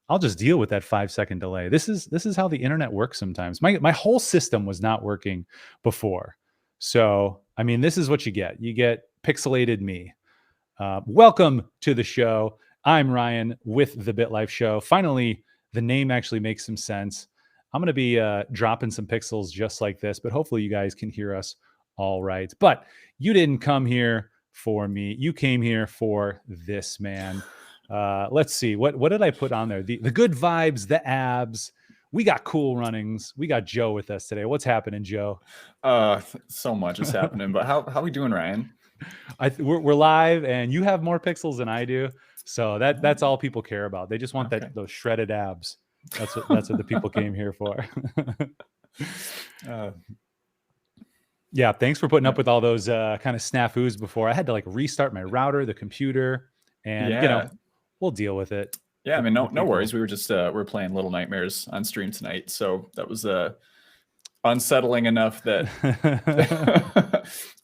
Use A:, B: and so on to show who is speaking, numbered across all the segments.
A: I'll just deal with that 5-second delay. This is how the internet works sometimes. My whole system was not working before. So, I mean, this is what you get. You get pixelated me. Welcome to the show. I'm Ryan with the BitLife Show. Finally, the name actually makes some sense. I'm going to be dropping some pixels just like this, but hopefully you guys can hear us all right. But you didn't come here for me. You came here for this man. Let's see. What did I put on there? The good vibes, the abs. We got CoelRunnings. We got Joe with us today. What's happening, Joe?
B: So much is happening, but how we doing, Ryan?
A: We're live, and you have more pixels than I do, so that's all people care about. They just want those shredded abs. That's what the people came here for. Yeah, thanks for putting up with all those kind of snafus before. I had to like restart my router, the computer, and we'll deal with it.
B: Yeah, I mean, no worries. We were just we're playing Little Nightmares on stream tonight, so that was unsettling enough that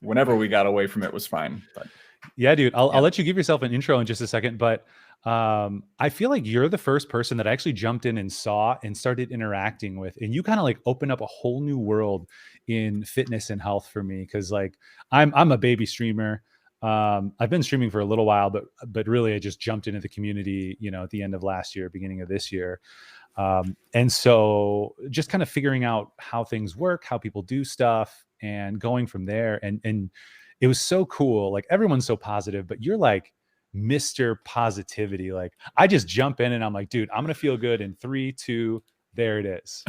B: whenever we got away from it was fine. But
A: yeah, dude, I'll let you give yourself an intro in just a second, but I feel like you're the first person that I actually jumped in and saw and started interacting with, and you kind of like opened up a whole new world in fitness and health for me, because like I'm a baby streamer. I've been streaming for a little while, but really I just jumped into the community, at the end of last year, beginning of this year. And so just kind of figuring out how things work, how people do stuff, and going from there. And it was so cool. Like, everyone's so positive, but you're like Mr. Positivity. Like, I just jump in and I'm like, dude, I'm going to feel good in 3, 2, there it is,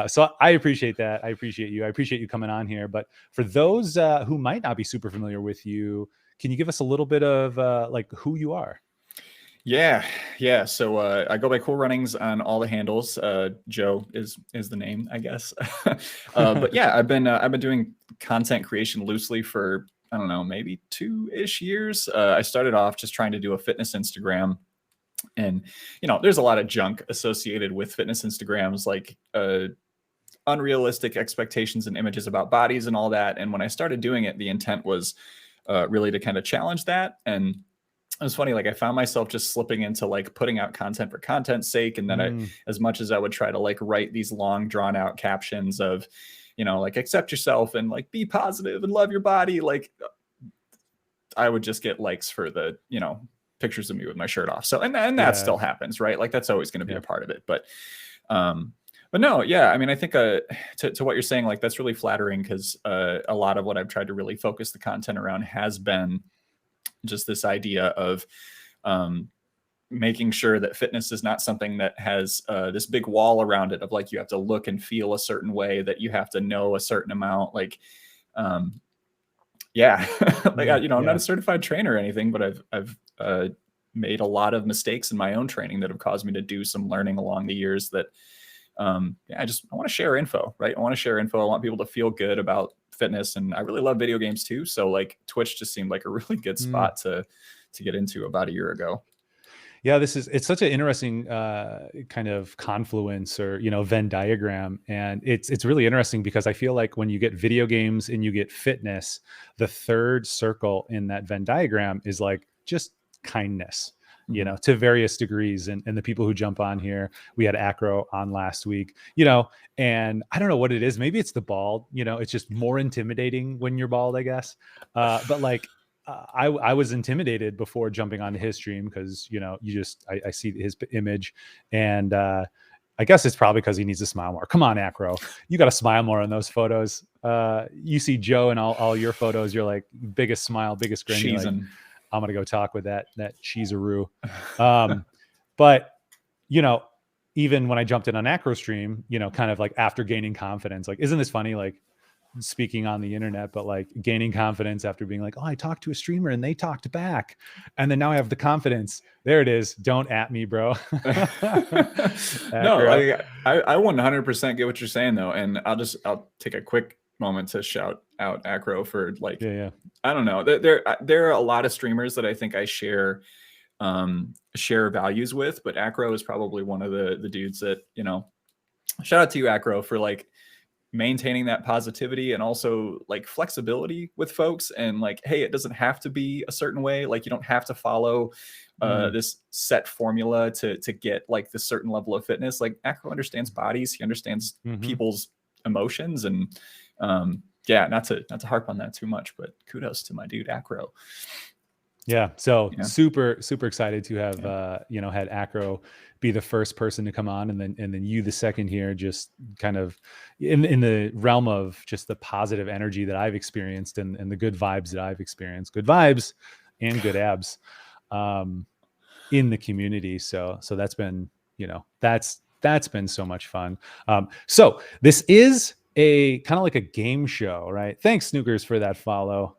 A: So I appreciate that. I appreciate you. I appreciate you coming on here. But for those who might not be super familiar with you, can you give us a little bit of like who you are?
B: Yeah. So I go by CoelRunnings on all the handles. Joe is the name, I guess. But yeah, I've been doing content creation loosely for, I don't know, maybe 2-ish years. I started off just trying to do a fitness Instagram. And, there's a lot of junk associated with fitness Instagrams, like unrealistic expectations and images about bodies and all that. And when I started doing it, the intent was really to kind of challenge that. And it was funny, like I found myself just slipping into like putting out content for content's sake. And then as much as I would try to like write these long drawn out captions of, like accept yourself and like be positive and love your body, like I would just get likes for the, pictures of me with my shirt off. So, and that still happens, right? Like that's always going to be a part of it. But no, yeah, I mean, I think to what you're saying, like that's really flattering, because a lot of what I've tried to really focus the content around has been just this idea of making sure that fitness is not something that has this big wall around it of like, you have to look and feel a certain way, that you have to know a certain amount. Like, I'm not a certified trainer or anything, but I've made a lot of mistakes in my own training that have caused me to do some learning along the years that, I want to share info, right? I want to share info. I want people to feel good about fitness, and I really love video games too. So like Twitch just seemed like a really good spot to get into about a year ago.
A: Yeah, it's such an interesting kind of confluence or, Venn diagram. And it's really interesting because I feel like when you get video games and you get fitness, the third circle in that Venn diagram is like just kindness, to various degrees. And the people who jump on here, we had Acro on last week, and I don't know what it is. Maybe it's the bald, it's just more intimidating when you're bald, I guess. But like, I was intimidated before jumping onto his stream because, I see his image, and I guess it's probably because he needs to smile more. Come on, Acro, you got to smile more on those photos. You see Joe and all your photos, you're like biggest smile, biggest grin. Like, I'm gonna go talk with that cheeseroo. But even when I jumped in on Acro stream, kind of like after gaining confidence, like, isn't this funny? Like, speaking on the internet, but like gaining confidence after being like, oh, I talked to a streamer and they talked back, and then now I have the confidence. There it is. Don't at me, bro.
B: No, I 100% get what you're saying though, and I'll take a quick moment to shout out Acro for like, I don't know, there are a lot of streamers that I think I share values with, but Acro is probably one of the dudes that, shout out to you, Acro, for like maintaining that positivity and also like flexibility with folks, and like, hey, it doesn't have to be a certain way. Like you don't have to follow this set formula to get like this certain level of fitness. Like Acro understands bodies, he understands people's emotions, and yeah, not to harp on that too much, but kudos to my dude Acro.
A: Yeah. So super excited to have, you know, had Acro be the first person to come on, and then you the second here, just kind of in the realm of just the positive energy that I've experienced and the good vibes that I've experienced, good vibes and good abs, in the community. So that's been, you know, that's been so much fun. So this is a kind of like a game show, right? Thanks, Snookers, for that follow.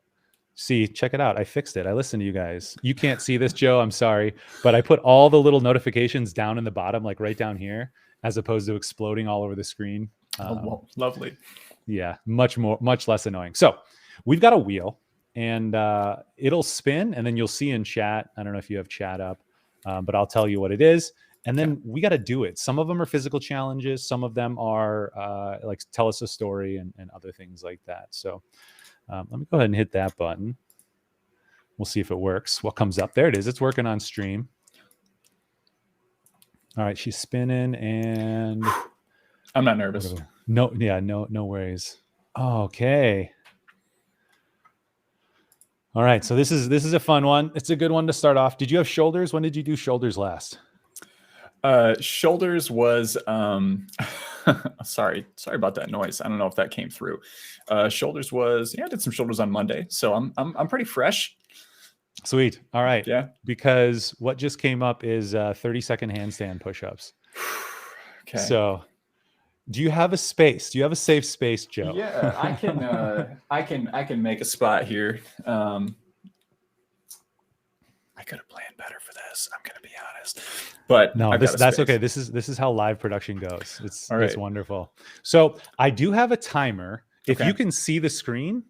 A: See, check it out. I fixed it. I listened to you guys. You can't see this, Joe. I'm sorry, but I put all the little notifications down in the bottom, like right down here, as opposed to exploding all over the screen.
B: Lovely.
A: Yeah, much less annoying. So we've got a wheel, and it'll spin, and then you'll see in chat. I don't know if you have chat up, but I'll tell you what it is. And then we got to do it. Some of them are physical challenges. Some of them are like tell us a story and other things like that. So let me go ahead and hit that button. We'll see if it works. What comes up? There it is. It's working on stream. All right, she's spinning, and
B: I'm not nervous.
A: No, yeah, no worries. Okay. All right, so this is a fun one. It's a good one to start off. Did you have shoulders? When did you do shoulders last?
B: Shoulders was sorry about that noise. I don't know if that came through. Shoulders was, I did some shoulders on Monday, so I'm pretty fresh.
A: Sweet. All right.
B: Yeah.
A: Because what just came up is 30-second handstand push-ups.
B: Okay.
A: So do you have a space? Do you have a safe space, Joe?
B: Yeah, I can make a spot here. I could have planned better for this, I'm gonna be honest. But
A: no, that's okay. This is how live production goes. It's wonderful. So I do have a timer. If you can see the screen,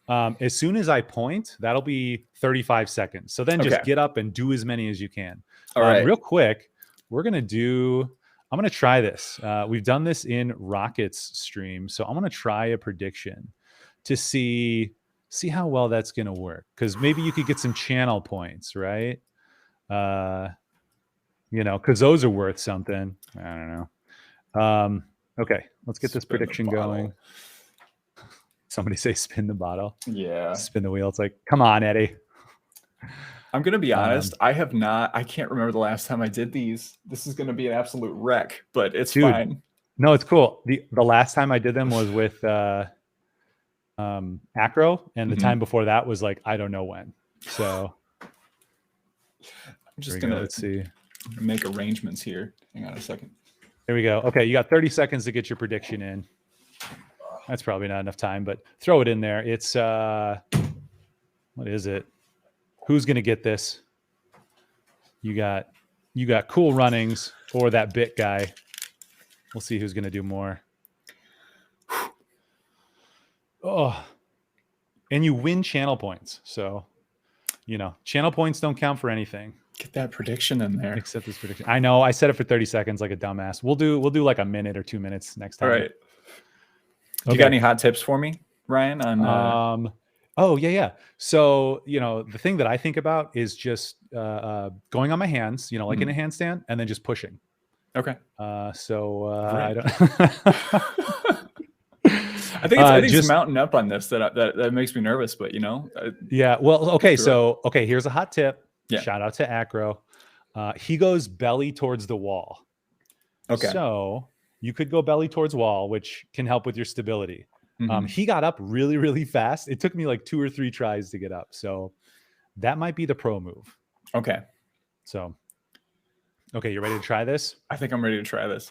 A: as soon as I point, that'll be 35 seconds. So then just get up and do as many as you can.
B: All right.
A: Real quick, I'm going to try this. We've done this in Rocket's stream. So I'm going to try a prediction to see how well that's going to work. Because maybe you could get some channel points, right? You know, because those are worth something. I don't know. Okay, let's get this prediction going. Somebody say spin the bottle.
B: Yeah.
A: Spin the wheel. It's like, come on, Eddie.
B: I'm going to be honest. I can't remember the last time I did these. This is going to be an absolute wreck, but it's fine.
A: No, it's cool. The last time I did them was with Acro, and the time before that was like, I don't know when. So
B: I'm just going to,
A: let's see.
B: Make arrangements here. Hang on a second.
A: There we go. Okay. You got 30 seconds to get your prediction in. That's probably not enough time, but throw it in there. It's what is it? Who's gonna get this? You got CoelRunnings or that bit guy. We'll see who's gonna do more. Oh, and you win channel points. So, you know, channel points don't count for anything.
B: Get that prediction in there.
A: Except this prediction. I know I set it for 30 seconds like a dumbass. We'll do like a minute or 2 minutes next time.
B: All right. You got any hot tips for me, Ryan? On
A: oh yeah. So, you know, the thing that I think about is just going on my hands, you know, like in a handstand, and then just pushing.
B: Okay.
A: I don't.
B: I think it's just mounting up on this that makes me nervous, but you know.
A: Yeah. Well, okay. So, here's a hot tip.
B: Yeah.
A: Shout out to Acro. He goes belly towards the wall.
B: Okay.
A: So you could go belly towards wall, which can help with your stability. He got up really, really fast. It took me like 2 or 3 tries to get up. So that might be the pro move.
B: Okay.
A: So, okay, you ready to try this?
B: I think I'm ready to try this.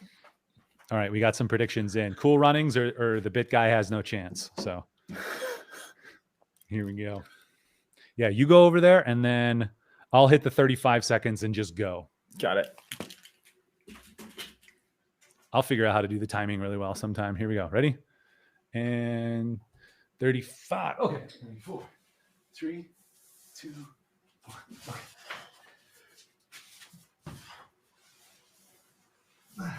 A: All right, we got some predictions in. CoelRunnings or the bit guy has no chance. So here we go. Yeah, you go over there, and then I'll hit the 35 seconds and just go.
B: Got it.
A: I'll figure out how to do the timing really well sometime. Here we go. Ready? And 35. Okay. 4, 3, 2, 1. Okay.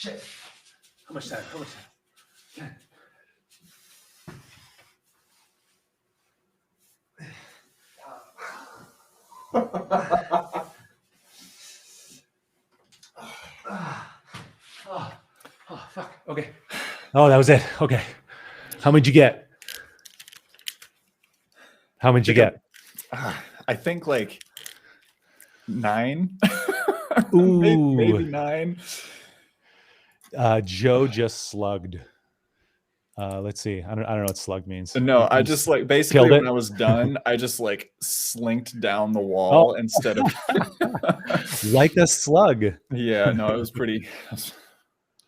A: shit. How much time? How much time? 10. Oh, fuck. Okay. Oh, that was it. Okay. How many did you get? How many did you get?
B: I think like 9. maybe
A: Ooh.
B: 9.
A: Joe just slugged. Let's see. I don't know what slug means.
B: No, I just like basically
A: killed
B: when
A: it.
B: I was done, I just like slinked down the
A: Oh,
B: wall instead of
A: like a slug.
B: yeah, no, it was pretty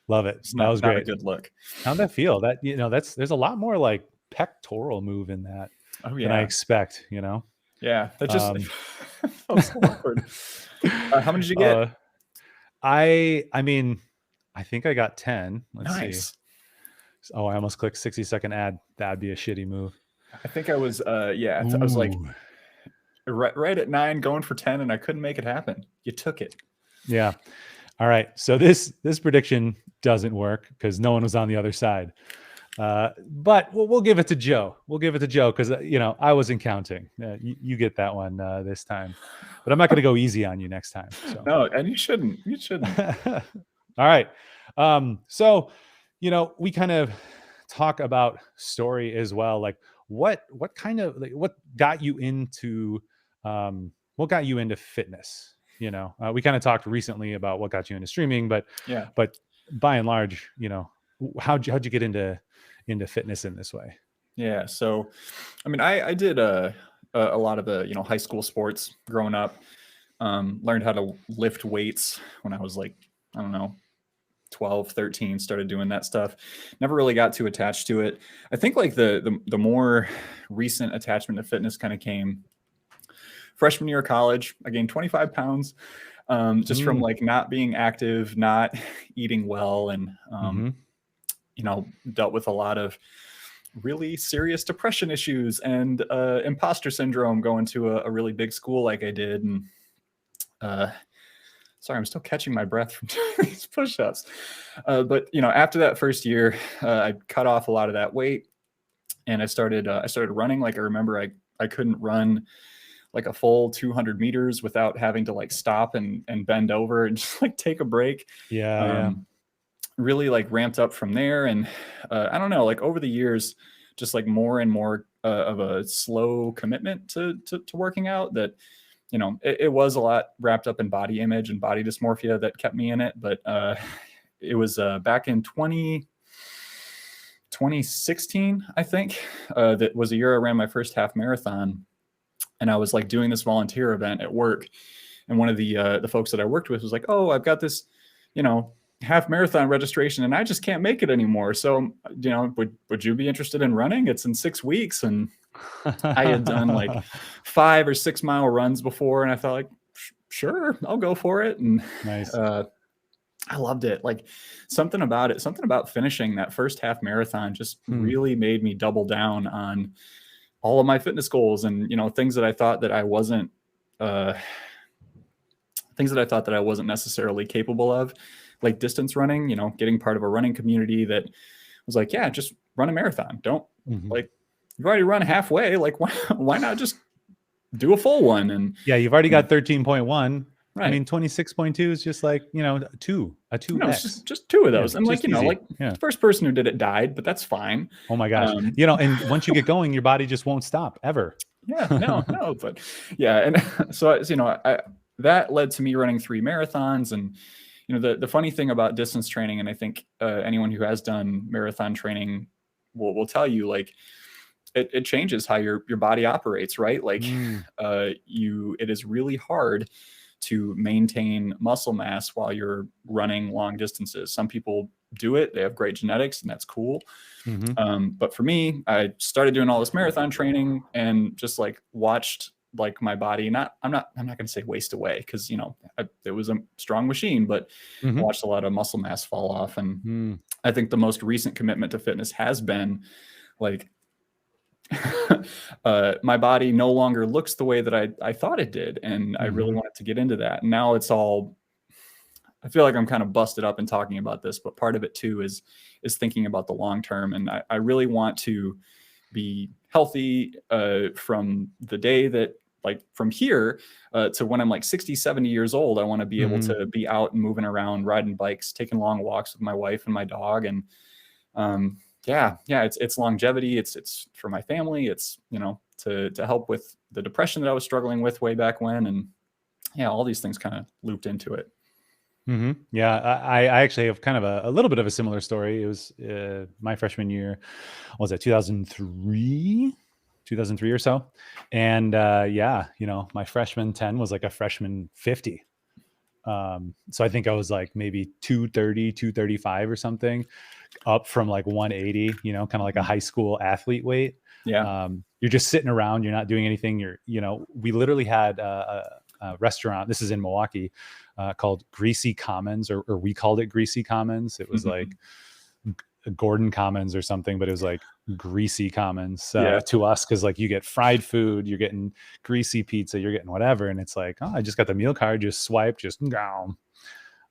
A: Love it.
B: it's
A: That was
B: not a
A: great.
B: good look.
A: How'd that feel? That there's a lot more like pectoral move in that
B: Oh
A: than I
B: yeah.
A: expect,
B: Yeah, that just
A: Um,
B: felt so awkward. How many did you get?
A: I mean, I think I got 10. Let's see.
B: Nice.
A: Oh, I almost clicked 60-second ad. That'd be a shitty move.
B: I think I was I was like
A: Ooh.
B: right at 9 going for 10 and I couldn't make it happen. You took it.
A: Yeah. All right. So this prediction doesn't work because no one was on the other side. But we'll give it to Joe. We'll give it to Joe because I wasn't counting. You get that one this time, but I'm not going to go easy on you next time. So
B: No, and you shouldn't. You shouldn't.
A: all right. So we kind of talk about story as well. Like what kind of like what got you into fitness? We kind of talked recently about what got you into streaming, but
B: Yeah.
A: by and large, how'd you get into fitness in this way?
B: Yeah. So, I mean, I did a lot of the high school sports growing up. Learned how to lift weights when I was like, I don't know, 12, 13, started doing that stuff. Never really got too attached to it. I think like the more recent attachment to fitness kind of came freshman year of college. I gained 25 pounds just from like not being active, not eating well, and dealt with a lot of really serious depression issues and imposter syndrome going to a really big school like I did. And sorry, I'm still catching my breath from doing these push-ups. But after that first year, I cut off a lot of that weight, and I started running. Like I remember, I couldn't run like a full 200 meters without having to like stop and bend over and just like take a break.
A: Yeah.
B: Really like ramped up from there, and I don't know, like over the years, just like more and more of a slow commitment to working out. That it was a lot wrapped up in body image and body dysmorphia that kept me in it. But it was back in 2016, I think, that was a year I ran my first half marathon, and I was like doing this volunteer event at work, and one of the folks that I worked with was like, "Oh, I've got this, half marathon registration and I just can't make it anymore. So, would you be interested in running? It's in 6 weeks." And I had done like 5 or 6 mile runs before, and I thought like, sure, I'll go for it. And
A: Nice.
B: I loved it. Like something about finishing that first half marathon just really made me double down on all of my fitness goals and, things that I thought that I wasn't necessarily capable of, like distance running, getting part of a running community that was like, yeah, just run a marathon. Don't like, you've already run halfway. Like, why not just do a full one? And
A: yeah, you've already got 13.1.
B: Right.
A: I mean, 26.2 is just like, a 2x.
B: No, it's just 2 of those. And like, the first person who did it died, but that's fine.
A: Oh my gosh. And once you get going, your body just won't stop ever.
B: Yeah, no, but yeah. And so, that led to me running 3 marathons. And, the funny thing about distance training, and I think anyone who has done marathon training will tell you, like, it changes how your body operates, right? Like it is really hard to maintain muscle mass while you're running long distances. Some people do it, they have great genetics, and that's cool. But for me, I started doing all this marathon training and just like watched like my body, I'm not going to say waste away, because it was a strong machine, but I watched a lot of muscle mass fall off. And I think the most recent commitment to fitness has been like my body no longer looks the way that I thought it did, and I really wanted to get into that. And now it's all, I feel like I'm kind of busted up in talking about this, but part of it too is thinking about the long term. And I really want to be healthy from the day that, like, from here to when I'm like 60, 70 years old. I want to be able
A: Mhm.
B: to be out and moving around, riding bikes, taking long walks with my wife and my dog. And yeah, it's longevity. It's for my family. It's, to help with the depression that I was struggling with way back when. And yeah, all these things kind of looped into it.
A: Yeah, I actually have kind of a little bit of a similar story. It was my freshman year. What was it, 2003? 2003 or so. And yeah, my freshman 10 was like a freshman 50. So I think I was like maybe 230, 235 or something, up from like 180, kind of like a
B: Mhm.
A: high school athlete weight.
B: Yeah.
A: You're just sitting around, you're not doing anything. We literally had a restaurant. This is in Milwaukee, called Greasy Commons, or we called it Greasy Commons. It was like Gordon Commons or something, but it was like Greasy Commons
B: Yeah.
A: to us, because like you get fried food, you're getting greasy pizza, you're getting whatever, and it's like, oh, I just got the meal card, just swipe, just go.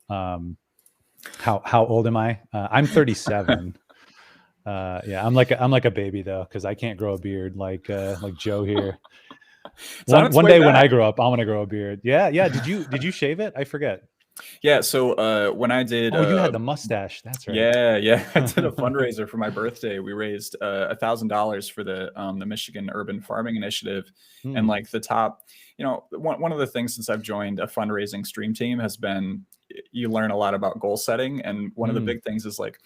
A: How old am I? I'm 37. Yeah, I'm like a baby though, because I can't grow a beard like Joe here.
B: It's on its
A: One
B: way
A: day when I
B: back.
A: grow up, I want to grow a beard. Yeah, yeah. Did you shave it? I forget.
B: Yeah. So when I did
A: Oh, you had the mustache. That's right.
B: yeah, I did a fundraiser for my birthday. We raised $1,000 for the Michigan Urban Farming Initiative, and
A: Hmm.
B: like the top, one of the things since I've joined a fundraising stream team has been, you learn a lot about goal setting, and one of the
A: Hmm.
B: big things is like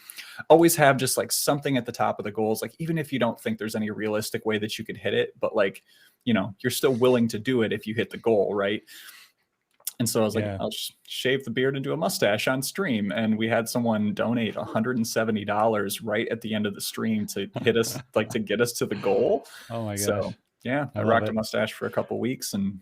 B: always have just like something at the top of the goals, like even if you don't think there's any realistic way that you could hit it, but like, you're still willing to do it if you hit the goal, right? And so I was like,
A: Yeah.
B: I'll shave the beard and do a mustache on stream. And we had someone donate $170 right at the end of the stream to hit us, like to get us to the goal.
A: Oh my
B: So
A: gosh.
B: yeah,
A: I
B: I
A: love
B: rocked a
A: it.
B: mustache for a couple weeks, and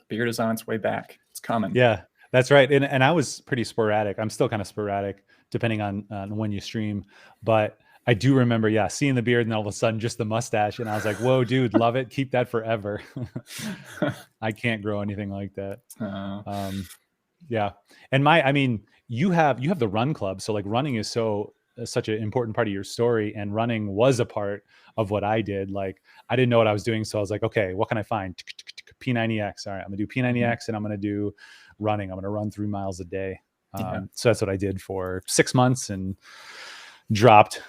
B: beard is on its way back. It's coming.
A: Yeah, that's right. And I was pretty sporadic. I'm still kind of sporadic depending on when you stream. But I do remember, yeah, seeing the beard and all of a sudden just the mustache. And I was like, whoa, dude, love it. Keep that forever. I can't grow anything like that.
B: uh,
A: Um, yeah. And I mean, you have the run club. So like running is such an important part of your story. And running was a part of what I did. Like I didn't know what I was doing. So I was like, okay, what can I find? P90X. All right, I'm gonna do
B: mhm.
A: P90X and I'm gonna do running. I'm gonna run 3 miles a day.
B: Yeah.
A: So that's what I did for 6 months, and dropped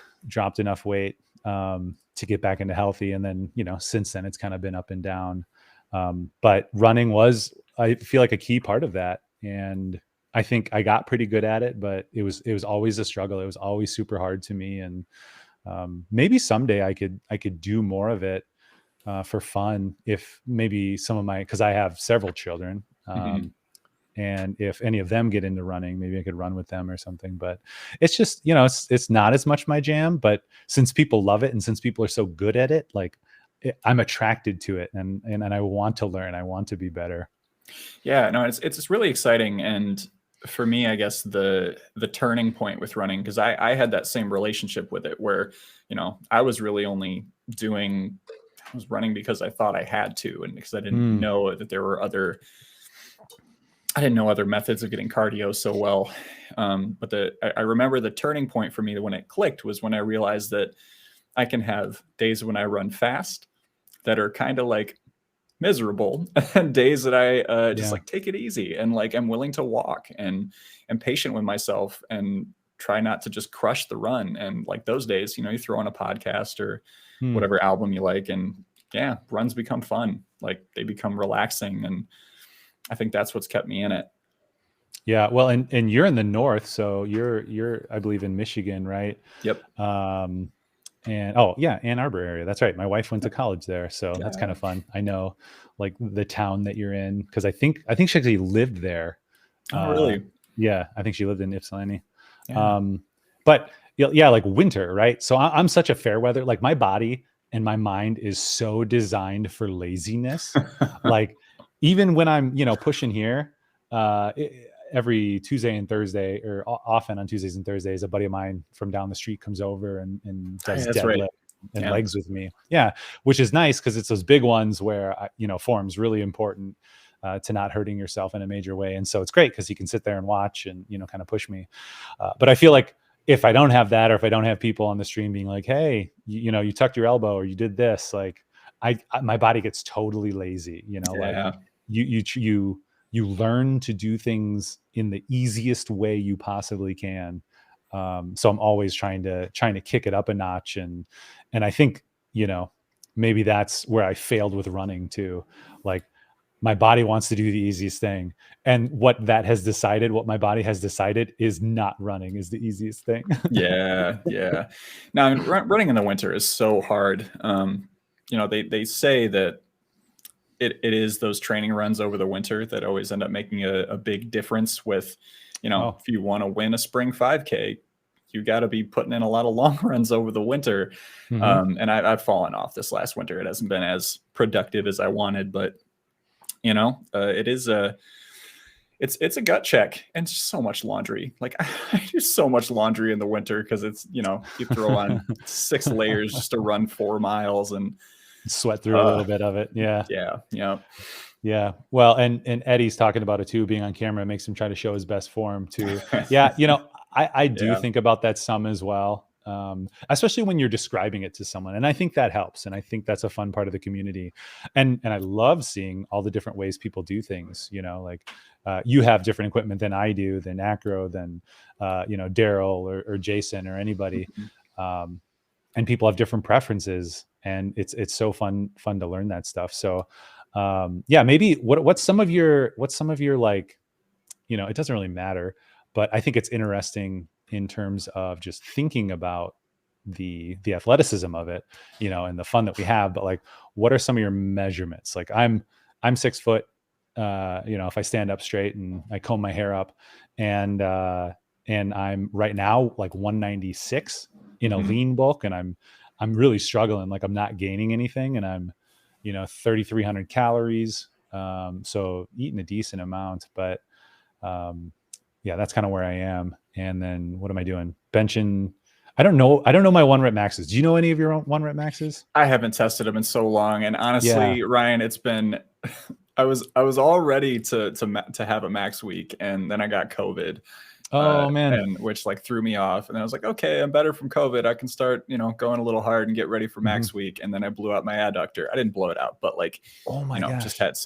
A: enough weight to get back into healthy. And then, since then it's kind of been up and down. But running was, I feel like, a key part of that. And I think I got pretty good at it, but it was always a struggle. It was always super hard to me. And maybe someday I could do more of it for fun, if maybe some of my, because I have several children.
B: Mhm.
A: And if any of them get into running, maybe I could run with them or something. But it's just, it's not as much my jam. But since people love it, and since people are so good at it, like I'm attracted to it, and I want to learn. I want to be better.
B: Yeah, no, it's really exciting. And for me, I guess the turning point with running, because I had that same relationship with it where, I was really only doing, I was running because I thought I had to, and because I didn't
A: Mm,
B: know that there were I didn't know other methods of getting cardio so well. But I remember the turning point for me when it clicked was when I realized that I can have days when I run fast that are kind of like miserable, and days that I just
A: yeah.
B: like take it easy, and like I'm willing to walk and am patient with myself and try not to just crush the run. And like those days, you throw on a podcast or
A: Mm,
B: whatever album you like, and yeah, runs become fun. Like they become relaxing, and I think that's what's kept me in it.
A: yeah. Well, and you're in the north, so you're I believe in Michigan, right?
B: Yep.
A: Um, and oh yeah, Ann Arbor area. That's right. My wife went to college there, so that's kind
B: Yeah.
A: of fun. I know like the town that you're in, because I think she actually lived there.
B: Oh,
A: Uh,
B: really?
A: yeah, I think she lived in Ypsilanti.
B: Yeah.
A: Um, but yeah, like winter, right? So I'm such a fair weather. Like my body and my mind is so designed for laziness. Like even when I'm, pushing here, every Tuesday and Thursday, or often on Tuesdays and Thursdays, a buddy of mine from down the street comes over and
B: Hey,
A: does
B: that's right.
A: deadlift and
B: Yeah.
A: legs with me. Yeah, which is nice because it's those big ones where form's really important. to not hurting yourself in a major way. And so it's great because he can sit there and watch and, kind of push me. But I feel like if I don't have that, or if I don't have people on the stream being like, hey, you tucked your elbow or you did this, like my body gets totally lazy, like you learn to do things in the easiest way you possibly can. So I'm always trying to kick it up a notch. And I think, maybe that's where I failed with running too. Like my body wants to do the easiest thing. And what my body has decided is not running is the easiest thing.
B: Yeah. Now, I mean, running in the winter is so hard. They say that it is those training runs over the winter that always end up making a big difference with, if you want to win a spring 5K, you got to be putting in a lot of long runs over the winter.
A: Mm-hmm.
B: And I've fallen off this last winter. It hasn't been as productive as I wanted, but it is it's a gut check, and just so much laundry. Like I do so much laundry in the winter because it's, you throw on 6 layers just to run 4 miles and
A: sweat through a little bit of it. Yeah. Well, and Eddie's talking about it too, being on camera makes him try to show his best form too. Yeah. I do think about that some as well. Especially when you're describing it to someone. And I think that helps. And I think that's a fun part of the community. And I love seeing all the different ways people do things, like you have different equipment than I do, than Acro, than, Daryl or Jason or anybody. And people have different preferences, and it's so fun to learn that stuff. So maybe what's some of your like, it doesn't really matter, but I think it's interesting in terms of just thinking about the athleticism of it, and the fun that we have. But like, what are some of your measurements? Like I'm 6 foot, if I stand up straight and I comb my hair up, and I'm right now like 196 in a lean bulk, and I'm really struggling. Like I'm not gaining anything, and I'm, 3,300 calories. So eating a decent amount, but that's kind of where I am. And then what am I doing? Benching. I don't know my 1 rep maxes. Do you know any of your 1 rep maxes?
B: I haven't tested them in so long. And honestly, Ryan, it's been, I was all ready to have a max week. And then I got COVID.
A: Oh man.
B: And which like threw me off. And I was like, okay, I'm better from COVID. I can start, going a little hard and get ready for max week. And then I blew out my adductor. I didn't blow it out, but like,
A: oh my gosh,
B: just had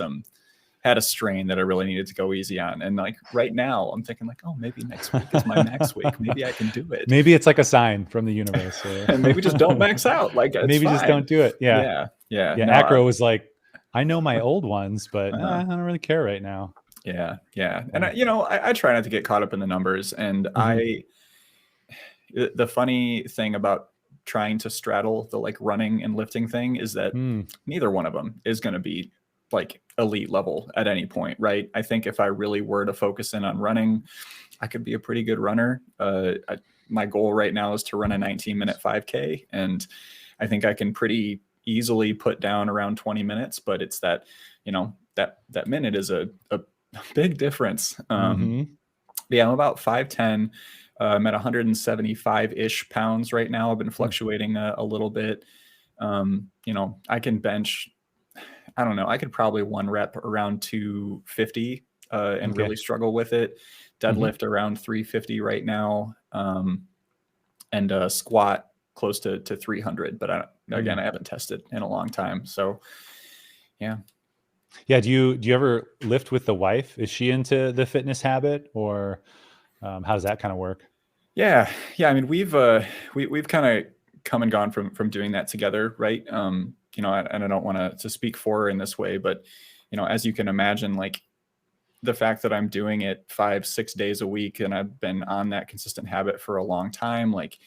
B: a strain that I really needed to go easy on. And like right now I'm thinking like, oh, maybe next week is my max week. Maybe I can do it.
A: Maybe it's like a sign from the universe.
B: And maybe just don't max out. Like
A: maybe
B: fine.
A: Just don't do it. Yeah.
B: No,
A: Acro was like, I know my old ones, but I don't really care right now.
B: Yeah. And I try not to get caught up in the numbers. And the funny thing about trying to straddle the like running and lifting thing is that neither one of them is going to be like elite level at any point, right? I think if I really were to focus in on running, I could be a pretty good runner. My goal right now is to run a 19-minute 5K, and I think I can pretty easily put down around 20 minutes, but it's that, that minute is a big difference. I'm about 5'10". I'm at 175-ish pounds right now. I've been fluctuating a little bit. I can bench, I don't know, I could probably 1 rep around 250 and really struggle with it. Deadlift around 350 right now. And squat close to 300. But I haven't tested in a long time. So, yeah.
A: Yeah. Do you ever lift with the wife? Is she into the fitness habit, or how does that kind of work?
B: Yeah. I mean, we've kind of come and gone from doing that together, right? And I don't want to speak for her in this way, but as you can imagine, like the fact that I'm doing it 5-6 days a week, and I've been on that consistent habit for a long time, like,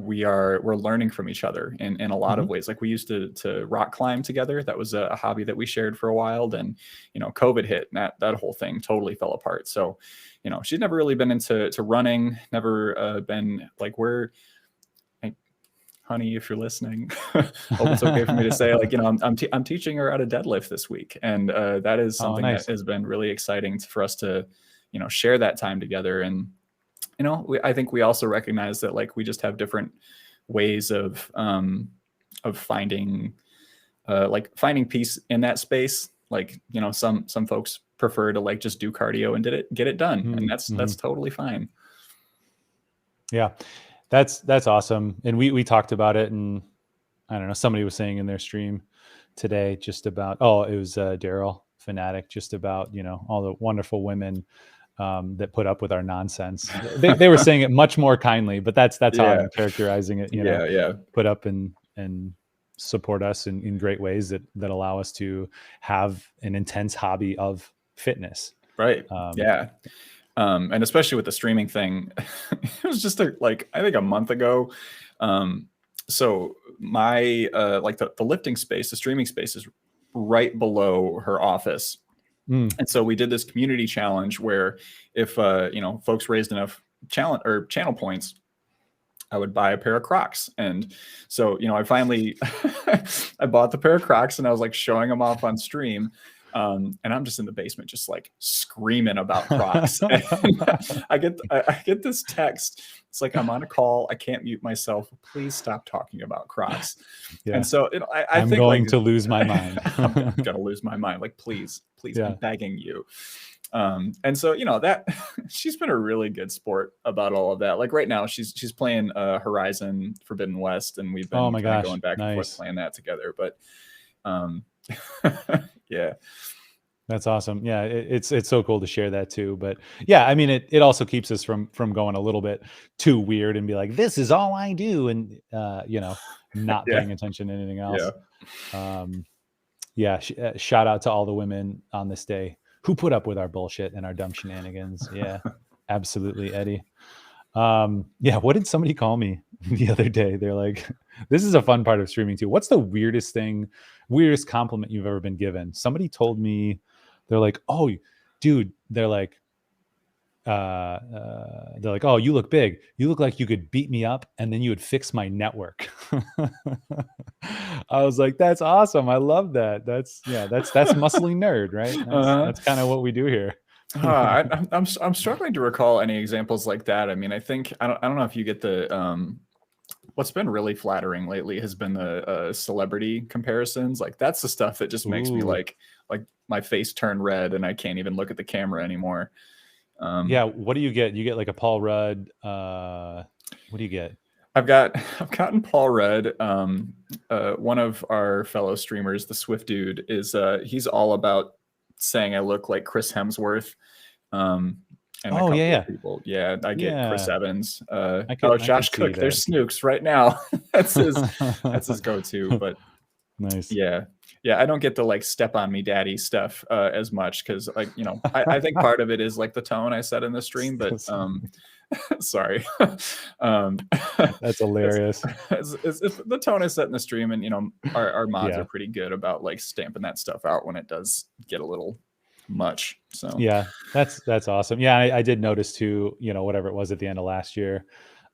B: we're learning from each other in a lot of ways. Like we used to rock climb together. That was a hobby that we shared for a while. Then, COVID hit, and that whole thing totally fell apart. So, she's never really been into running, never been like, honey, if you're listening, hope it's okay for me to say, like, I'm teaching her how to deadlift this week. And that is something that has been really exciting for us to, share that time together. And, I think we also recognize that like we just have different ways of finding peace in that space. Like, you know, some folks prefer to like just do cardio and get it done, and
A: Mm-hmm.
B: that's totally fine.
A: Yeah, that's awesome. And we talked about it, and I don't know, somebody was saying in their stream today just about, oh, it was Daryl Fanatic, just about, you know, all the wonderful women that put up with our nonsense. They were saying it much more kindly, but that's how
B: Yeah,
A: I'm characterizing it. You know,
B: yeah,
A: put up and support us in great ways that allow us to have an intense hobby of fitness.
B: right,
A: Um,
B: yeah. And especially with the streaming thing, it was just like I think a month ago. So my like the lifting space, the streaming space is right below her office.
A: mm,
B: And so we did this community challenge where if you know, folks raised enough channel points, I would buy a pair of Crocs. And so, you know, I finally I bought the pair of Crocs and I was like showing them off on stream. And I'm just in the basement, just like screaming about Crocs. And I get this text. It's like, I'm on a call. I can't mute myself. Please stop talking about Crocs. And
A: yeah,
B: so, you know, I
A: I'm
B: think like
A: going to lose my mind.
B: I'm gonna lose my mind. Like, please, I'm
A: Yeah.
B: begging you. And so, you know, that she's been a really good sport about all of that. Like right now, she's playing Horizon Forbidden West, and we've
A: Oh
B: been
A: my
B: kind of
A: gosh,
B: going back and forth
A: nice.
B: playing that together. But um, yeah,
A: That's awesome. Yeah, it's so cool to share that too. But yeah, I mean, it also keeps us from going a little bit too weird and be like, this is all I do, and you know, not
B: yeah,
A: paying attention to anything
B: yeah.
A: else. Um, yeah, shout out to all the women on this day who put up with our bullshit and our dumb shenanigans. Yeah, absolutely, Eddie. Yeah, what did somebody call me the other day? They're like, this is a fun part of streaming too. What's the weirdest compliment you've ever been given? Somebody told me, they're like, oh, dude, they're like, oh, you look big. You look like you could beat me up and then you would fix my network. I was like, that's awesome. I love that. That's muscly nerd, right?
B: Uh-huh.
A: That's kind of what we do here.
B: I'm struggling to recall any examples like that. I mean, I think I don't know if you get the what's been really flattering lately has been the celebrity comparisons. Like that's the stuff that just makes me
A: Ooh.
B: like my face turn red and I can't even look at the camera anymore.
A: Yeah, what do you get? You get like a Paul Rudd. What do you get?
B: I've gotten Paul Rudd. One of our fellow streamers, the Swift dude, is he's all about saying I look like Chris Hemsworth. And a
A: Oh
B: couple
A: yeah,
B: of people. Yeah, I get Chris
A: yeah.
B: Evans.
A: I
B: Oh,
A: could
B: Josh
A: see
B: Cook. There's
A: that.
B: Snooks right now. That's his go-to. But
A: Nice.
B: yeah. Yeah, I don't get the like step on me daddy stuff as much because like, you know, I think part of it is like the tone I set in the stream, but sorry.
A: That's hilarious.
B: It's the tone I set in the stream, and you know, our mods
A: Yeah.
B: are pretty good about like stamping that stuff out when it does get a little much. So
A: Yeah, that's awesome. Yeah, I did notice too, you know, whatever it was at the end of last year,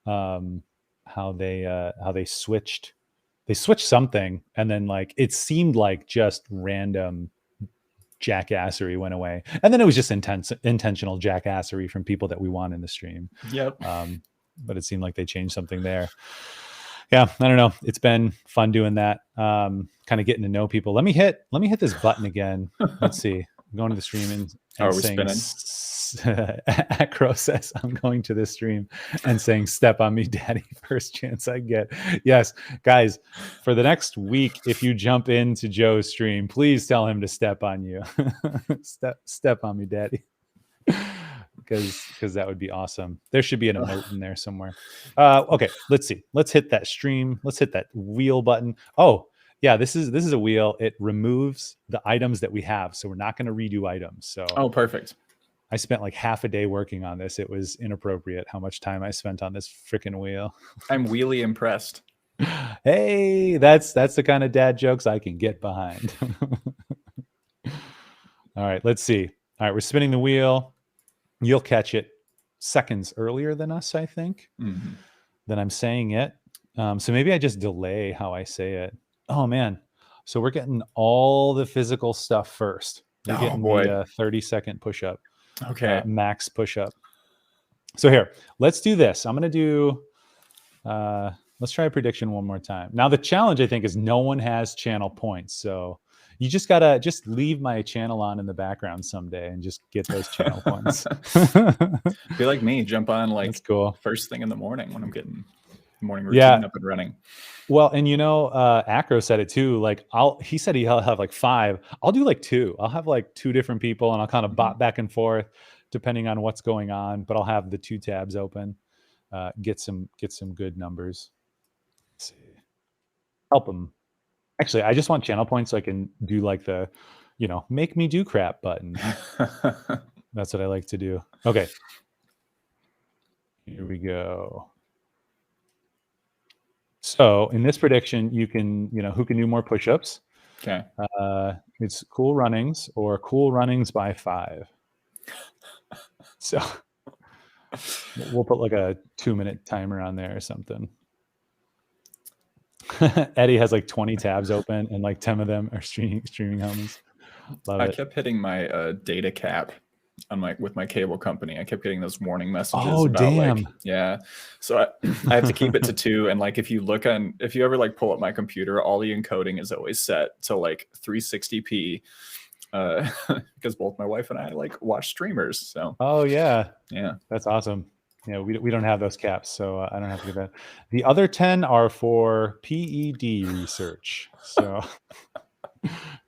A: how they switched something, and then like it seemed like just random jackassery went away, and then it was just intentional jackassery from people that we want in the stream.
B: yep.
A: But it seemed like they changed something there. Yeah, I don't know. It's been fun doing that. Kind of getting to know people. Let me hit this button again. Let's see. I'm going to the stream and
B: Are we
A: saying
B: spinning?
A: Acro says I'm going to this stream and saying step on me daddy first chance I get. Yes, guys, for the next week, if you jump into Joe's stream, please tell him to step on you. step on me daddy. Because that would be awesome. There should be an emote in there somewhere. Okay, let's see. Let's hit that stream. Let's hit that wheel button. Oh, yeah, this is a wheel. It removes the items that we have, so we're not going to redo items. So
B: Oh, perfect.
A: I spent like half a day working on this. It was inappropriate how much time I spent on this freaking wheel.
B: I'm really impressed.
A: Hey, that's the kind of dad jokes I can get behind. All right, let's see. All right, we're spinning the wheel. You'll catch it seconds earlier than us, I think.
B: Mm-hmm.
A: Then I'm saying it. So maybe I just delay how I say it. Oh man. So we're getting all the physical stuff first. We're getting the 30-second push-up.
B: Okay.
A: Max push-up. So here, let's do this. I'm going to do, let's try a prediction one more time. Now the challenge I think is no one has channel points. So You just gotta just leave my channel on in the background someday and just get those channel points.
B: Be like me, jump on like
A: That's cool.
B: first thing in the morning when I'm getting morning
A: Yeah.
B: routine up and running.
A: Well, and Acro said it too. Like he said he'll have like 5. I'll do like 2. I'll have like 2 different people and I'll kind of bot back and forth depending on what's going on, but I'll have the 2 tabs open. Get some good numbers. Let's see. Help them. Actually, I just want channel points so I can do like the, make me do crap button. That's what I like to do. Okay. Here we go. So in this prediction, you can, who can do more push-ups?
B: Okay.
A: It's CoelRunnings or CoelRunnings by 5. So we'll put like a 2-minute timer on there or something. Eddie has like 20 tabs open and like 10 of them are streaming helmets. Love it.
B: I kept hitting my data cap on with my cable company. I kept getting those warning messages.
A: Oh,
B: about
A: damn.
B: like, yeah. So I have to keep it to 2. And like, if you ever like pull up my computer, all the encoding is always set to like 360p. Because both my wife and I like watch streamers. So.
A: Oh yeah.
B: Yeah.
A: That's awesome. Yeah, we don't have those caps, so I don't have to get that. The other 10 are for PED research. So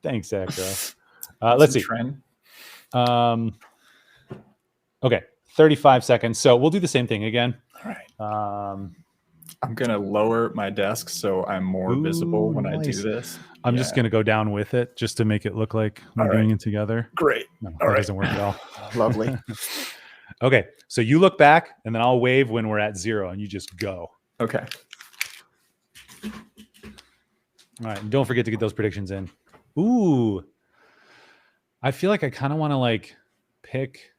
A: thanks, Acro. Let's see.
B: Trend.
A: Okay, 35 seconds. So we'll do the same thing again.
B: All right. I'm gonna lower my desk so I'm more visible when I do this.
A: I'm just gonna go down with it just to make it look like we're doing it together.
B: Great.
A: No, that doesn't work at all.
B: Lovely.
A: Okay, so you look back and then I'll wave when we're at 0 and you just go.
B: Okay.
A: All right, and don't forget to get those predictions in. Ooh. I feel like I kind of want to like pick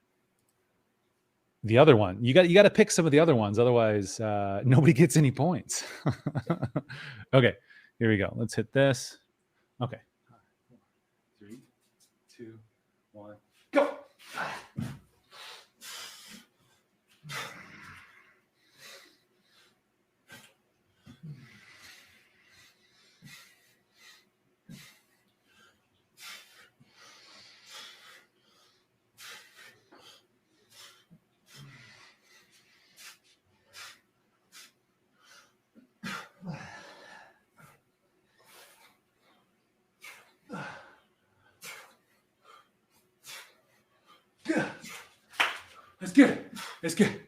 A: the other one. You got to pick some of the other ones, otherwise nobody gets any points. Okay, here we go. Let's hit this. Okay. 3, 2, 1, go. That's good. That's good.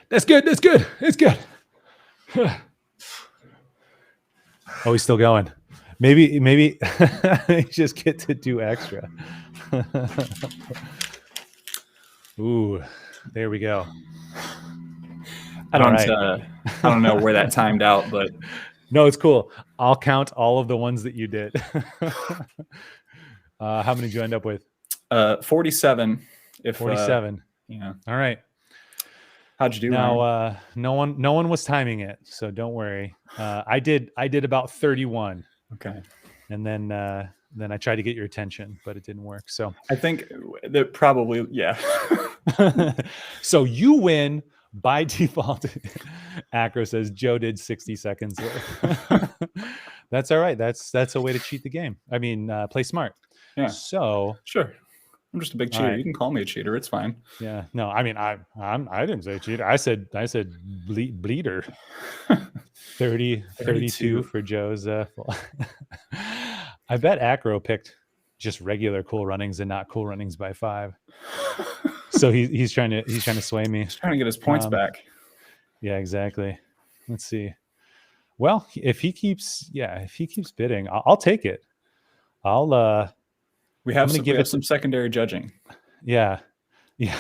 A: That's good. That's good. It's good. Oh, he's still going. Maybe you just get to do extra. Ooh, there we go.
B: I don't know where that timed out, but
A: no, it's cool. I'll count all of the ones that you did. How many did you end up with?
B: 47.
A: 47.
B: Yeah.
A: All right.
B: How'd you do?
A: Now, no one was timing it, so don't worry. I did about 31.
B: Okay.
A: And then I tried to get your attention, but it didn't work. So
B: I think that probably, yeah.
A: So you win by default. Acro says Joe did 60 seconds. That's all right. That's a way to cheat the game. I mean, play smart.
B: Yeah.
A: So
B: sure. I'm just a big cheater. Right. You can call me a cheater. It's fine.
A: Yeah. No, I mean, I didn't say cheater. I said bleeder. 32 for Joe's. I bet Acro picked just regular CoelRunnings and not CoelRunnings by 5. So he's trying to sway me.
B: He's trying to get his points back.
A: Yeah, exactly. Let's see. Well, if he keeps bidding, I'll take it.
B: We have some secondary judging.
A: Yeah. Yeah.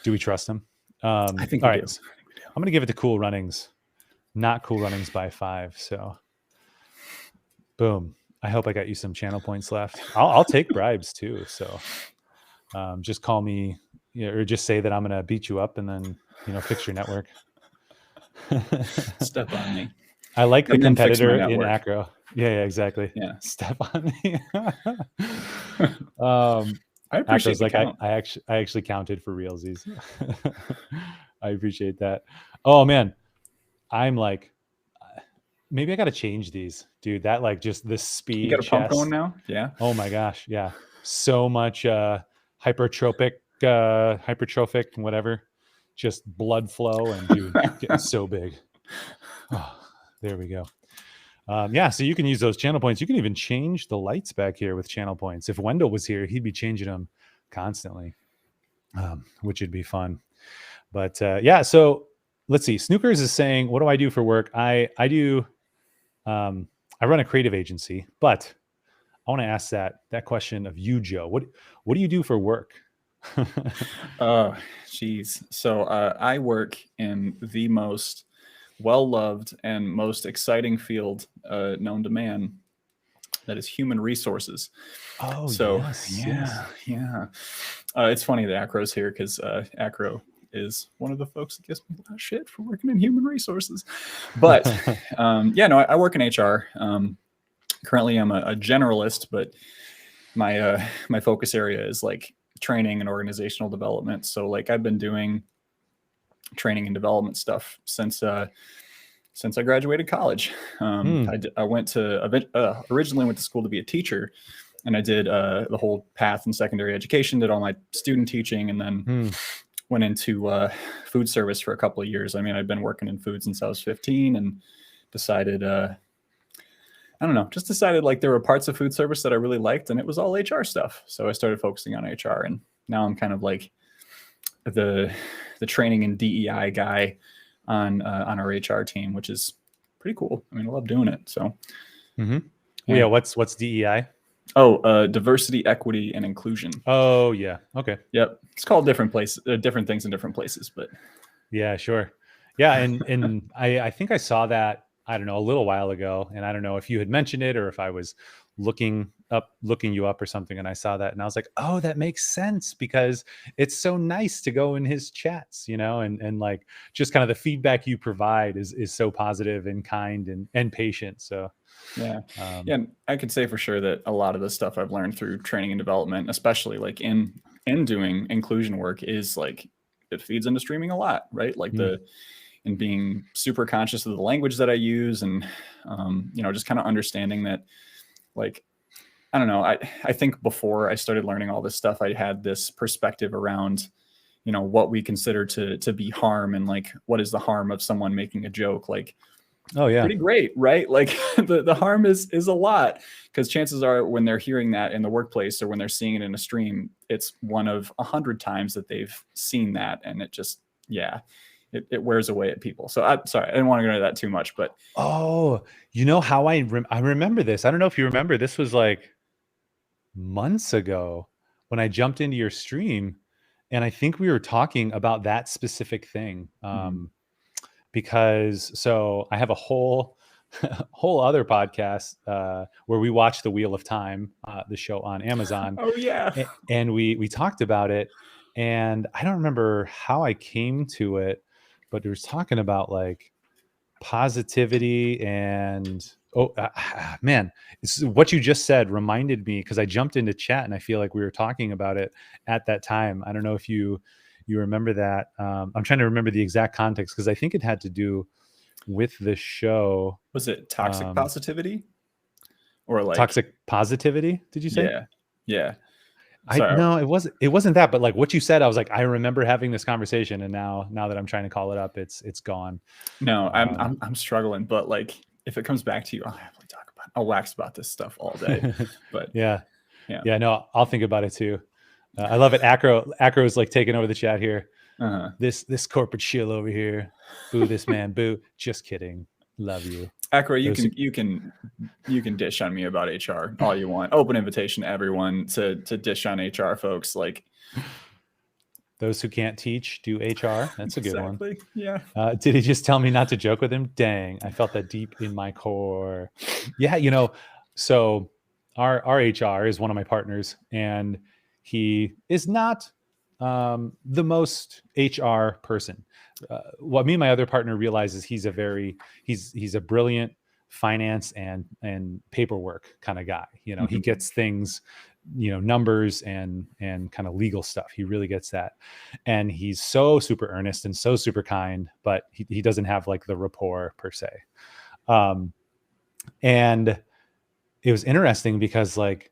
A: Do we trust him?
B: I think
A: all
B: we
A: right.
B: do.
A: I'm going to give it to CoelRunnings, not CoelRunnings by 5. So boom. I hope I got you some channel points left. I'll take bribes too. So just call me, or just say that I'm going to beat you up and then, fix your network.
B: Step on me.
A: I like the competitor in Acro. Yeah, exactly.
B: Yeah.
A: Step on me.
B: I appreciate
A: like I actually counted for realsies. I appreciate that. Oh man. I'm like, maybe I got to change these, dude. That like just the
B: You got
A: speed
B: a pump going
A: chest.
B: now? Yeah.
A: Oh my gosh. Yeah. So much hypertrophic, whatever, just blood flow and dude getting so big. Oh, there we go. Yeah, so you can use those channel points. You can even change the lights back here with channel points. If Wendell was here, he'd be changing them constantly, which would be fun. But yeah, so let's see. Snookers is saying, "What do I do for work? I do. I run a creative agency, but I want to ask that question of you, Joe. What do you do for work?"
B: Oh, geez. So I work in the most well-loved and most exciting field known to man, that is human resources.
A: Oh
B: So
A: yes, yes.
B: yeah. It's funny that Acro's here because Acro is one of the folks that gives me a lot of shit for working in human resources. But yeah, no, I work in HR. Currently, I'm a generalist, but my focus area is like training and organizational development. So like I've been doing training and development stuff since I graduated college. I went to originally went to school to be a teacher, and I did the whole path in secondary education, did all my student teaching, and then went into food service for a couple of years. I mean, I've been working in food since I was 15, and decided I don't know, just decided like there were parts of food service that I really liked, and it was all HR stuff. So I started focusing on HR, and now I'm kind of like the training and DEI guy on our HR team, which is pretty cool. I mean, I love doing it. So
A: yeah, what's DEI?
B: Oh, diversity, equity, and inclusion.
A: Oh yeah, okay.
B: Yep, it's called different places, different things in different places, but
A: Yeah, sure. Yeah, and I think I saw that, I don't know, a little while ago, and I don't know if you had mentioned it or if I was looking you up or something, and I saw that and I was like, "Oh, that makes sense," because it's so nice to go in his chats, and like just kind of the feedback you provide is so positive and kind and patient. So
B: yeah. And I could say for sure that a lot of the stuff I've learned through training and development, especially like in doing inclusion work, is like it feeds into streaming a lot, right? Like and being super conscious of the language that I use, and just kind of understanding that, like, I don't know, I think before I started learning all this stuff, I had this perspective around what we consider to be harm, and like what is the harm of someone making a joke. Like,
A: oh yeah,
B: pretty great, right? Like the harm is a lot, because chances are when they're hearing that in the workplace or when they're seeing it in a stream, it's one of 100 times that they've seen that, and it just it wears away at people. So I'm sorry, I didn't want to go into that too much, but
A: oh, how I remember this. I don't know if you remember. This was like months ago when I jumped into your stream, and I think we were talking about that specific thing. Because so I have a whole whole other podcast where we watch The Wheel of Time, the show on Amazon.
B: oh yeah,
A: and we talked about it, and I don't remember how I came to it, but it was talking about like positivity and man, what you just said reminded me, because I jumped into chat and I feel like we were talking about it at that time. I don't know if you remember that. I'm trying to remember the exact context, because I think it had to do with the show.
B: Was it toxic positivity or like
A: toxic positivity? Did you say?
B: Yeah.
A: No, it wasn't that, but like what you said, I was like, I remember having this conversation, and now that I'm trying to call it up, it's gone.
B: No, I'm struggling, but like if it comes back to you, I'll wax about this stuff all day. But
A: yeah, no, I'll think about it too. I love it. Acro is like taking over the chat here. This corporate shill over here. Boo this man. Boo. Just kidding. Love you.
B: Acro, you can dish on me about HR all you want. Open invitation to everyone to dish on HR folks. Like,
A: those who can't teach do HR. That's a good one.
B: Yeah.
A: Did he just tell me not to joke with him? Dang, I felt that deep in my core. Yeah, so our HR is one of my partners, and he is not the most HR person. What me and my other partner realize is he's a brilliant finance and paperwork kind of guy. He gets things, numbers and kind of legal stuff. He really gets that. And he's so super earnest and so super kind, but he doesn't have like the rapport per se. And it was interesting because like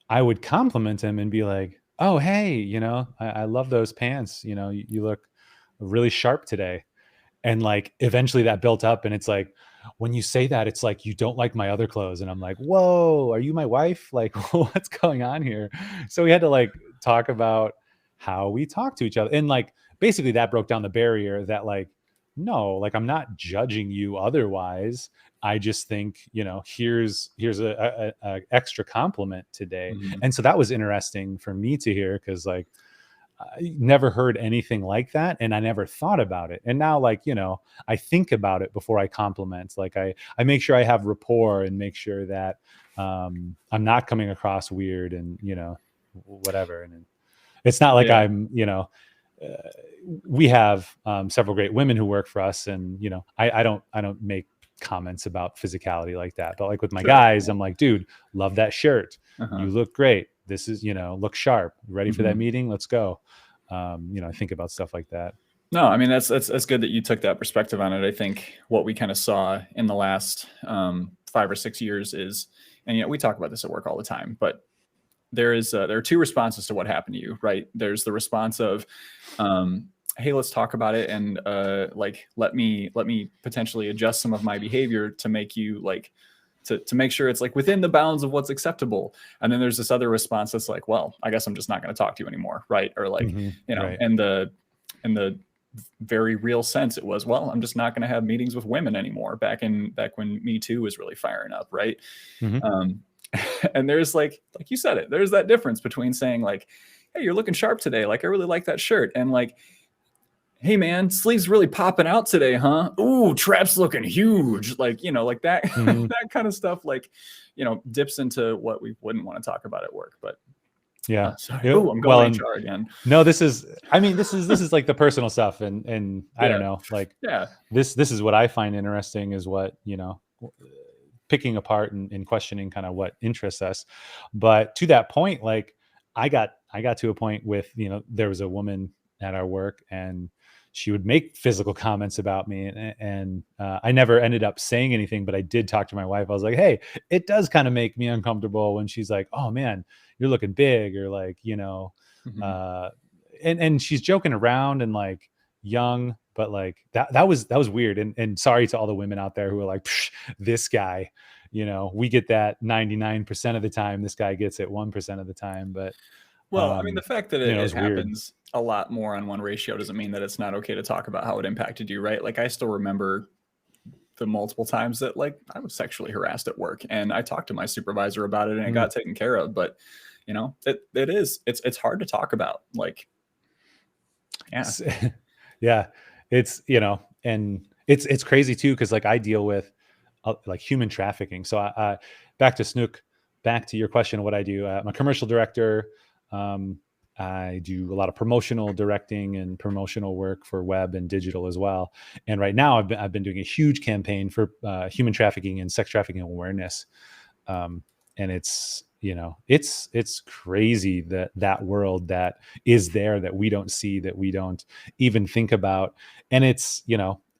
A: I would compliment him and be like, "Oh, hey, I love those pants. You look really sharp today." And like eventually that built up, and it's like, when you say that, it's like you don't like my other clothes, and I'm like, whoa, are you my wife? Like, what's going on here? So we had to like talk about how we talk to each other, and like basically that broke down the barrier that like, no, like I'm not judging you otherwise. I just think, here's a extra compliment today.
B: Mhm.
A: And so that was interesting for me to hear, because like I never heard anything like that, and I never thought about it. And now, like, I think about it before I compliment. Like I make sure I have rapport and make sure that I'm not coming across weird and, whatever. And it's not like
B: Yeah.
A: uh, we have several great women who work for us, and I don't make comments about physicality like that. But like with my
B: Sure.
A: guys, I'm like, dude, love that shirt.
B: Uh-huh.
A: You look great. This is, look sharp. Ready for that
B: Mhm.
A: meeting? Let's go. I think about stuff like that.
B: No, I mean that's good that you took that perspective on it. I think what we kind of saw in the last 5 or 6 years is, and we talk about this at work all the time, but there are two responses to what happened to you, right? There's the response of, hey, let's talk about it, and like let me potentially adjust some of my behavior to make you like to make sure it's like within the bounds of what's acceptable. And then there's this other response that's like, well, I guess I'm just not going to talk to you anymore, right? Or like,
A: Right.
B: and the very real sense, it was, well, I'm just not going to have meetings with women anymore. Back when Me Too was really firing up, right?
A: Hmm.
B: Um, and there's like you said it, there's that difference between saying like, hey, you're looking sharp today, like I really like that shirt, and like, hey man, sleeves really popping out today, huh? Ooh, trap's looking huge, like like that
A: Hmm.
B: that kind of stuff, like dips into what we wouldn't want to talk about at work. But
A: Yeah.
B: sorry,
A: Yeah.
B: oh, I'm
A: Well,
B: going
A: and
B: HR again.
A: no, this is like the personal stuff, and I don't
B: Yeah,
A: know, like
B: yeah.
A: this is what I find interesting, is what, picking apart and questioning kind of what interests us. But to that point, like I got to a point with, there was a woman at our work, and she would make physical comments about me, and I never ended up saying anything, but I did talk to my wife. I was like, hey, it does kind of make me uncomfortable when she's like, oh man, you're looking big, or like,
B: Mhm.
A: uh and she's joking around and like young, but like that was weird. And sorry to all the women out there who are like, "Psh, this guy, we get that 99% of the time, this guy gets it 1% of the time." But
B: Well, I mean, the fact that
A: it
B: it
A: was weird.
B: happens a lot more on one ratio doesn't mean that it's not okay to talk about how it impacted you, right? Like I still remember the multiple times that like I was sexually harassed at work, and I talked to my supervisor about it and it
A: Mm.
B: got taken care of. But it's hard to talk about. Like, yeah.
A: S- yeah, it's, and it's crazy too, because like I deal with like human trafficking. So back to Snook, back to your question of what I do. I'm a commercial director. Um, I do a lot of promotional directing and promotional work for web and digital as well. And right now, I've been doing a huge campaign for human trafficking and sex trafficking awareness. Um, and it's crazy that that world that is there, that we don't see, that we don't even think about. And it's,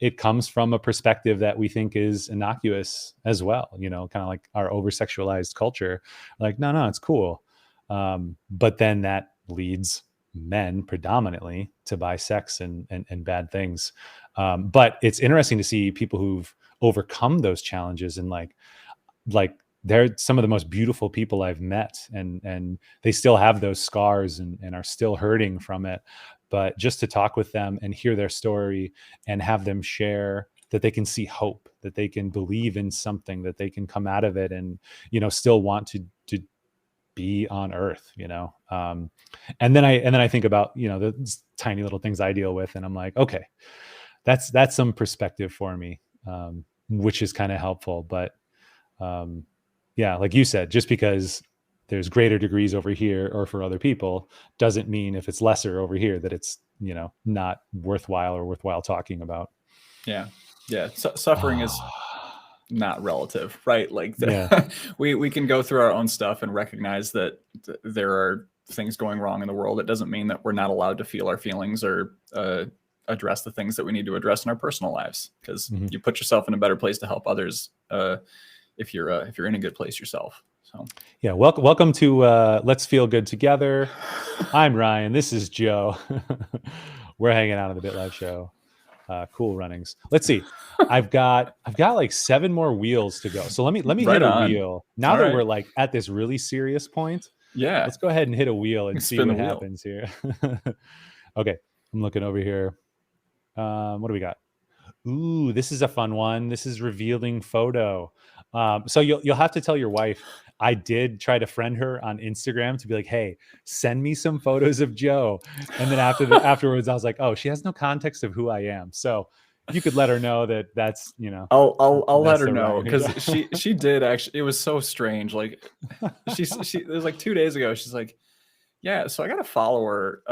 A: it comes from a perspective that we think is innocuous as well, kind of like our over sexualized culture. Like, no, it's cool. But then that leads men predominantly to buy sex and bad things. But it's interesting to see people who've overcome those challenges, and like they're some of the most beautiful people I've met, and they still have those scars and are still hurting from it. But just to talk with them and hear their story and have them share that they can see hope, that they can believe in something, that they can come out of it and, still want to be on earth, and then I think about, the tiny little things I deal with, and I'm like, okay, that's some perspective for me, which is kind of helpful. But um, yeah, like you said, just because there's greater degrees over here or for other people doesn't mean if it's lesser over here that it's, not worthwhile or worthwhile talking about.
B: Yeah. Yeah. Suffering is not relative, right? Like
A: Yeah.
B: we can go through our own stuff and recognize that there are things going wrong in the world. It doesn't mean that we're not allowed to feel our feelings or address the things that we need to address in our personal lives, because
A: Mhm.
B: you put yourself in a better place to help others. if you're in a good place yourself. So
A: yeah, welcome to Let's Feel Good Together. I'm Ryan. This is Joe. We're hanging out on the BitLife show. CoelRunnings. Let's see. I've got like 7 more wheels to go. So let me
B: right
A: hit a
B: on.
A: wheel. Now
B: All
A: that
B: right.
A: we're like at this really serious point,
B: Yeah.
A: let's go ahead and hit a wheel and see
B: Spin the
A: what
B: wheel.
A: happens here. Okay, I'm looking over here. What do we got? Ooh, this is a fun one. This is revealing photo. So you'll have to tell your wife. I did try to friend her on Instagram to be like, hey, send me some photos of Joe. And then afterwards, I was like, oh, she has no context of who I am. So you could let her know that that's, you know,
B: I'll let
A: that's
B: her
A: the
B: know,
A: Ryan who
B: because she did actually. It was so strange. Like she it was like 2 days ago. She's like, yeah, so I got a follower,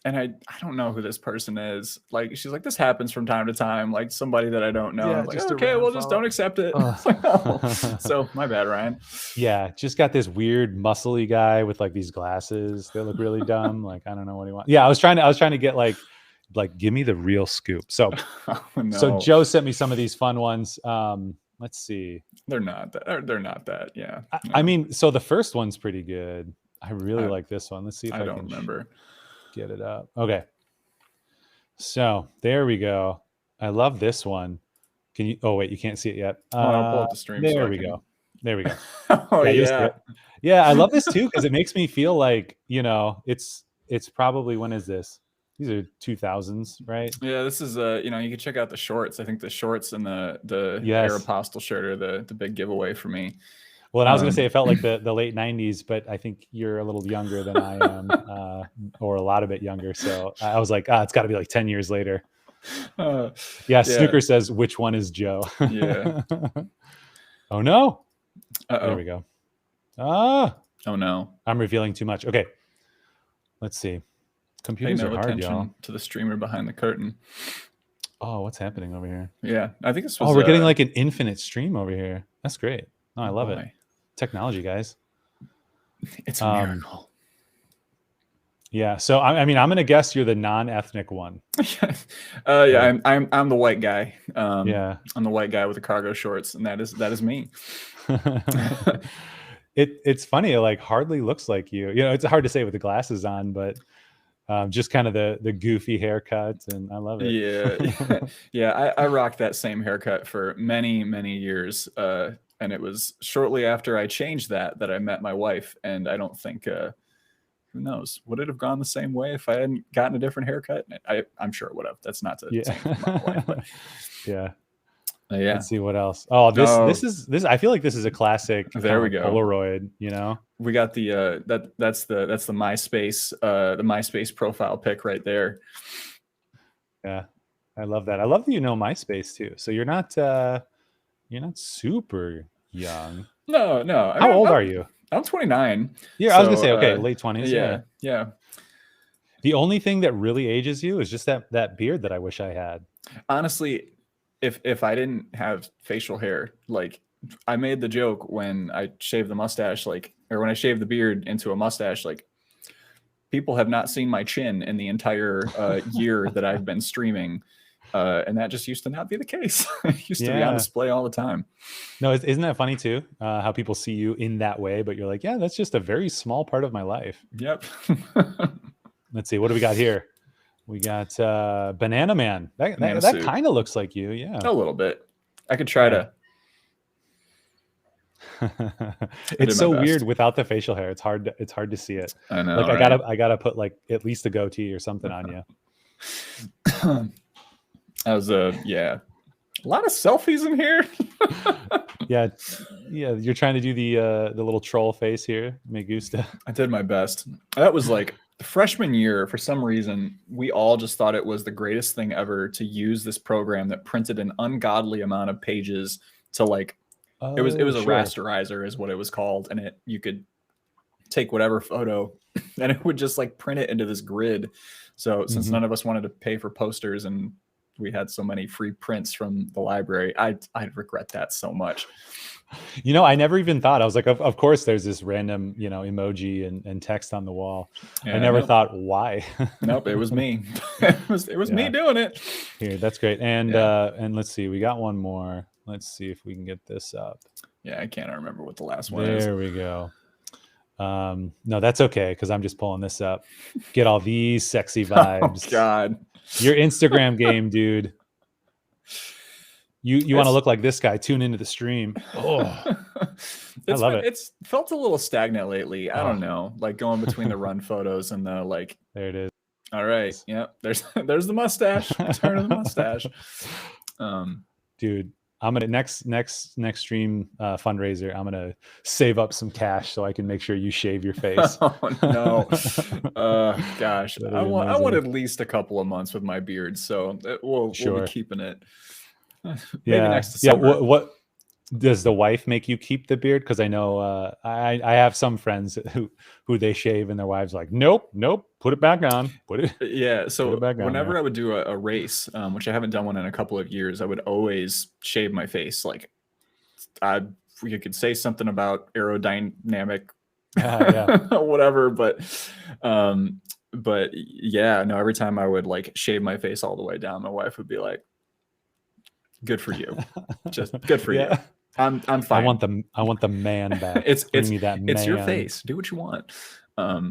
B: and I don't know who this person is. Like, she's like, this happens from time to time, like somebody that I don't know.
A: Yeah,
B: I'm like,
A: just a
B: okay,
A: random
B: well, just don't accept it.
A: Ugh.
B: It's like, oh. So my bad, Ryan.
A: Yeah, just got this weird muscly guy with like these glasses. They look really dumb. Like, I don't know what he wants. Yeah, I was trying to get like give me the real scoop. So
B: Oh,
A: so
B: no,
A: Joe sent me some of these fun ones. Let's see.
B: they're not that. They're not that. Yeah.
A: I
B: No,
A: mean, so the first one's pretty good. I really
B: I,
A: like this one. Let's see if
B: I
A: I
B: don't
A: can
B: remember.
A: get it up. Okay. So there we go. I love this one. Can you? Oh wait, you can't see it yet.
B: Hold on, I'll pull up the stream so
A: There
B: I
A: we
B: can.
A: go. There we go.
B: Oh
A: Yeah, you'll see
B: yeah.
A: it. Yeah, I love this too because it makes me feel like, you know, it's probably, when is this? These are 2000s, right?
B: Yeah, this is you know, you can check out the shorts. I think the shorts and the
A: Yes.
B: Aeropostale shirt are the big giveaway for me.
A: Well, and I was going to say it felt like the late 90s, but I think you're a little younger than I am, or a lot of it younger. So I was like, it's got to be like 10 years later. Yeah,
B: yeah.
A: Snooker says, which one is Joe?
B: Yeah.
A: Oh, no.
B: Uh-oh.
A: There we go. Ah.
B: Oh, no.
A: I'm revealing too much. Okay. Let's see. Computers are hard, y'all.
B: To the streamer behind the curtain.
A: Oh, what's happening over here?
B: Yeah, I think this was.
A: Oh, we're getting like an infinite stream over here. That's great. Oh, I love it. Technology, guys.
B: It's a miracle.
A: Yeah. So I mean, I'm gonna guess you're the non-ethnic one.
B: Yeah, I'm the white guy.
A: Yeah.
B: I'm the white guy with the cargo shorts, and that is me.
A: It's funny. It like hardly looks like you. You know, it's hard to say with the glasses on, but just kind of the goofy haircut, and I love it.
B: Yeah, yeah. I rocked that same haircut for many years, and it was shortly after I changed that I met my wife, and I don't think. Who knows? Would it have gone the same way if I hadn't gotten a different haircut? I'm sure it would have. That's not to say my wife, but
A: yeah.
B: Yeah.
A: Let's see what else. Oh, this is I feel like this is a classic.
B: There we go.
A: Polaroid, you know.
B: We got the that's the MySpace profile pic right there.
A: Yeah, I love that. I love that you know MySpace too. So you're not super young.
B: No.
A: How old are you?
B: I'm 29.
A: Yeah, I was gonna say, okay, late 20s.
B: Yeah.
A: The only thing that really ages you is just that beard that I wish I had.
B: Honestly, if I didn't have facial hair, like I made the joke when I shaved the mustache, like, or when I shaved the beard into a mustache, like people have not seen my chin in the entire year that I've been streaming. And that just used to not be the case. It used to be on display all the time.
A: No, isn't that funny too? How people see you in that way, but you're like, yeah, that's just a very small part of my life.
B: Yep.
A: Let's see. What do we got here? We got Banana Man. That kind of looks like you. Yeah.
B: A little bit. I could try to.
A: It's so weird without the facial hair. It's hard to see it.
B: I know.
A: Like I gotta put like at least a goatee or something on you.
B: That was a lot of selfies in here.
A: yeah. You're trying to do the little troll face here, me gusta.
B: I did my best. That was like freshman year. For some reason, we all just thought it was the greatest thing ever to use this program that printed an ungodly amount of pages to like. It was a rasterizer is what it was called, and you could take whatever photo, and it would just like print it into this grid. So since none of us wanted to pay for posters and we had so many free prints from the library, I regret that so much.
A: You know, I never even thought. I was like, of course there's this random, you know, emoji and text on the wall. Yeah, I never thought why.
B: Nope, it was me. It was me doing it.
A: Here, that's great. And let's see, we got one more. Let's see if we can get this up.
B: Yeah, I can't remember what the last one is.
A: There we go. No, that's okay, because I'm just pulling this up. Get all these sexy vibes.
B: Oh God.
A: Your Instagram game, dude. You want to look like this guy. Tune into the stream. Oh, I love it.
B: It's felt a little stagnant lately. I don't know, like going between the run photos and the like.
A: There it is.
B: All right. Yep. There's the mustache. Return of the mustache.
A: Dude, I'm gonna next stream fundraiser. I'm gonna save up some cash so I can make sure you shave your face.
B: Oh no. Gosh, I want at least a couple of months with my beard, so we'll be keeping it. Maybe next December.
A: Yeah. What does the wife make you keep the beard? Because I know I have some friends who they shave and their wives are like, nope, put it back on. Put it.
B: Yeah. So whenever
A: I
B: would do a race, which I haven't done one in a couple of years, I would always shave my face. Like, you could say something about aerodynamic, whatever, but yeah, no. Every time I would like shave my face all the way down, my wife would be like, "Good for you, just good for you." I'm fine.
A: I want the man back.
B: Bring
A: me that man.
B: It's your face. Do what you want.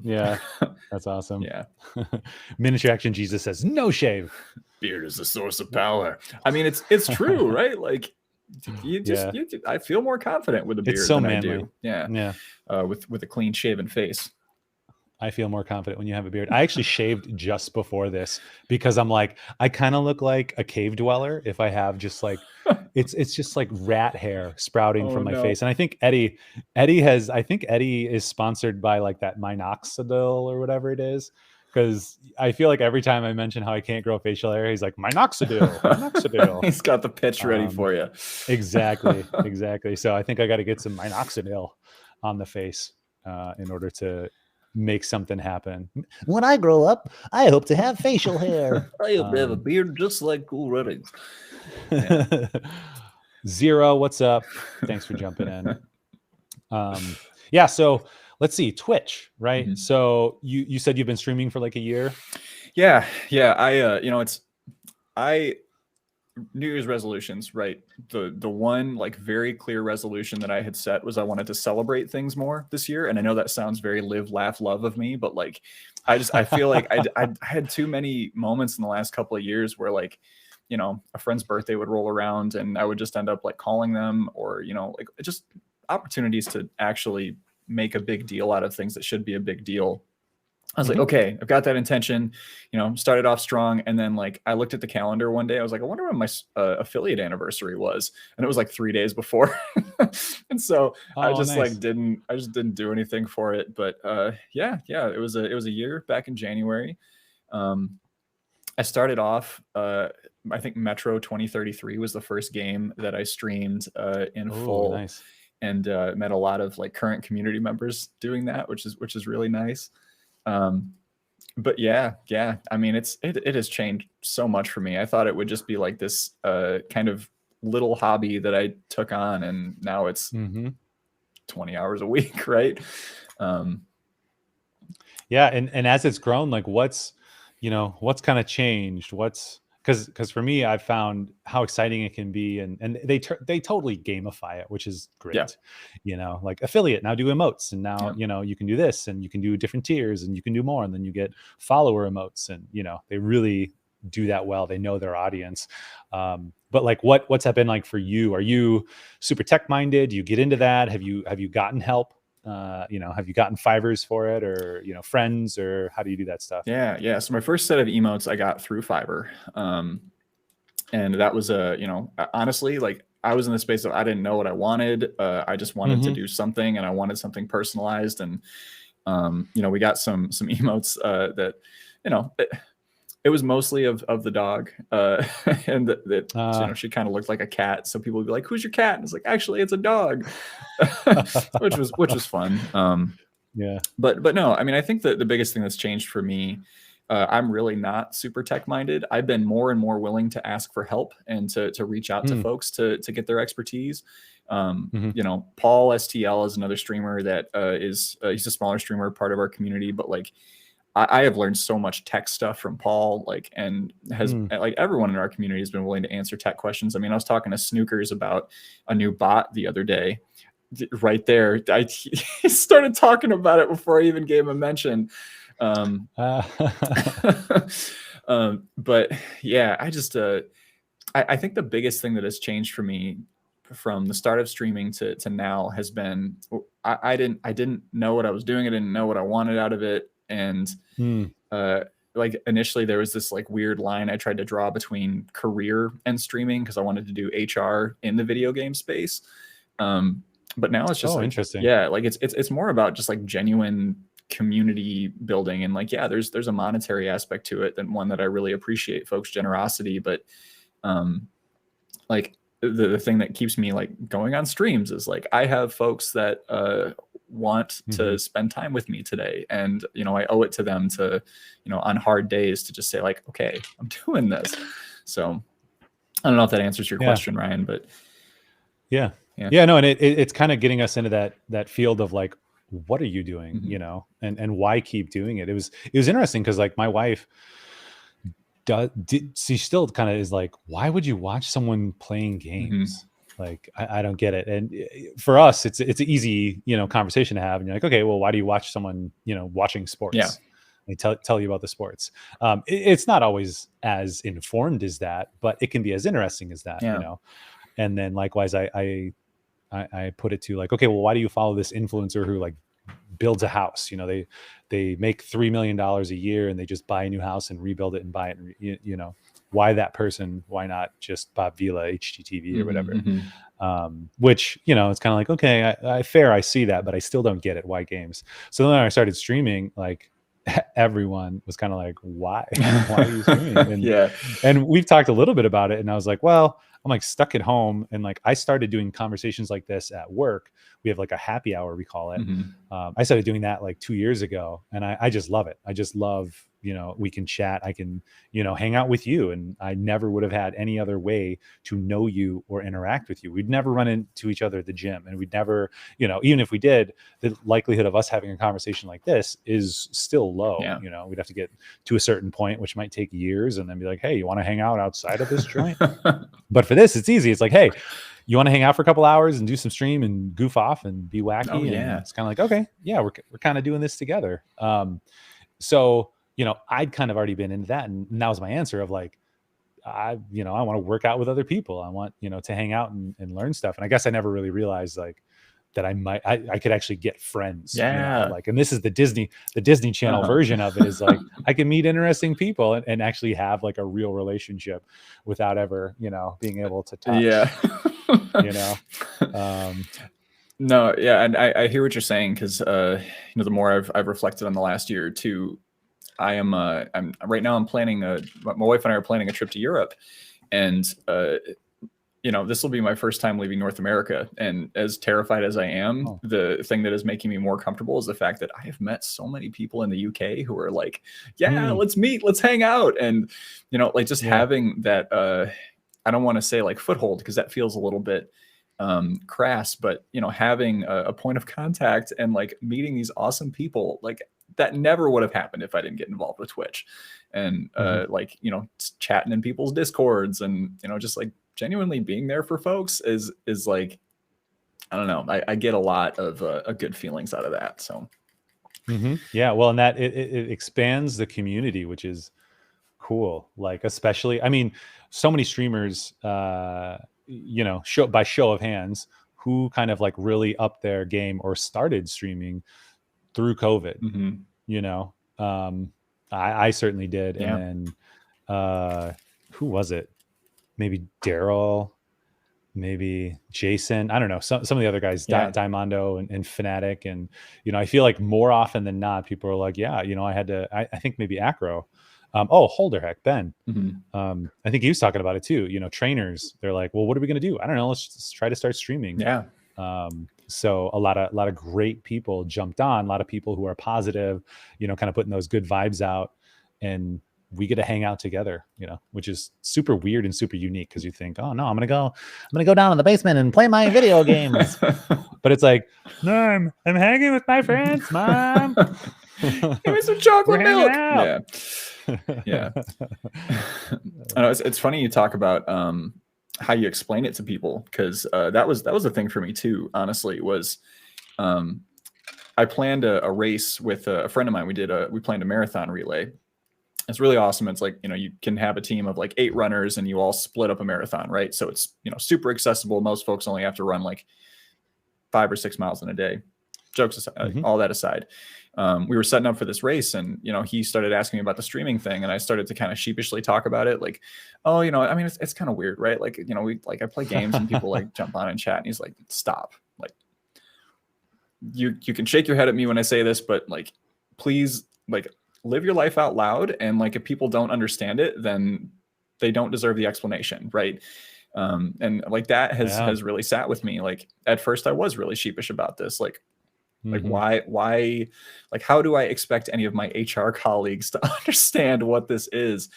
A: Yeah, that's awesome.
B: Yeah.
A: Miniature Action Jesus says, no shave.
B: Beard is the source of power. I mean, it's true, right? Like, I feel more confident with a beard than manly. I do. Yeah. With a clean shaven face.
A: I feel more confident when you have a beard. I actually shaved just before this because I'm like, I kind of look like a cave dweller if I have just like, it's just like rat hair sprouting from my face. And I think Eddie is sponsored by like that minoxidil or whatever it is. Because I feel like every time I mention how I can't grow facial hair, he's like, minoxidil.
B: He's got the pitch ready for you.
A: Exactly. So I think I got to get some minoxidil on the face in order to make something happen. When I grow up, I hope to have facial hair.
B: I hope to have a beard just like CoelRunnings.
A: Yeah. Zero, what's up? Thanks for jumping in. Yeah, so let's see, Twitch, right? Mm-hmm. So you said you've been streaming for like a year?
B: Yeah. I New Year's resolutions, right? The one like very clear resolution that I had set was I wanted to celebrate things more this year. And I know that sounds very live, laugh, love of me, but like, I feel like I had too many moments in the last couple of years where like, a friend's birthday would roll around and I would just end up like calling them, or, like just opportunities to actually make a big deal out of things that should be a big deal. I was like, okay, I've got that intention, started off strong. And then like, I looked at the calendar one day, I was like, I wonder when my affiliate anniversary was. And it was like 3 days before. And so I just didn't do anything for it. But yeah, it was a year back in January. I started off, I think Metro 2033 was the first game that I streamed in full.
A: Nice.
B: And met a lot of like current community members doing that, which is really nice. But yeah. I mean, it has changed so much for me. I thought it would just be like this kind of little hobby that I took on, and now it's 20 hours a week, right?
A: Yeah, and as it's grown, like what's kind of changed? Because for me, I've found how exciting it can be, and they totally gamify it, which is great. Yeah. Like affiliate, now do emotes, and now you can do this, and you can do different tiers, and you can do more, and then you get follower emotes, and they really do that well. They know their audience. But like, what's that been like for you? Are you super tech minded? Do you get into that? Have you gotten help? Have you gotten Fivers for it, or, friends, or how do you do that stuff?
B: Yeah. So my first set of emotes I got through Fiverr. And that was honestly, like I was in the space of, I didn't know what I wanted. I just wanted to do something, and I wanted something personalized. And, we got some emotes that, it was mostly of the dog, and that she kind of looked like a cat. So people would be like, "Who's your cat?" And it's like, actually, it's a dog, which was fun.
A: Yeah.
B: But no, I mean, I think that the biggest thing that's changed for me, I'm really not super tech minded. I've been more and more willing to ask for help and to reach out to folks to get their expertise. Paul STL is another streamer that he's a smaller streamer, part of our community, but like, I have learned so much tech stuff from Paul, like, and has like everyone in our community has been willing to answer tech questions. I mean, I was talking to Snookers about a new bot the other day. Right there, he started talking about it before I even gave him a mention. But yeah, I think the biggest thing that has changed for me from the start of streaming to now has been I didn't know what I was doing. I didn't know what I wanted out of it. And like initially there was this like weird line I tried to draw between career and streaming because I wanted to do HR in the video game space. But now it's just like,
A: interesting.
B: yeah, like it's more about just like genuine community building. And like, yeah, there's a monetary aspect to it, than one that I really appreciate, folks' generosity. But like the thing that keeps me like going on streams is like, I have folks that want to spend time with me today. And, you know, I owe it to them to, you know, on hard days to just say like, okay, I'm doing this. So I don't know if that answers your question, Ryan, but
A: yeah. No, and it's kind of getting us into that field of like, what are you doing, you know, and why keep doing it? It was interesting because like my wife she still kind of is like, why would you watch someone playing games? Like, I don't get it. And for us, it's an easy, you know, conversation to have. And you're like, okay, well, why do you watch someone, you know, watching sports?
B: Yeah.
A: They tell you about the sports. It's not always as informed as that, but it can be as interesting as that, you know? And then likewise, I put it to like, okay, well, why do you follow this influencer who like builds a house? You know, they make $3 million a year and they just buy a new house and rebuild it and buy it. And you know, why that person? Why not just Bob Vila, HGTV or whatever? Which, you know, it's kind of like, okay, I see that, but I still don't get it. Why games? So then I started streaming, like everyone was kind of like, why are you streaming? And, and we've talked a little bit about it. And I was like, well, I'm like stuck at home. And like, I started doing conversations like this at work. We have like a happy hour, we call it. I started doing that like 2 years ago. And I just love it. I just love, you know, we can chat. I can, you know, hang out with you. And I never would have had any other way to know you or interact with you. We'd never run into each other at the gym. And we'd never, you know, even if we did, the likelihood of us having a conversation like this is still low. You know, we'd have to get to a certain point, which might take years, and then be like, hey, you want to hang out outside of this joint? But for this, it's easy. It's like, hey, you want to hang out for a couple hours and do some stream and goof off and be wacky? And it's kind of like, okay, yeah, we're kind of doing this together. So, you know, I'd kind of already been into that. And that was my answer of like, you know, I want to work out with other people. I want, you know, to hang out and learn stuff. And I guess I never really realized like that I could actually get friends. You know? Like, and this is the Disney Channel version of it, is like, I can meet interesting people and actually have like a real relationship without ever, you know, being able to touch. You know?
B: No, yeah, and I hear what you're saying, because you know, the more I've reflected on the last year or two, I'm right now I'm planning my wife and I are planning a trip to Europe, and you know, this will be my first time leaving North America. And as terrified as I am, the thing that is making me more comfortable is the fact that I have met so many people in the UK who are like, yeah, let's meet, let's hang out. And, you know, like just having that, I don't want to say like foothold, because that feels a little bit crass, but, you know, having a point of contact and like meeting these awesome people, like that never would have happened if I didn't get involved with Twitch. And like, you know, chatting in people's Discords and, you know, just like genuinely being there for folks is like, I don't know, I get a lot of good feelings out of that. So
A: yeah, well, and that it expands the community, which is cool. Like, especially, I mean, so many streamers, you know, by show of hands, who kind of like really upped their game or started streaming through COVID. You know, I certainly did. And then who was it? Maybe Daryl, maybe Jason. I don't know. Some of the other guys, Diamondo and Fnatic. And, you know, I feel like more often than not, people are like, yeah, you know, I think maybe Acro. Holderheck, Ben. I think he was talking about it too. You know, trainers, they're like, well, what are we going to do? I don't know. Let's just try to start streaming. So a lot of great people jumped on, a lot of people who are positive, you know, kind of putting those good vibes out, and we get to hang out together, you know, which is super weird and super unique, because you think, oh no, I'm gonna go down in the basement and play my video games. But it's like, no, I'm hanging with my friends, Mom.
B: Give me some
A: We're
B: chocolate
A: hanging
B: milk.
A: out.
B: Yeah. Yeah. I know it's funny you talk about how you explain it to people, because that was a thing for me too. Honestly, was um, I planned a race with a friend of mine. We planned a marathon relay. It's really awesome. It's like, you can have a team of like 8 runners and you all split up a marathon, right? So it's, super accessible. Most folks only have to run like 5 or 6 miles in a day. Jokes aside, all that aside. We were setting up for this race, and he started asking me about the streaming thing, and I started to kind of sheepishly talk about it, like, oh, I mean, it's kind of weird, right? Like, I play games and people like jump on and chat, and he's like, stop, like, you can shake your head at me when I say this, but like, please, like, live your life out loud, and like, if people don't understand it, then they don't deserve the explanation, right? And like, that has really sat with me. Like, at first I was really sheepish about this, like why, like, how do I expect any of my HR colleagues to understand what this is?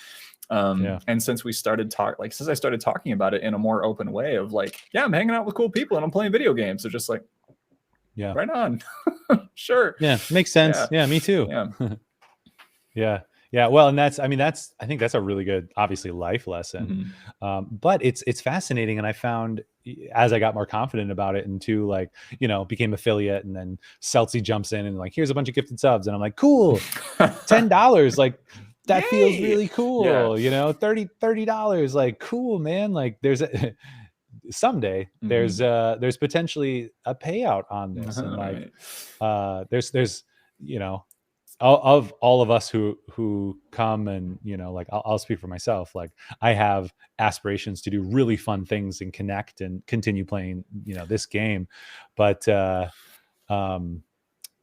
B: And since I started talking about it in a more open way of like, yeah, I'm hanging out with cool people and I'm playing video games, they're just like,
A: Yeah.
B: right on. Sure.
A: Yeah. Makes sense. Yeah. Me too.
B: Yeah.
A: Yeah. Yeah. Well, and I think that's a really good, obviously, life lesson. But it's fascinating. And I found, as I got more confident about it, and too, like, became affiliate, and then Celtsy jumps in and like, here's a bunch of gifted subs. And I'm like, cool, $10. Like, that feels really cool.
B: Yeah.
A: $30, like, cool, man. Like, someday there's potentially a payout on this. And like, there's, of all of us who come, and like, I'll speak for myself. Like, I have aspirations to do really fun things and connect and continue playing this game, but am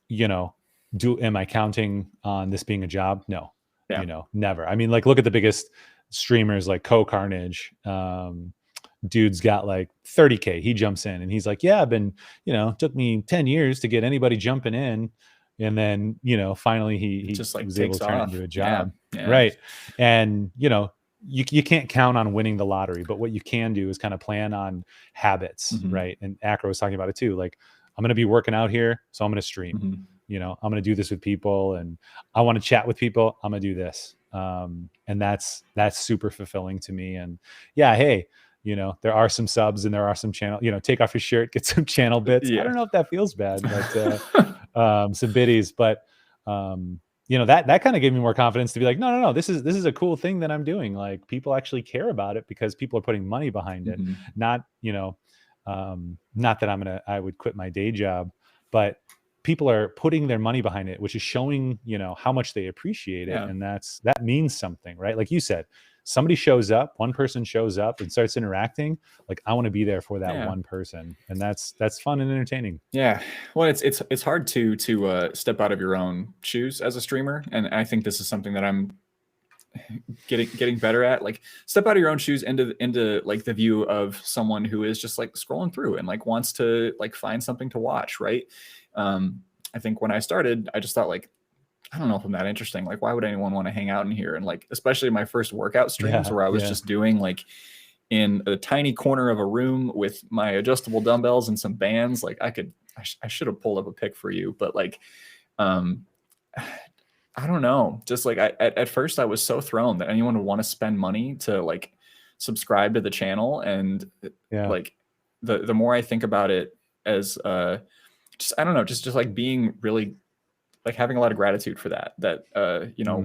A: I counting on this being a job? No. Never. I mean, like, look at the biggest streamers like CoelRunnings. Dude's got like 30K. He jumps in and he's like, yeah, I've been, took me 10 years to get anybody jumping in. And then, finally he
B: just like
A: was able to turn it into a job.
B: Yeah.
A: Right. And, you can't count on winning the lottery, but what you can do is kind of plan on habits. Right. And Acro was talking about it too. Like, I'm going to be working out here, so I'm going to stream. I'm going to do this with people, and I want to chat with people. I'm going to do this. And that's super fulfilling to me. And yeah, hey, there are some subs and there are some channel, take off your shirt, get some channel bits. I don't know if that feels bad, but some biddies, but that kind of gave me more confidence to be like, no, this is a cool thing that I'm doing. Like, people actually care about it because people are putting money behind it. Not, not that I would quit my day job, but people are putting their money behind it, which is showing, how much they appreciate it. And that means something, right? Like you said, somebody shows up, one person shows up and starts interacting. Like, I want to be there for that one person. And that's fun and entertaining.
B: Yeah. Well, it's hard to step out of your own shoes as a streamer. And I think this is something that I'm getting better at. Like, step out of your own shoes into like the view of someone who is just like scrolling through and like wants to like find something to watch. Right. I think when I started, I just thought, like, I don't know if I'm that interesting. Like, why would anyone want to hang out in here? And like, especially my first workout streams where I was just doing like in a tiny corner of a room with my adjustable dumbbells and some bands. Like, I should have pulled up a pic for you, but like, I don't know. Just like, at first I was so thrown that anyone would want to spend money to like subscribe to the channel. And like, the more I think about it as just, I don't know, just like being really like having a lot of gratitude for that,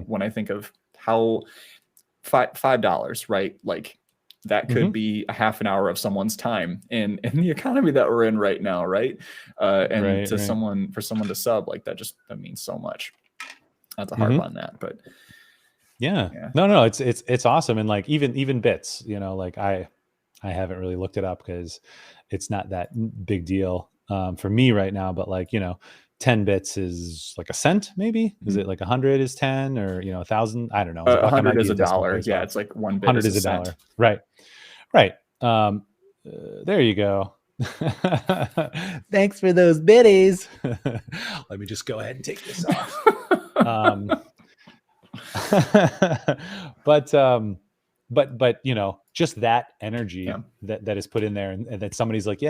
B: when I think of how $5, right? Like, that could be a half an hour of someone's time in the economy that we're in right now. Right. And for someone to sub, like, that means so much. Not to harp on that, but
A: no, it's awesome. And like, even bits, like, I haven't really looked it up because it's not that big deal for me right now, but like, 10 bits is like a cent, maybe. Is it like 100 is 10, or 1,000? I don't know.
B: 100 is $1. Yeah, it's like 1 bit
A: 100 is $1. Right. There you go. Thanks for those biddies. Let me just go ahead and take this off. But just that energy that is put in there, and that somebody's like,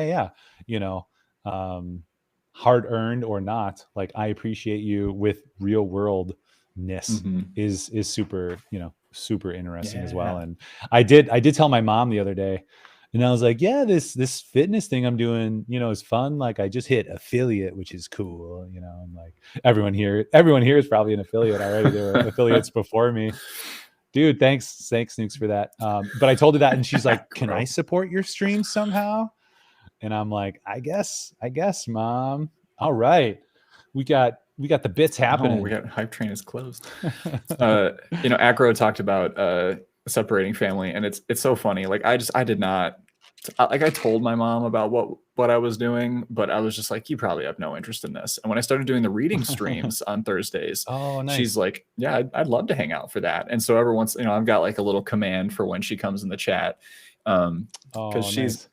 A: hard earned or not, like I appreciate you with real worldness
B: Mm-hmm.
A: is super, super interesting as well.
B: Yeah.
A: And I did tell my mom the other day, and I was like, yeah, this fitness thing I'm doing, is fun. Like I just hit affiliate, which is cool. And like everyone here is probably an affiliate already. They were affiliates before me. Dude, thanks, Nukes, for that. But I told her that, and she's like, "Can I
B: Bro.
A: support your stream somehow?" And I'm like, I guess, mom. All right, we got the bits
B: Oh, we
A: happening.
B: got Hype Train is closed. Acro talked about separating family, and it's so funny. Like I did not like I told my mom about what I was doing, but I was just like, you probably have no interest in this. And when I started doing the reading streams on Thursdays,
A: Oh,
B: she's
A: nice.
B: like, yeah, I'd love to hang out for that. And so every once, I've got like a little command for when she comes in the chat, because
A: Oh, nice.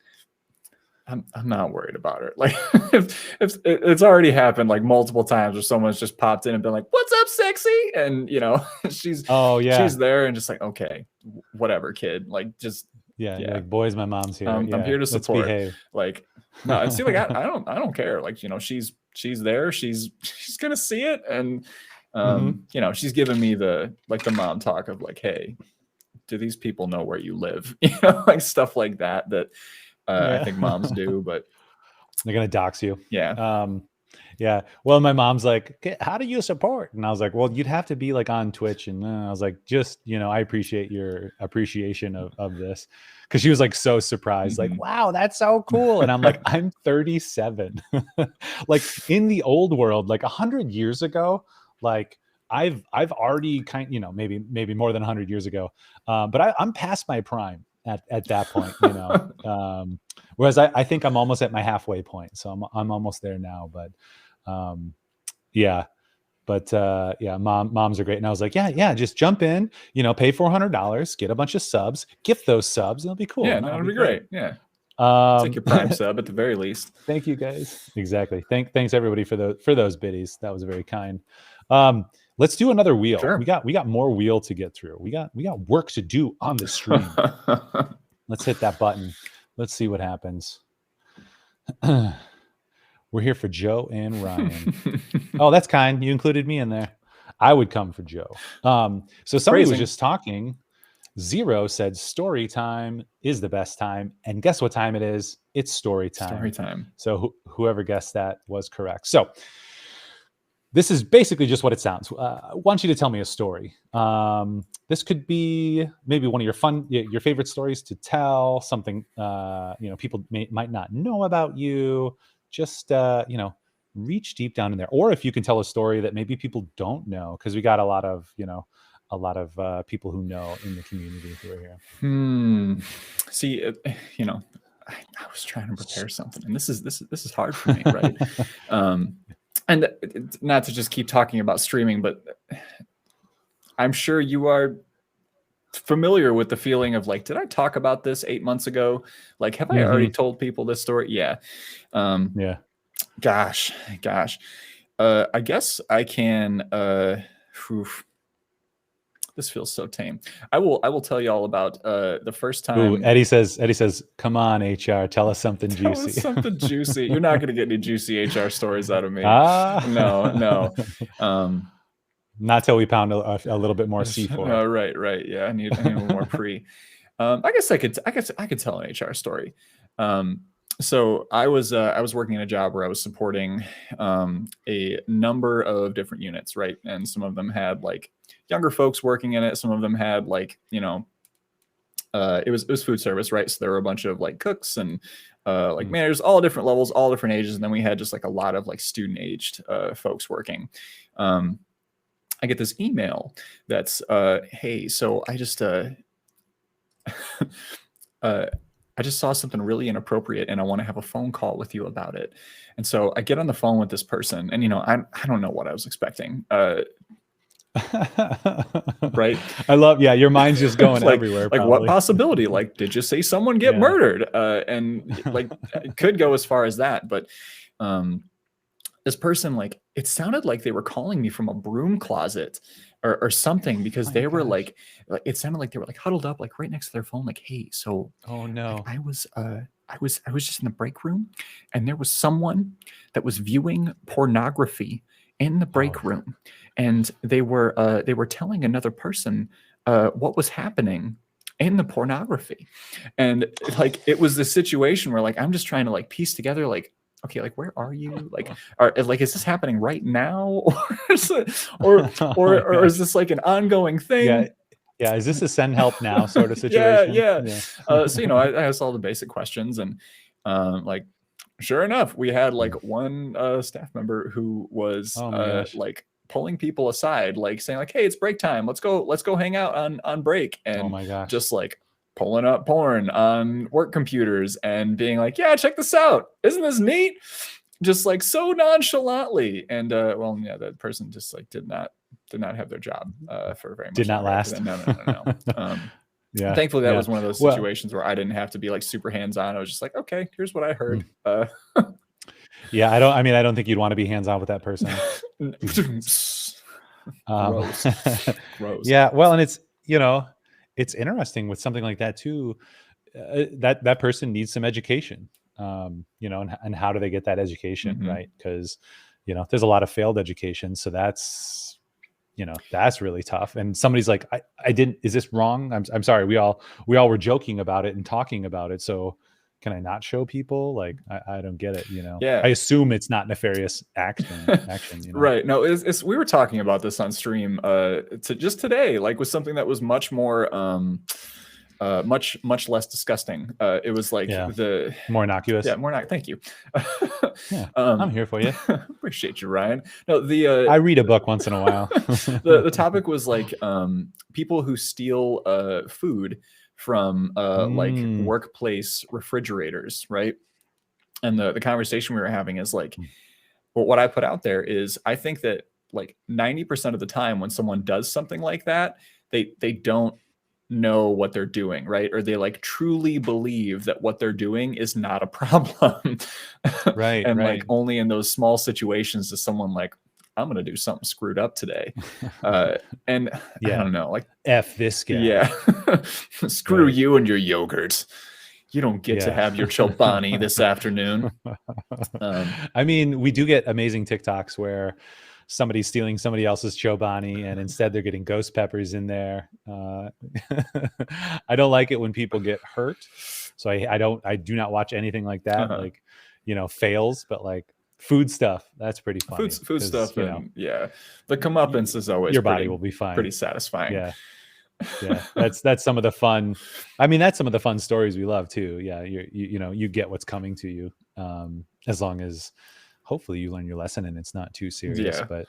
B: I'm not worried about her. Like if it's already happened like multiple times where someone's just popped in and been like, "What's up, sexy?" And she's
A: Oh, yeah.
B: she's there and just like, okay, whatever, kid. Like just
A: Yeah, you're
B: yeah,
A: like, boys, my mom's here.
B: I'm
A: Yeah,
B: here to
A: let's
B: support.
A: behave.
B: Like no, and see, like I don't care. Like she's there. She's gonna see it, and
A: Hmm.
B: she's giving me the mom talk of like, hey, do these people know where you live? Like stuff like that I
A: Yeah.
B: think moms do, but
A: They're gonna dox you.
B: yeah.
A: Um, yeah. Well, my mom's like, How do you support?" And I was like, "Well, you'd have to be like on Twitch." And I was like, "Just, I appreciate your appreciation of this," because she was like so surprised, like,
B: Mhm.
A: "Wow, that's so cool." And I'm like, "I'm 37." Like in the old world, like 100 years ago, like I've already maybe more than 100 years ago, but I'm past my prime at that point. Whereas I think I'm almost at my halfway point, so I'm almost there now. But um, yeah, yeah, moms are great, and I was like, yeah, just jump in, pay $400, get a bunch of subs, gift those subs, it'll be cool,
B: Yeah,
A: and
B: no,
A: that'll
B: it'd
A: be
B: be
A: great.
B: great. Yeah. Take
A: Um,
B: your Prime sub at the very least.
A: thank you guys. Exactly. Thanks everybody for those biddies. That was very kind. Um, let's do another wheel. We
B: Sure.
A: got more wheel to get through. We got work to do on the stream. Let's hit that button. Let's see what happens. We're here for Joe and Ryan. Oh, that's kind. You included me in there. I would come for Joe. So somebody was
B: Phrasing.
A: just talking. Zero said story time is the best time. And guess what time it is? It's story
B: Story
A: time.
B: time.
A: So whoever guessed that was correct. So this is basically just what it sounds. I want you to tell me a story. This could be maybe one of your favorite stories to tell. Something people might not know about you. Just reach deep down in there. Or if you can tell a story that maybe people don't know, because we got a lot of people who know in the community who are here.
B: See, I was trying to prepare something, and this is hard for me, right? And not to just keep talking about streaming, but I'm sure you are familiar with the feeling of like, did I talk about this 8 months ago? Like, have I already
A: Hmm.
B: told people this story? Yeah.
A: Yeah.
B: Gosh. I guess I can. Oof, this feels so tame. I will tell you all about the first
A: Ooh,
B: time.
A: Eddie says, "Come on, HR, tell us something
B: Tell us
A: juicy."
B: something juicy. You're not going to get any juicy HR stories out of me.
A: Ah,
B: No.
A: not till we pound a little bit more C4.
B: Right. Yeah, I need a little more pre. I guess I could tell an HR story. So I was working in a job where I was supporting a number of different units, right? And some of them had like younger folks working in it. Some of them had like it was food service, right? So there were a bunch of like cooks and like managers, all different levels, all different ages, and then we had just like a lot of like student aged folks working. I get this email that's hey, so I just saw something really inappropriate and I want to have a phone call with you about it. And so I get on the phone with this person, and I don't know what I was expecting. Right.
A: Yeah, your mind's just going
B: like
A: everywhere
B: what
A: probably.
B: possibility? Like, did you say someone get
A: Yeah.
B: murdered? And like it could go as far as that, but this person, like, it sounded like they were calling me from a broom closet or something, because
A: My
B: they were
A: gosh.
B: like it sounded like they were like huddled up like right next to their phone, like, hey, so
A: Oh
B: like
A: no.
B: I I was just in the break room, and there was someone that was viewing pornography in the
A: Oh,
B: break room, and they were telling another person what was happening in the pornography. And like it was this situation where like I'm just trying to like piece together like, okay, like where are you? Like is this happening right now? Or is this like an ongoing
A: yeah.
B: thing?
A: Yeah. Is this a send help now sort of
B: Yeah,
A: situation?
B: yeah.
A: Yeah.
B: So I asked all the basic questions, and like sure enough, we had like
A: Mm.
B: one staff member who was
A: Oh my gosh.
B: like pulling people aside, like saying like, "Hey, it's break time. Let's go hang out on break,"
A: Oh
B: and
A: my gosh.
B: just like pulling up porn on work computers and being like, "Yeah, check this out. Isn't this neat?" Just like so nonchalantly. And well, yeah, that person just like did not have their job for very
A: Did
B: much
A: not
B: longer after
A: last.
B: that. No.
A: Yeah.
B: Thankfully, that
A: Yeah.
B: was one of those
A: Well,
B: situations where I didn't have to be like super hands on. I was just like, okay, here's what I
A: mm,
B: heard.
A: yeah. I don't think you'd want to be hands on with that person. Um,
B: Gross. Gross.
A: yeah. Well, and it's, it's interesting with something like that too. That person needs some education, and how do they get that education,
B: Mhm.
A: right? Because, there's a lot of failed education. So that's really tough. And somebody's like, I didn't, is this wrong? I'm sorry. We all were joking about it and talking about it. So can I not show people? Like, I don't get it.
B: Yeah.
A: I assume it's not nefarious action.
B: Right. No, we were talking about this on stream just today, like with something that was much more much less disgusting. It was like
A: Yeah. More innocuous.
B: more not thank you.
A: Yeah. I'm here for you.
B: Appreciate you, Ryan. No,
A: I read a book once in a while.
B: the topic was like people who steal food from like
A: Mm.
B: workplace refrigerators, right? And the conversation we were having is like,
A: Mm.
B: well, what I put out there is I think that like 90% of the time when someone does something like that, they don't know what they're doing, right? Or they like truly believe that what they're doing is not a problem.
A: Right.
B: And like
A: Right.
B: only in those small situations does someone like, I'm gonna do something screwed up today. And I
A: Yeah.
B: don't know, like
A: F this guy.
B: yeah. Screw
A: Right.
B: you and your yogurt. You don't get to
A: Yeah.
B: have your chobani this afternoon.
A: I mean, we do get amazing TikToks where somebody's stealing somebody else's chobani and instead they're getting ghost peppers in there. I don't like it when people get hurt. So I do not watch anything like that.
B: Uh-huh.
A: Like, fails, but like food stuff, that's pretty funny.
B: Food stuff, and yeah, the comeuppance is always
A: your body will be fine.
B: pretty satisfying.
A: Yeah. Yeah, that's some of the fun. I mean, that's some of the fun stories we love too. Yeah, you get what's coming to you, as long as hopefully you learn your lesson and it's not too serious.
B: Yeah.
A: But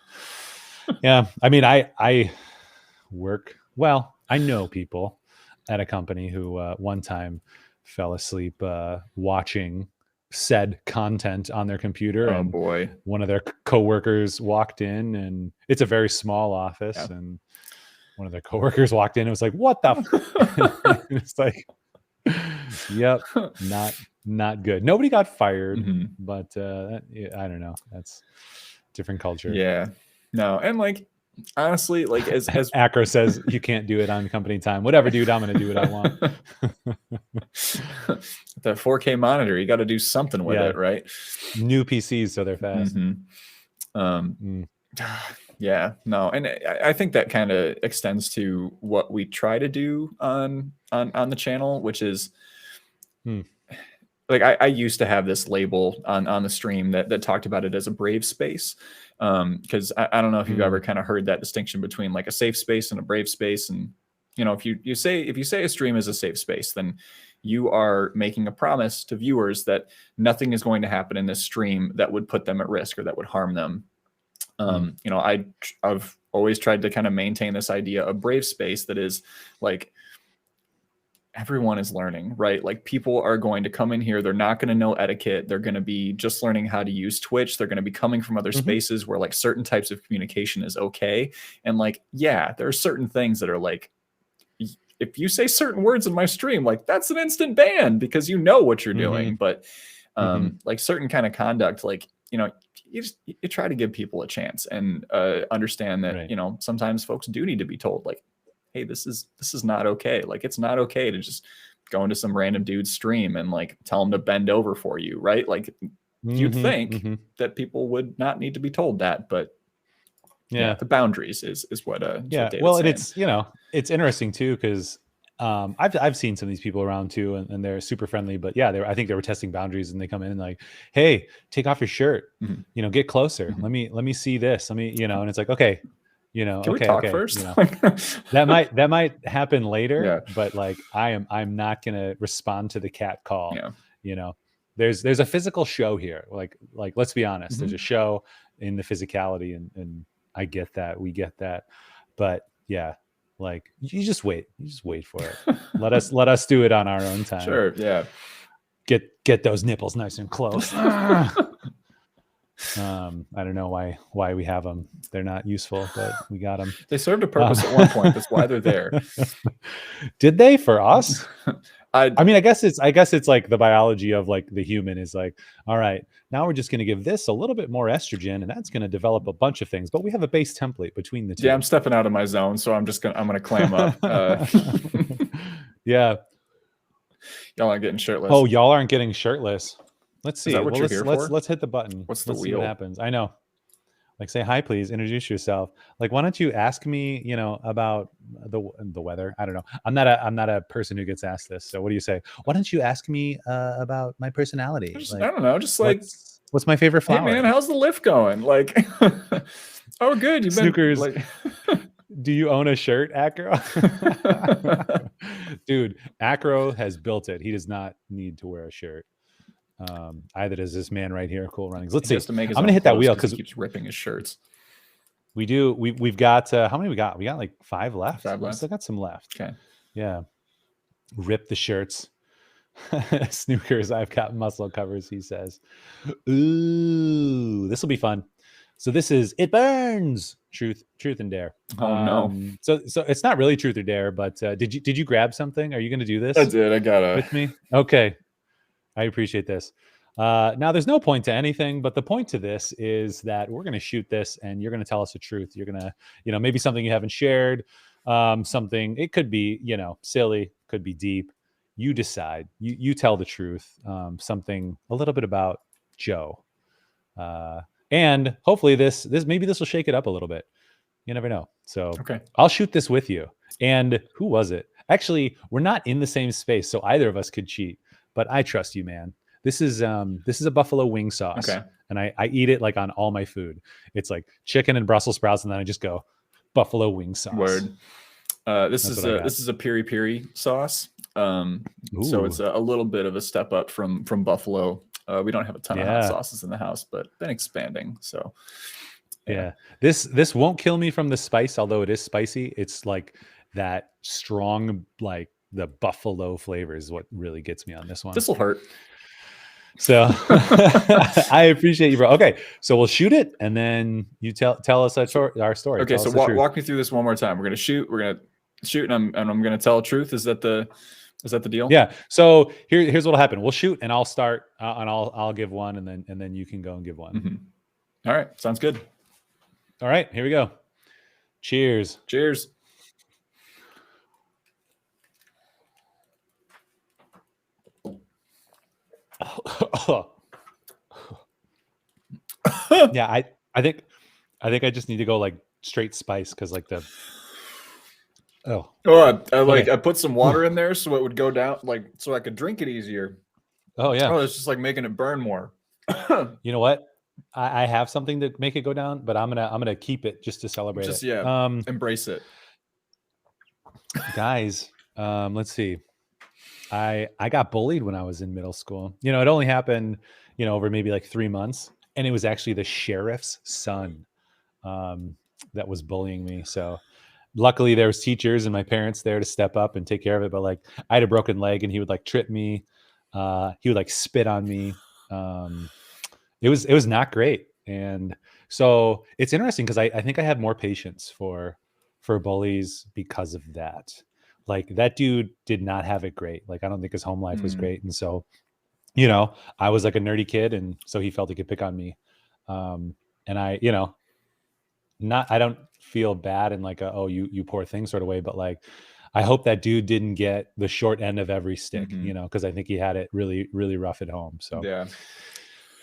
A: yeah, I mean, I work well. I know people at a company who one time fell asleep watching said content on their computer,
B: Oh
A: and
B: boy.
A: one of their coworkers walked in, and it's a very small office,
B: Yeah.
A: and one of their coworkers walked in and was like, "What the?" It's like, yep, not good. Nobody got fired,
B: Mhm.
A: but I don't know. That's different culture.
B: Yeah. No, and like honestly, like as
A: Acro says you can't do it on company time. Whatever, dude. I'm gonna do what I want.
B: that 4K monitor, you got to do something with
A: Yeah.
B: it, right?
A: New PCs, so they're fast.
B: Mm-hmm. Yeah, no, and I think that kind of extends to what we try to do on the channel, which is like I used to have this label on the stream that talked about it as a brave space, because I don't know if you've ever kind of heard that distinction between like a safe space and a brave space. And if you say a stream is a safe space, then you are making a promise to viewers that nothing is going to happen in this stream that would put them at risk or that would harm them. I've always tried to kind of maintain this idea of brave space that is like everyone is learning, right? Like people are going to come in here, they're not going to know etiquette, they're going to be just learning how to use Twitch, they're going to be coming from other spaces where like certain types of communication is okay. And like, yeah, there are certain things that are like, if you say certain words in my stream, like that's an instant ban because you know what you're doing. But like certain kind of conduct, like you try to give people a chance and understand that sometimes folks do need to be told like, hey, this is not okay. Like it's not okay to just go into some random dude's stream and like tell him to bend over for you, right? Like you'd think that people would not need to be told that, but yeah, the boundaries is what
A: yeah.
B: what
A: Well, and
B: saying.
A: it's, you know, it's interesting too, because I've seen some of these people around too, and they're super friendly. But yeah, I think they were testing boundaries, and they come in and like, hey, take off your shirt, you know, get closer. Let me see this. Let me, you know, and it's like, okay, you know,
B: Can
A: okay,
B: we talk
A: okay,
B: first?
A: you know, that might happen later,
B: Yeah.
A: but like I'm not gonna respond to the cat call.
B: Yeah.
A: You know, there's a physical show here. Like let's be honest, there's a show in the physicality, and I get that, we get that, but yeah, like you just wait for it. let us do it on our own time.
B: Sure. Yeah.
A: Get those nipples nice and close. I don't know why we have them. They're not useful, but we got them.
B: They served a purpose at one point. That's why they're there.
A: Did they for us?
B: I
A: mean, I guess it's like the biology of like the human is like, all right, now we're just going to give this a little bit more estrogen, and that's going to develop a bunch of things. But we have a base template between the two.
B: Yeah, I'm stepping out of my zone, so I'm gonna clam up.
A: Yeah.
B: Y'all aren't getting shirtless.
A: Oh, y'all aren't getting shirtless. Let's see.
B: Is that what you're here for?
A: Let's hit the button.
B: What's the
A: let's
B: wheel?
A: See what happens. I know. Like, say hi, please. Introduce yourself. Like, why don't you ask me, you know, about the weather? I don't know. I'm not a person who gets asked this. So what do you say? Why don't you ask me about my personality?
B: I don't know. Just like,
A: what's my favorite flower?
B: Hey man, how's the lift going? Like, oh good. You've
A: Snookers.
B: Like,
A: do you own a shirt, Acro? Dude, Acro has built it. He does not need to wear a shirt. Either does this man right here, CoelRunnings. Let's see. I'm gonna hit that wheel because
B: he keeps ripping his shirts.
A: We do. We've got how many we got? We got like 5 left. We still got some left.
B: Okay.
A: Yeah. Rip the shirts. Snookers. I've got muscle covers. He says. Ooh, this will be fun. So this is It Burns. Truth and Dare.
B: Oh no.
A: So it's not really Truth or Dare, but did you grab something? Are you going to do this?
B: I did. I got it
A: with me. Okay. I appreciate this. Now, there's no point to anything, but the point to this is that we're going to shoot this, and you're going to tell us the truth. You're going to, you know, maybe something you haven't shared, something. It could be, you know, silly, could be deep. You decide. You tell the truth. Something a little bit about Joe, and hopefully this maybe this will shake it up a little bit. You never know. So
B: okay,
A: I'll shoot this with you. And who was it? Actually, we're not in the same space, so either of us could cheat. But I trust you, man. This is a buffalo wing sauce.
B: Okay.
A: And I eat it like on all my food. It's like chicken and Brussels sprouts, and then I just go buffalo wing sauce.
B: Word. This is a piri piri sauce. So it's a little bit of a step up from buffalo. We don't have a ton of hot sauces in the house, but been expanding. So
A: yeah. This won't kill me from the spice, although it is spicy. It's like that strong, like the buffalo flavor is what really gets me on this one.
B: This will hurt.
A: So I appreciate you, bro. Okay, so we'll shoot it, and then you tell us our story.
B: Okay, so walk me through this one more time. We're gonna shoot, and I'm gonna tell the truth. Is that the deal?
A: Yeah. So here's what'll happen. We'll shoot, and I'll start, and I'll give one, and then you can go and give one.
B: Mm-hmm. All right, sounds good.
A: All right, here we go. Cheers.
B: Cheers.
A: Yeah, I think I just need to go like straight spice, because like the
B: I put some water in there so it would go down, like so I could drink it easier.
A: Oh yeah.
B: Oh, it's just like making it burn more.
A: You know what? I have something to make it go down, but I'm gonna keep it just to celebrate it.
B: Yeah, embrace it,
A: guys. Let's see. I got bullied when I was in middle school. You know, it only happened, you know, over maybe like 3 months, and it was actually the sheriff's son that was bullying me. So luckily there was teachers and my parents there to step up and take care of it. But like I had a broken leg, and he would like trip me. He would like spit on me. It was not great. And so it's interesting because I think I have more patience for bullies because of that. Like that dude did not have it great. Like I don't think his home life was great. And so, you know, I was like a nerdy kid, and so he felt he could pick on me. And I, you know, I don't feel bad in like a, oh, you poor thing sort of way, but like I hope that dude didn't get the short end of every stick,
B: Mhm.
A: because I think he had it really, really rough at home. So
B: Yeah.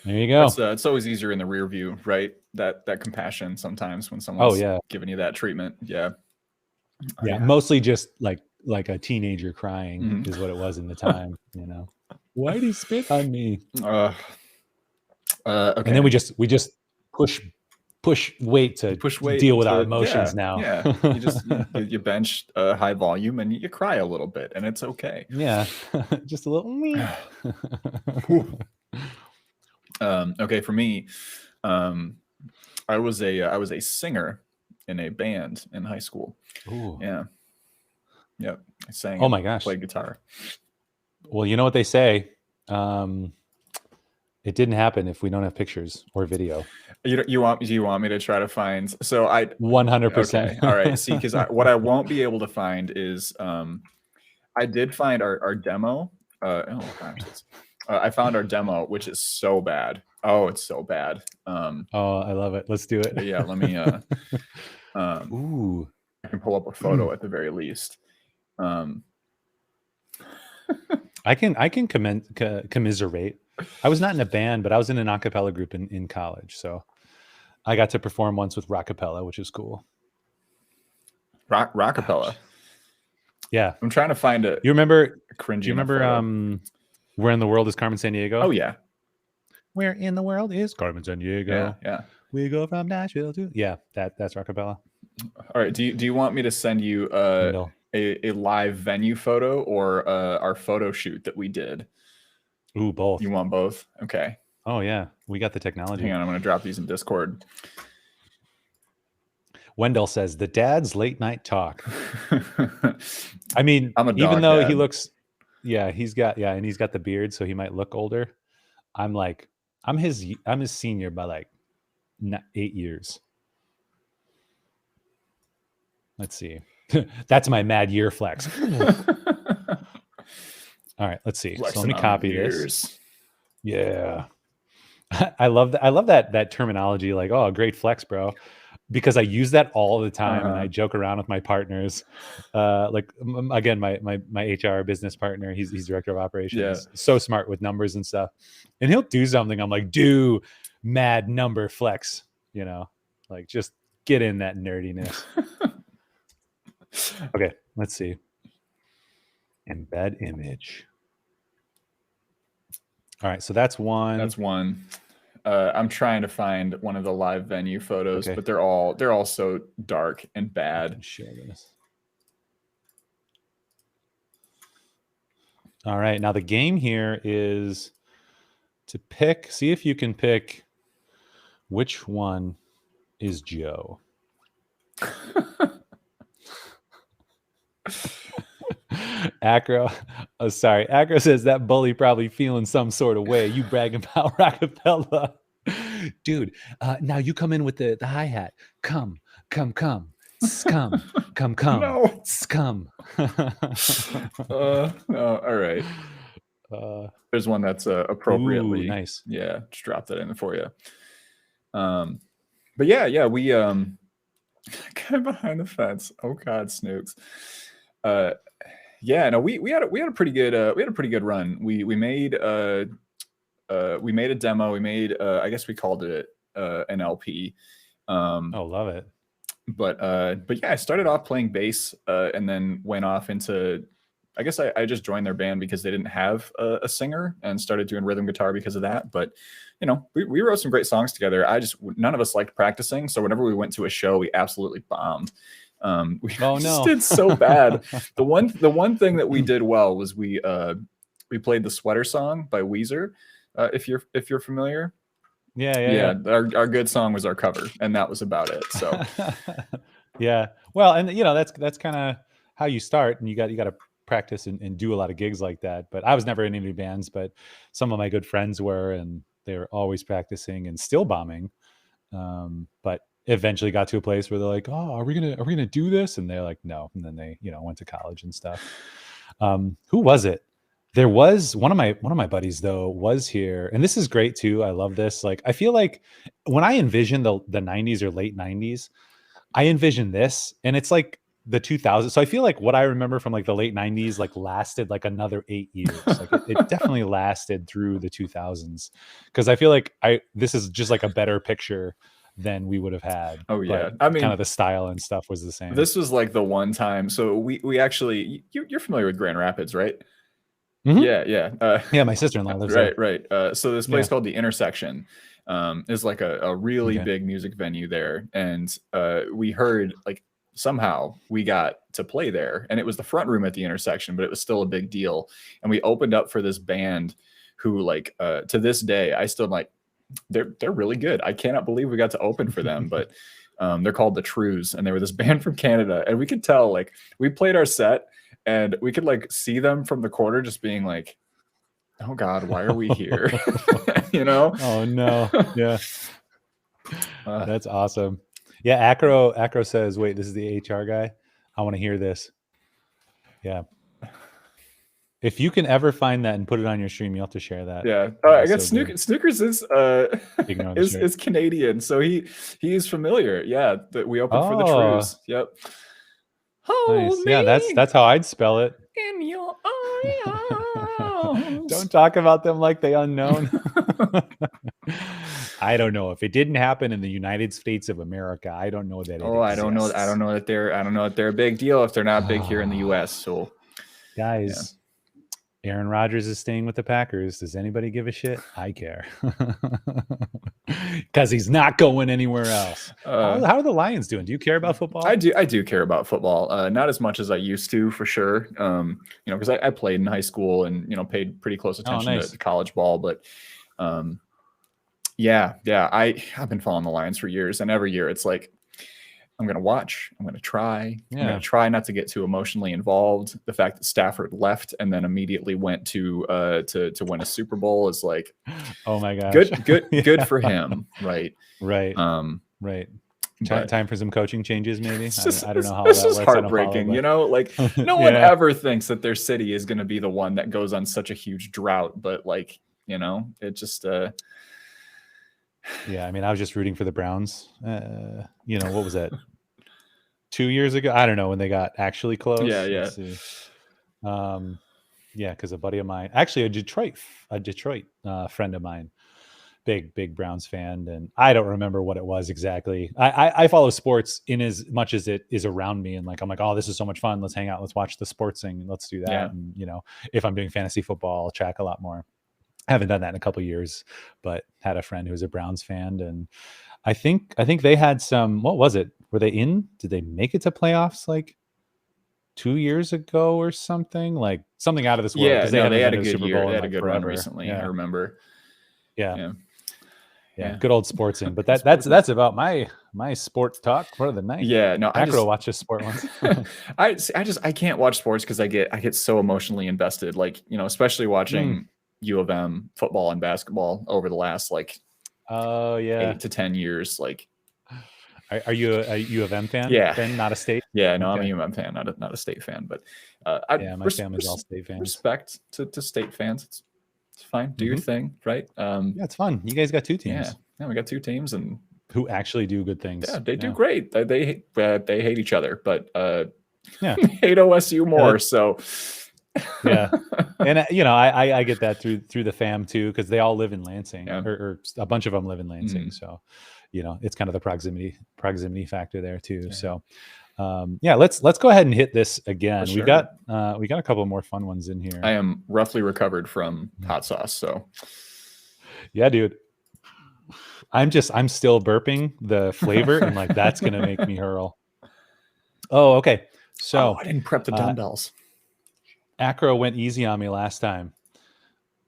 A: there you go.
B: It's always easier in the rear view, right? That compassion sometimes when
A: Oh
B: someone's
A: yeah,
B: giving you that treatment. Yeah. Oh,
A: yeah.
B: yeah.
A: Mostly just like a teenager crying
B: Mhm.
A: is what it was in the time. Why'd he spit on me?
B: Uh,
A: And then
B: okay.
A: we just push weight
B: You
A: to
B: push weight
A: deal with our
B: to
A: emotions now.
B: yeah. You bench high volume and you cry a little bit, and it's okay.
A: Yeah, just a little me.
B: Okay, for me, um, I was a singer in a band in high school.
A: Ooh.
B: Yeah, yep. I sang
A: Oh
B: and
A: my gosh.
B: played guitar.
A: Well, you know what they say. Um, it didn't happen if we don't have pictures or video.
B: You want me to try to find? So I
A: 100%.
B: okay, all right. See, because what I won't be able to find is I did find our demo. Oh gosh, I found our demo, which is so bad. Oh, it's so bad.
A: Oh, I love it. Let's do it.
B: Yeah, let me.
A: Ooh.
B: I can pull up a photo at the very least. Um,
A: I can commiserate. I was not in a band, but I was in an a cappella group in college. So I got to perform once with rockapella, which is cool.
B: rockapella.
A: Ouch. Yeah.
B: I'm trying to find a
A: You remember,
B: cringy
A: do you
B: enough
A: remember
B: photo.
A: Where in the World is Carmen Sandiego?
B: Oh yeah,
A: Where in the world is Carmen
B: yeah,
A: Sandiego?
B: yeah.
A: We go from Nashville to that's rockapella.
B: All right. Do you want me to send you
A: Wendell.
B: a live venue photo or our photo shoot that we did?
A: Ooh,
B: You
A: both.
B: want both? Okay.
A: Oh yeah, we got the
B: Hang
A: technology.
B: on, I'm gonna drop these in Discord.
A: Wendell says the dad's late night talk. I mean,
B: I'm a
A: even
B: dog
A: though he
B: dad.
A: looks, and he's got the beard, so he might look older. I'm like, I'm his senior by like 8 years. Let's see. That's my mad year flex. All right, let's see. So let
B: Flexing
A: me
B: on the
A: copy this.
B: years.
A: Yeah. I love that. I love that terminology. Like, oh, great flex, bro, because I use that all the time, and I joke around with my partners. Again, my HR business partner, he's director of
B: Yeah.
A: operations, so smart with numbers and stuff, and he'll do something. I'm like, do mad number flex, like just get in that nerdiness. Okay, let's see. Embed image. All right, so that's one.
B: That's one. I'm trying to find one of the live venue photos,
A: Okay.
B: but they're all so dark and bad.
A: Share this. All right, now the game here is to pick. See if you can pick which one is Joe. Acro, Acro says that bully probably feeling some sort of way. You bragging about rockapella, dude. Now you come in with the hi-hat. Come, scum,
B: No.
A: scum.
B: No. All right. There's one that's appropriately.
A: Ooh, nice.
B: Yeah, just drop that in for you. But yeah, we kind of behind the fence. Oh God, Snooks. Yeah, no, we had a pretty good run. We made a demo. We made I guess we called it an LP.
A: Oh, love it.
B: But yeah, I started off playing bass and then went off into. I guess I just joined their band because they didn't have a singer, and started doing rhythm guitar because of that. But we wrote some great songs together. None of us liked practicing, so whenever we went to a show, we absolutely bombed. We just did so bad. The one thing that we did well was we played the Sweater Song by Weezer. If you're familiar.
A: Yeah.
B: Our good song was our cover, and that was about it. So
A: yeah. Well, and that's kind of how you start, and you got to practice and do a lot of gigs like that. But I was never in any bands, but some of my good friends were, and they were always practicing and still bombing. But eventually got to a place where they're like, oh, are we gonna do this? And they're like, no. And then they went to college and stuff. Who was it? There was one of my buddies though was here, and this is great too. I love this. Like, I feel like when I envision the 90s or late 90s, I envision this, and it's like the 2000s. So I feel like what I remember from like the late 90s like lasted like another 8 years. Like it definitely lasted through the 2000s, because I feel like this is just like a better picture than we would have had.
B: Oh
A: But
B: yeah, I
A: kind
B: mean,
A: of the style and stuff was the same.
B: this was like the one time. So we actually, you're familiar with Grand Rapids, right?
A: Mhm.
B: Yeah, yeah.
A: Yeah, my sister-in-law lives
B: Right,
A: there.
B: right. So this
A: Yeah.
B: place called the Intersection is like a really
A: Okay.
B: big music venue there, and we heard like somehow we got to play there, and it was the front room at the Intersection, but it was still a big deal. And we opened up for this band who, like, to this day, I still like. They're really good. I cannot believe we got to open for them, but they're called the Trues, and they were this band from Canada, and we could tell like we played our set, and we could like see them from the corner just being like, oh God, why are we here? You know?
A: Oh no. Yeah. That's awesome. Yeah, Acro says, wait, this is the HR guy. I want to hear this. Yeah. If you can ever find that and put it on your stream, you'll have to share that.
B: Yeah.
A: That'd
B: I
A: be
B: got
A: so good.
B: Snookers is
A: Ignore the shirt.
B: is Canadian, so he's familiar. Yeah, that we opened for the
A: Oh,
B: Trues. Yep.
A: nice.
B: Hold
A: Yeah,
B: me
A: that's how I'd spell it.
B: in your arms.
A: Don't talk about them like they unknown. I don't know. If it didn't happen in the United States of America, I don't know that it
B: Oh,
A: exists.
B: I don't know that they're a big deal if they're not big here in the US. So
A: guys, Aaron Rodgers is staying with the Packers. Does anybody give a shit? I care. Because he's not going anywhere else. How are the Lions doing? Do you care about football?
B: I do care about football. Not as much as I used to, for sure. You know, because I played in high school and, you know, paid pretty close attention to college ball. But yeah, I've been following the Lions for years, and every year it's like, I'm going to watch. I'm going to try. I'm going to try not to get too emotionally involved. The fact that Stafford left and then immediately went to win a Super Bowl is like,
A: oh my gosh,
B: good for him, right?
A: Right. Right. Time for some coaching changes, maybe. I don't know how
B: this
A: that
B: is
A: works.
B: heartbreaking. You know, like no one ever thinks that their city is going to be the one that goes on such a huge drought, but like, you know, it just.
A: Yeah, I mean, I was just rooting for the Browns. You know, what was that? 2 years ago? I don't know, when they got actually close.
B: Yeah.
A: Let's see. Yeah, because a buddy of mine, actually a Detroit friend of mine, big Browns fan, and I don't remember what it was exactly. I follow sports in as much as it is around me, and like I'm like, oh, this is so much fun. Let's hang out. Let's watch the sports thing. Let's do that.
B: Yeah.
A: And you know, if I'm doing fantasy football, I'll track a lot more. I haven't done that in a couple of years, but had a friend who was a Browns fan, and I think they had some. What was it? Were they in? Did they make it to playoffs like 2 years ago or something? Like something out of this world?
B: Yeah,
A: they
B: had a good year. They had a good run recently.
A: Yeah.
B: I remember.
A: Yeah. Good old sportsing. But that's about my sport talk for the night.
B: Yeah, no,
A: I just watch a sport once.
B: I can't watch sports because I get so emotionally invested. Like, you know, especially watching U of M football and basketball over the last like 8 to 10 years. Like,
A: are you a U of M fan?
B: Yeah,
A: then not a state.
B: Yeah, no, I'm a U of M fan, not a state fan. But
A: my family's all state fans.
B: Respect to state fans. It's fine. Do your thing, right? Yeah,
A: it's fun. You guys got 2 teams.
B: Yeah, we got 2 teams and
A: who actually do good things.
B: Yeah, they do great. They hate each other, but
A: yeah,
B: hate OSU more. So
A: yeah, and you know, I get that through the fam too, because they all live in Lansing, or a bunch of them live in Lansing. So, you know, it's kind of the proximity factor there too. Yeah. So, let's go ahead and hit this again. Sure. We got a couple more fun ones in here.
B: I am roughly recovered from hot sauce, so
A: yeah, dude. I'm still burping the flavor, and like that's gonna make me hurl. Oh, okay. So
B: I didn't prep the dumbbells.
A: Acro went easy on me last time.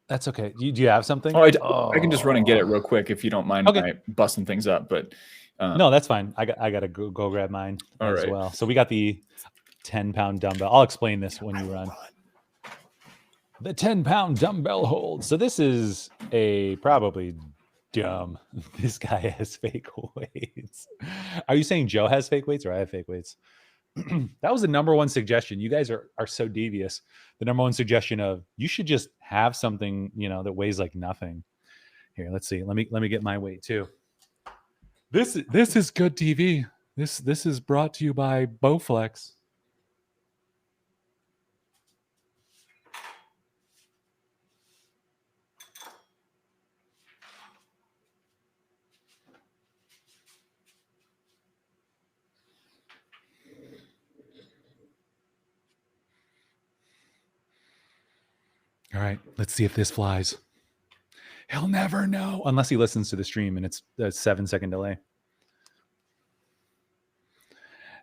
A: That's okay. Do you have something?
B: I can just run and get it real quick if you don't mind busting things up. But
A: no, that's fine. I gotta go grab mine as well. So we got the 10-pound dumbbell. I'll explain this when you run. The 10-pound dumbbell hold. So this is probably dumb. This guy has fake weights. Are you saying Joe has fake weights or I have fake weights? That was the number one suggestion. You guys are so devious. The number one suggestion of you should just have something, you know, that weighs like nothing. Here, let's see. Let me get my weight too. This is good TV. This is brought to you by Bowflex. All right, let's see if this flies. He'll never know unless he listens to the stream and it's a 7-second delay.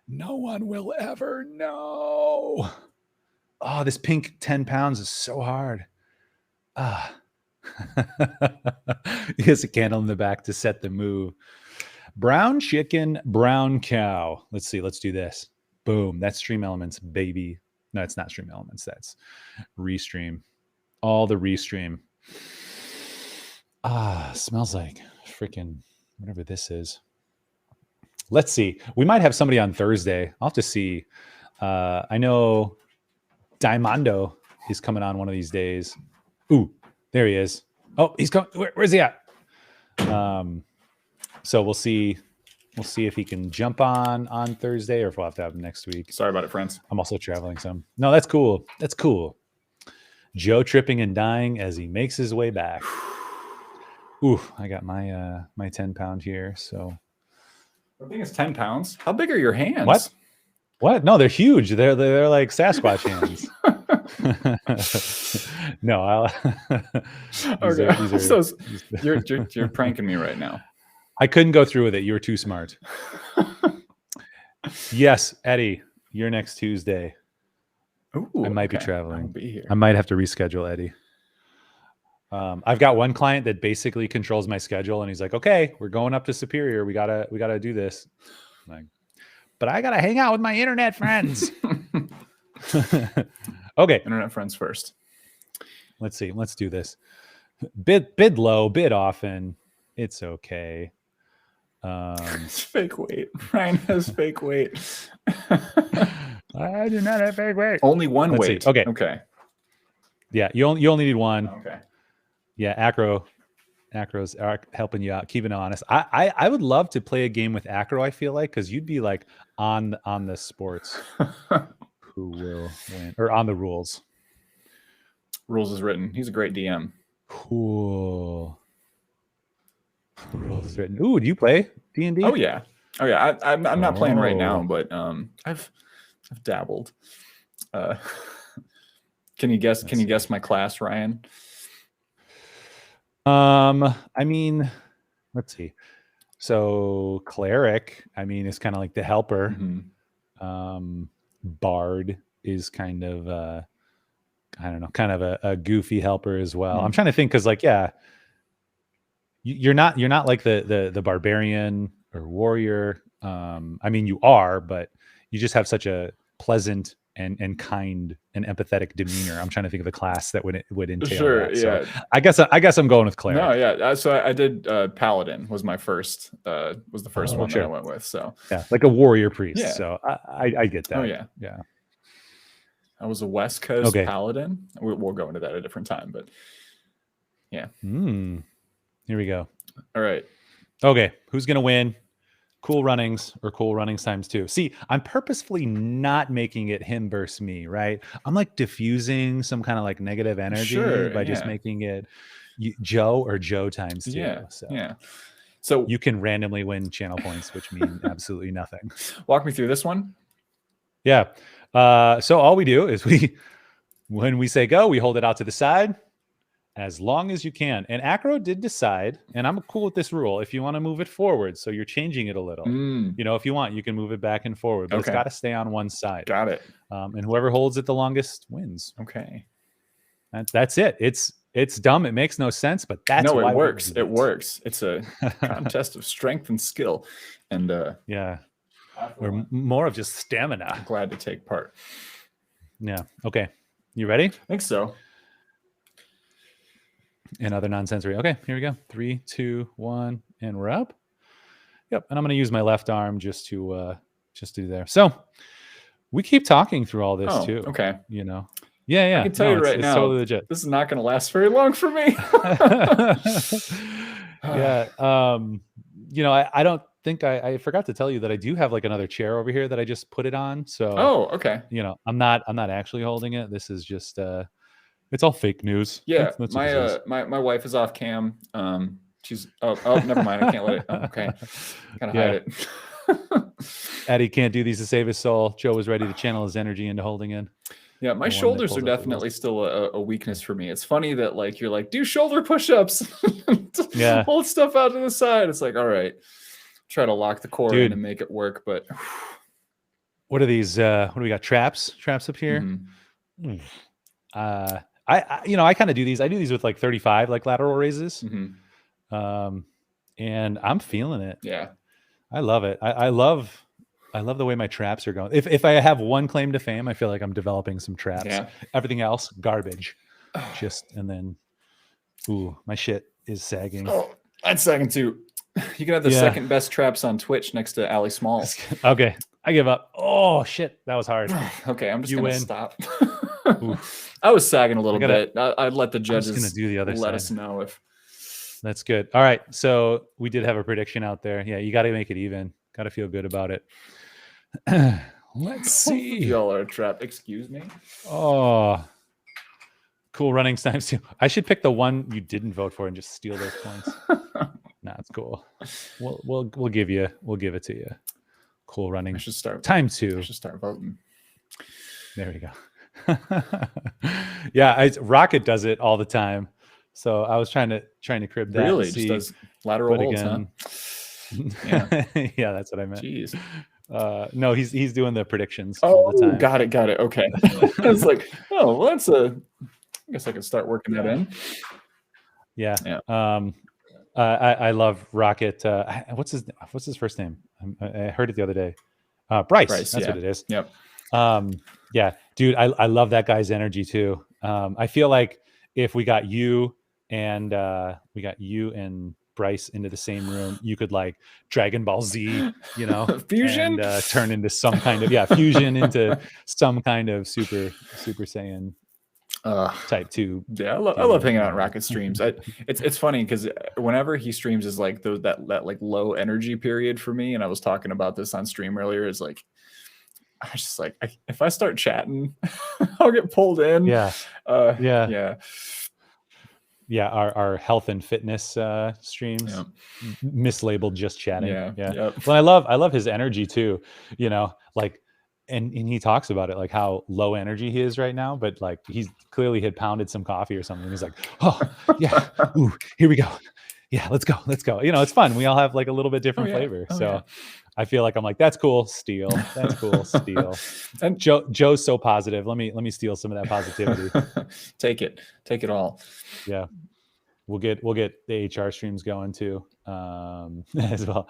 A: No one will ever know. Oh, this pink 10 pounds is so hard. Ah. He has a candle in the back to set the move. Brown chicken, brown cow. Let's see. Let's do this. Boom. That's Stream Elements, baby. No, it's not Stream Elements. That's Restream. All the Restream. Ah, smells like freaking whatever this is. Let's see. We might have somebody on Thursday. I'll have to see. I know Diamondo is coming on one of these days. Ooh, there he is. Oh, he's coming. Where's he at? So we'll see. We'll see if he can jump on Thursday or if we'll have to have him next week.
B: Sorry about it, friends.
A: I'm also traveling some. No, that's cool. That's cool. Joe tripping and dying as he makes his way back. Ooh, I got my my 10 pound here. So
B: I think it's 10 pounds. How big are your hands?
A: What? No, they're huge. They're like Sasquatch hands. No, I'll.
B: You're pranking me right now.
A: I couldn't go through with it. You were too smart. Yes, Eddie, you're next Tuesday.
B: Ooh,
A: I might be traveling.
B: I'll be here.
A: I might have to reschedule, Eddie. I've got one client that basically controls my schedule, and he's like, "Okay, we're going up to Superior. We gotta do this." I'm like, but I gotta hang out with my internet friends. Okay,
B: internet friends first.
A: Let's see. Let's do this. Bid low, bid often. It's okay.
B: It's fake weight. Ryan has fake weight.
A: I do not have fake weight.
B: Only one
A: Let's
B: weight.
A: See. Okay.
B: Okay.
A: Yeah, you only need one.
B: Okay.
A: Yeah, Acro's helping you out, keeping it honest. I would love to play a game with Acro. I feel like because you'd be like on the sports. Who will win or on the rules?
B: Rules is written. He's a great DM.
A: Cool. Rules is written. Ooh, do you play D&D?
B: Oh yeah. I'm not playing right now, but I've dabbled. Can you guess my class, Ryan?
A: I mean, let's see. So cleric, I mean, is kind of like the helper.
B: Mm-hmm.
A: Bard is kind of I don't know, kind of a goofy helper as well.
B: Mm-hmm.
A: I'm trying to think because like, yeah, you're not like the barbarian or warrior. I mean, you are, but you just have such a pleasant and kind and empathetic demeanor. I'm trying to think of the class that would entail.
B: Sure,
A: that.
B: yeah.
A: So I guess I'm going with cleric.
B: No, yeah. So I did paladin was my first was the first one that I went with. So
A: yeah, like a warrior priest.
B: Yeah.
A: So I get that.
B: Oh yeah,
A: yeah.
B: I was a West Coast paladin. We'll go into that at a different time, but yeah.
A: Here we go.
B: All right.
A: Okay, who's gonna win? CoelRunnings or CoelRunnings times 2. See, I'm purposefully not making it him versus me, right? I'm like diffusing some kind of like negative energy by just making it Joe or Joe times 2.
B: Yeah.
A: So
B: yeah. So
A: you can randomly win channel points, which mean absolutely nothing.
B: Walk me through this one.
A: Yeah. So all we do is when we say go, we hold it out to the side as long as you can. And Acro did decide, and I'm cool with this rule, if you want to move it forward, so you're changing it a little. You know, if you want, you can move it back and forward, but it's got to stay on one side.
B: Got it.
A: And whoever holds it the longest wins.
B: Okay.
A: That's it. It's dumb. It makes no sense, but that's why
B: it works. It works. It's a contest of strength and skill. And
A: yeah. Or more of just stamina.
B: I'm glad to take part.
A: Yeah. Okay. You ready?
B: I think so.
A: And other nonsensory. Okay, here we go. 3, 2, 1, and we're up. Yep. And I'm going to use my left arm just to do there. So we keep talking through all this too.
B: Okay.
A: You know. Yeah.
B: I can tell you right now,
A: totally legit.
B: This is not going to last very long for me.
A: Yeah. You know, I don't think I forgot to tell you that I do have like another chair over here that I just put it on. So
B: okay.
A: You know, I'm not actually holding it. This is just it's all fake news.
B: Yeah, that's my wife is off cam. She's never mind. I can't let it. Okay, gotta hide it.
A: Eddie can't do these to save his soul. Joe was ready to channel his energy into holding in.
B: Yeah, my
A: the one that
B: shoulders are
A: pulls up the
B: definitely
A: wheels.
B: still a weakness for me. It's funny that like you're like, do shoulder push-ups,
A: Yeah,
B: hold stuff out to the side. It's like, all right, try to lock the core in
A: dude.
B: and make it work. But
A: What are these? What do we got? Traps up here.
B: mhm.
A: Mm. I kind of do these. I do these with like 35, like lateral raises.
B: Mhm.
A: Um, and I'm feeling it.
B: Yeah.
A: I love it. I love the way my traps are going. If I have one claim to fame, I feel like I'm developing some traps.
B: Yeah.
A: Everything else, garbage. And then, ooh, my shit is sagging.
B: Oh, I'd second too. You can have the second best traps on Twitch next to Ali Smalls.
A: Okay, I give up. Oh shit, that was hard.
B: Okay, I'm just gonna stop. I was sagging a little bit. I'd let the judges
A: gonna do the other
B: let
A: side.
B: us know if.
A: That's good. All right, so we did have a prediction out there. Yeah, you got to make it even. Got to feel good about it. Let's see.
B: Y'all are a trap. Excuse me.
A: Oh, cool running times too. I should pick the one you didn't vote for and just steal those points. Nah, it's cool. We'll give it to you. Cool running.
B: I should start
A: time 2.
B: I should start voting.
A: There we go. Yeah, Rocket does it all the time. So I was trying to crib that.
B: Really, just does lateral holds, huh?
A: Yeah, yeah, that's what I meant.
B: Jeez.
A: No, he's doing the predictions all the time.
B: Got it. Okay. I was like, oh, well, that's I guess I could start working that in.
A: Yeah. I love Rocket. What's his first name? I heard it the other day. Bryce. That's what it is.
B: Yep.
A: Yeah, dude, I love that guy's energy too. I feel like if we got you and Bryce into the same room, you could like Dragon Ball Z,
B: fusion,
A: and turn into some kind of fusion into some kind of Super Saiyan type 2.
B: Yeah, I love hanging out in Rocket streams. It's funny because whenever he streams is like that like low energy period for me, and I was talking about this on stream earlier. Is like I was just like, if I start chatting, I'll get pulled in.
A: Yeah.
B: Yeah.
A: Our health and fitness streams, mislabeled just chatting.
B: Yeah. Yep.
A: Well, I love his energy too. Like, and he talks about it, like how low energy he is right now, but like he's clearly had pounded some coffee or something. He's like, oh yeah, ooh, here we go. Yeah, let's go. It's fun. We all have like a little bit different flavor. I feel like I'm like, that's cool, steal. That's cool, steal. And Joe's so positive. Let me steal some of that positivity.
B: Take it all.
A: Yeah. We'll get the HR streams going too, as well.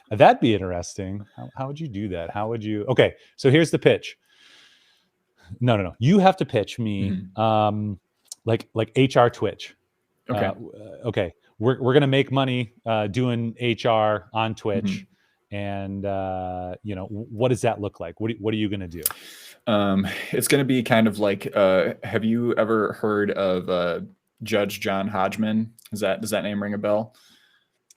A: That'd be interesting. How would you do that? How would you? Okay, so here's the pitch. No. You have to pitch me, like HR Twitch.
B: Okay.
A: Okay. We're gonna make money doing HR on Twitch, and what does that look like? What are you gonna do?
B: It's gonna be kind of like, have you ever heard of Judge John Hodgman? Does that name ring a bell?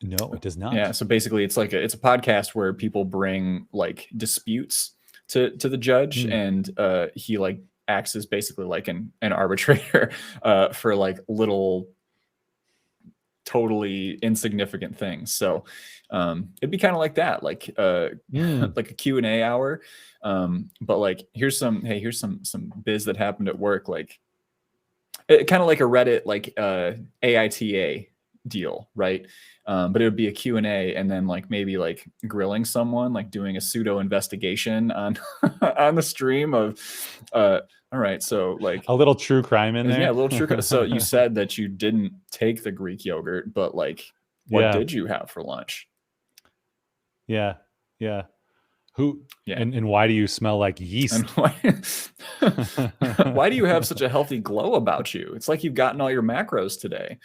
A: No, it does not.
B: Yeah. So basically it's a podcast where people bring like disputes to the judge, and he like acts as basically like an arbitrator for like little totally insignificant things. So it'd be kind of like that, like like a Q&A hour. But like here's some biz that happened at work, like kind of like a Reddit, like AITA deal, right? But it would be a Q&A, and then like maybe like grilling someone, like doing a pseudo investigation on on the stream of all right, so like
A: a little true crime in there.
B: Yeah, a little true crime. So you said that you didn't take the Greek yogurt, but like what did you have for lunch?
A: Yeah. Who? Yeah. And why do you smell like yeast?
B: Why do you have such a healthy glow about you? It's like you've gotten all your macros today.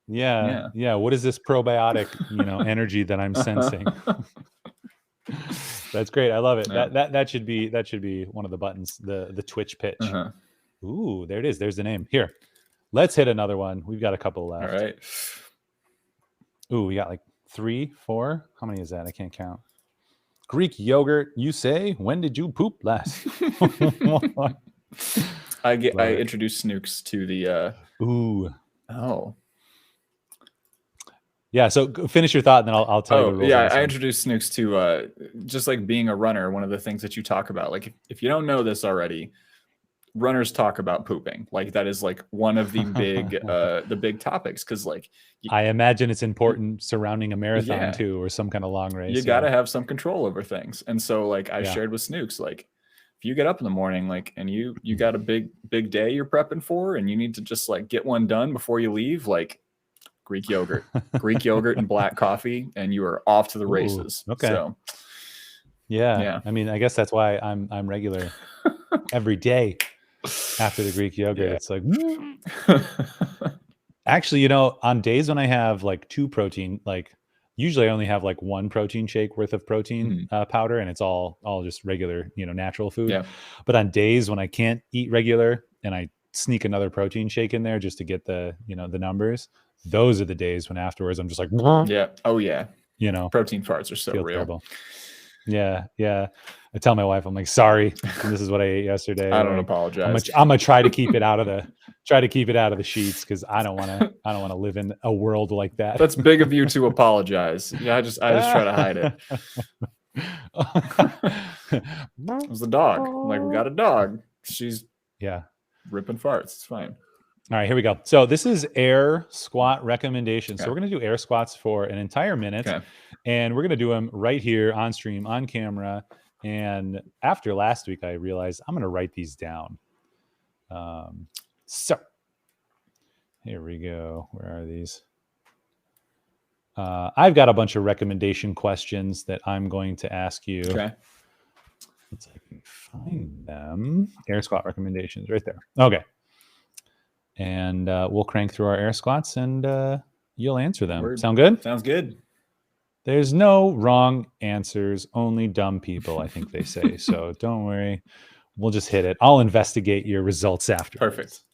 A: Yeah. What is this probiotic, energy that I'm sensing? That's great. I love it. Yeah. That should be one of the buttons, the Twitch pitch. Ooh, there it is. There's the name. Here, let's hit another one. We've got a couple left.
B: All right.
A: Ooh, we got like 3, 4. How many is that? I can't count. Greek yogurt, you say? When did you poop last?
B: I introduced Snooks to the
A: ooh.
B: Oh.
A: Yeah, so finish your thought, and then I'll tell you the rules.
B: Yeah, I introduced Snooks to just like being a runner. One of the things that you talk about, like if you don't know this already, runners talk about pooping. Like that is like one of the big topics. Cause like,
A: I imagine it's important surrounding a marathon
B: yeah,
A: too, or some kind of long race.
B: you got to have some control over things. And so like I
A: Yeah.
B: shared with Snooks, like if you get up in the morning, like, and you got a big day you're prepping for, and you need to just like get one done before you leave, like Greek yogurt and black coffee, and you are off to the races.
A: Okay.
B: So
A: yeah. I mean, I guess that's why I'm regular every day after the Greek yogurt.
B: Yeah.
A: It's like, actually, you know, on days when I have like 2 protein, like usually I only have like 1 protein shake worth of protein powder, and it's all just regular, you know, natural food.
B: Yeah.
A: But on days when I can't eat regular and I sneak another protein shake in there just to get the, you know, the numbers, those are the days when afterwards I'm just like,
B: yeah. Oh yeah.
A: You know,
B: protein farts are so real.
A: Terrible. Yeah. I tell my wife, I'm like, sorry, this is what I ate yesterday.
B: I don't
A: like,
B: apologize.
A: I'm gonna try to keep it out of the sheets, because I don't want to live in a world like that.
B: That's big of you to apologize. Yeah, I just try to hide it. It was the dog. Like, we got a dog. She's ripping farts. It's fine.
A: All right, here we go. So this is air squat recommendations. So we're going to do air squats for an entire minute, and we're going to do them right here on stream, on camera. And after last week, I realized I'm going to write these down. So here we go. Where are these? I've got a bunch of recommendation questions that I'm going to ask you.
B: Okay.
A: Let's see if I can find them. Air squat recommendations right there. Okay. And we'll crank through our air squats, and you'll answer them. Sound good?
B: Sounds good.
A: There's no wrong answers, only dumb people, I think they say. So don't worry. We'll just hit it. I'll investigate your results after.
B: Perfect.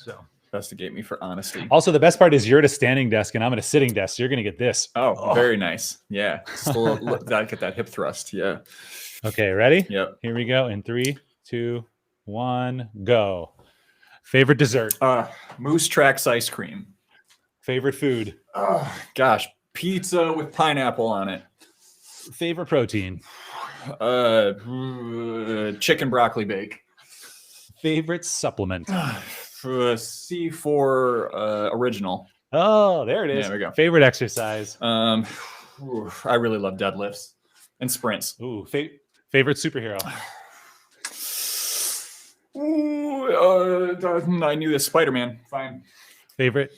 B: So investigate me for honesty.
A: Also, the best part is you're at a standing desk and I'm at a sitting desk. So you're going to get this.
B: Oh, very nice. Yeah. Still gotta get that hip thrust. Yeah.
A: Okay, ready?
B: Yep.
A: Here we go. In 3, 2, 1, go. Favorite dessert?
B: Moose Tracks ice cream.
A: Favorite food?
B: Oh, gosh. Pizza with pineapple on it.
A: Favorite protein?
B: Chicken broccoli bake.
A: Favorite supplement?
B: C4 original.
A: Oh, there it is.
B: Yeah, there we go.
A: Favorite exercise?
B: I really love deadlifts and sprints.
A: Ooh, favorite superhero?
B: I knew this. Spider-Man. Fine.
A: Favorite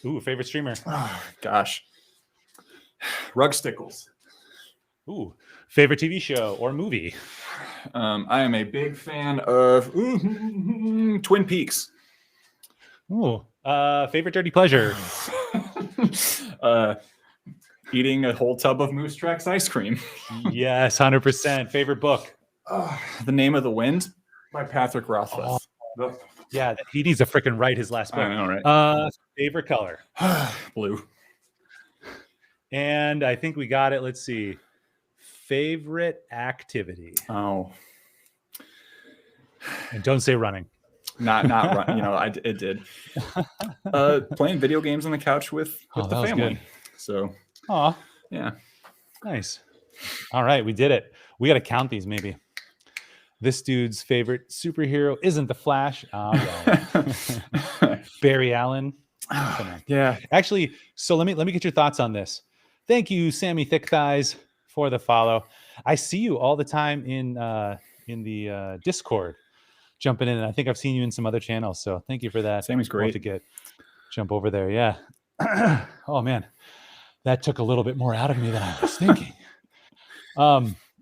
A: streamer?
B: Oh, gosh. Rugstickles.
A: Ooh, favorite TV show or movie?
B: I am a big fan of Twin Peaks.
A: Ooh, favorite dirty pleasure?
B: Eating a whole tub of Moose Tracks ice cream.
A: Yes, 100%. Favorite book?
B: The Name of the Wind by Patrick Rothfuss.
A: Yeah, he needs to freaking write his last book.
B: I know, right?
A: Favorite color?
B: Blue.
A: And I think we got it. Let's see. Favorite activity?
B: Oh.
A: And don't say running.
B: Not run. You know, it did. Playing video games on the couch with the family.
A: Good.
B: So. Yeah.
A: Nice. All right, we did it. We got to count these maybe. This dude's favorite superhero isn't the Flash. Barry Allen.
B: Yeah.
A: Actually, so let me get your thoughts on this. Thank you, Sammy Thick Thighs, for the follow. I see you all the time in the Discord, jumping in, and I think I've seen you in some other channels. So thank you for that.
B: Sammy's great.
A: To jump over there. Yeah. Oh man, that took a little bit more out of me than I was thinking.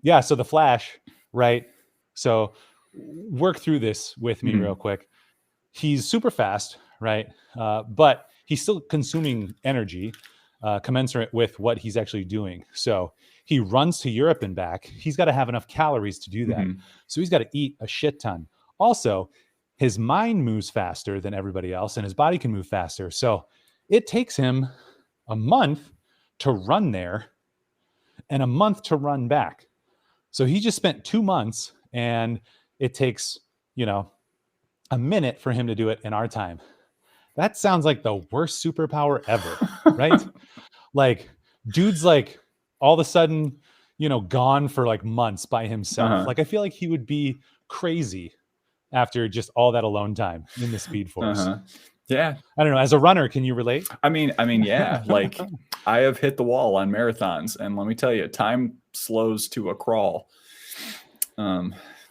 A: Yeah. So the Flash, right? So work through this with me real quick. He's super fast, right? But he's still consuming energy commensurate with what he's actually doing. So he runs to Europe and back. He's got to have enough calories to do that. So he's got to eat a shit ton. Also, his mind moves faster than everybody else, and his body can move faster. So it takes him a month to run there and a month to run back. So he just spent 2 months, and it takes, a minute for him to do it in our time. That sounds like the worst superpower ever, right? Like, dude's like all of a sudden, gone for like months by himself. Like, I feel like he would be crazy after just all that alone time in the Speed Force.
B: Yeah.
A: I don't know. As a runner, can you relate?
B: I mean, yeah. Like I have hit the wall on marathons, and let me tell you, time slows to a crawl.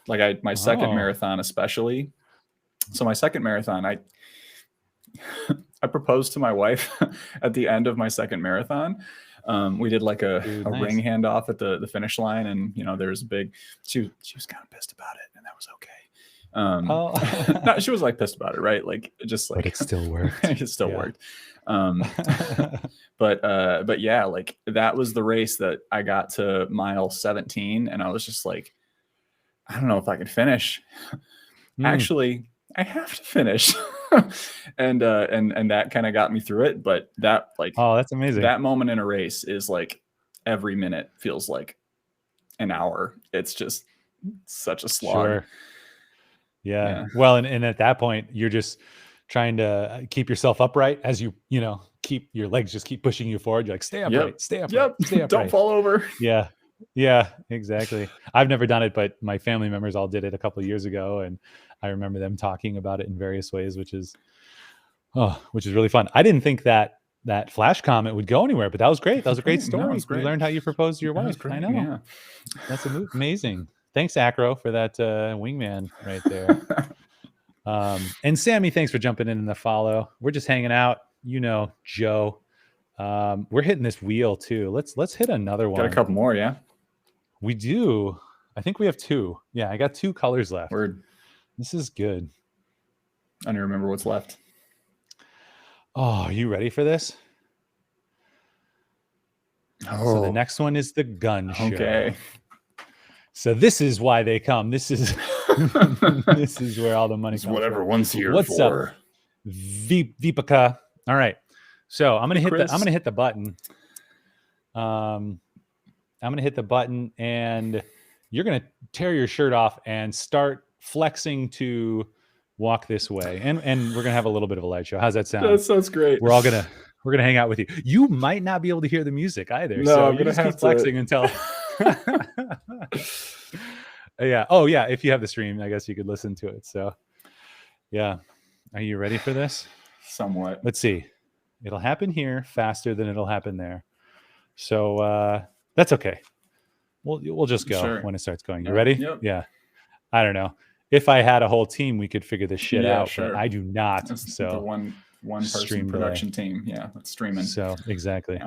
B: Like my second marathon, especially. So my second marathon, I proposed to my wife at the end of my second marathon. We did like a ring handoff at the finish line, and there was a big. She was kind of pissed about it, and that was okay. No, she was like pissed about it, right? Like just like,
A: but it still worked.
B: It still worked. But yeah, like that was the race that I got to mile 17, and I was just like, I don't know if I could finish. Actually, I have to finish. and that kind of got me through it. But that
A: oh, that's amazing.
B: That moment in a race is like every minute feels like an hour. It's just such a slog.
A: Sure. Yeah. Well, and at that point, you're just trying to keep yourself upright as you keep your legs just keep pushing you forward. You're like, stay upright, stay upright, stay upright.
B: Don't fall over.
A: Yeah. Yeah, exactly. I've never done it, but my family members all did it a couple of years ago, and I remember them talking about it in various ways, which is really fun. I didn't think that flash comet would go anywhere, but that was great. That was a great story. No, we learned how you proposed to your wife. I know. Yeah. That's amazing. Thanks, Acro, for that wingman right there. And Sammy, thanks for jumping in the follow. We're just hanging out. Joe. We're hitting this wheel too. Let's hit another one.
B: Got a couple more, yeah.
A: We do. I think we have 2. Yeah, I got 2 colors left.
B: Word.
A: This is good.
B: I don't remember what's left.
A: Oh, are you ready for this? So the next one is the gun show. Okay. So this is why they come. This is this is where all the money comes
B: whatever
A: from.
B: One's here.
A: What's
B: for.
A: Up, Vipaka? All right. So I'm gonna hit the button. I'm gonna hit the button, and you're gonna tear your shirt off and start flexing to walk this way. And we're gonna have a little bit of a light show. How's that sound?
B: That sounds great.
A: We're gonna hang out with you. You might not be able to hear the music either.
B: No,
A: so
B: I'm gonna have
A: keep flexing until. Yeah. Oh yeah. If you have the stream, I guess you could listen to it. So yeah. Are you ready for this?
B: Somewhat.
A: Let's see. It'll happen here faster than it'll happen there. So that's okay. We'll just go when it starts going. You ready?
B: Yep.
A: Yeah. I don't know. If I had a whole team, we could figure this shit out.
B: Sure.
A: But I do not.
B: That's
A: so
B: the one person production team. Yeah, that's streaming.
A: So exactly.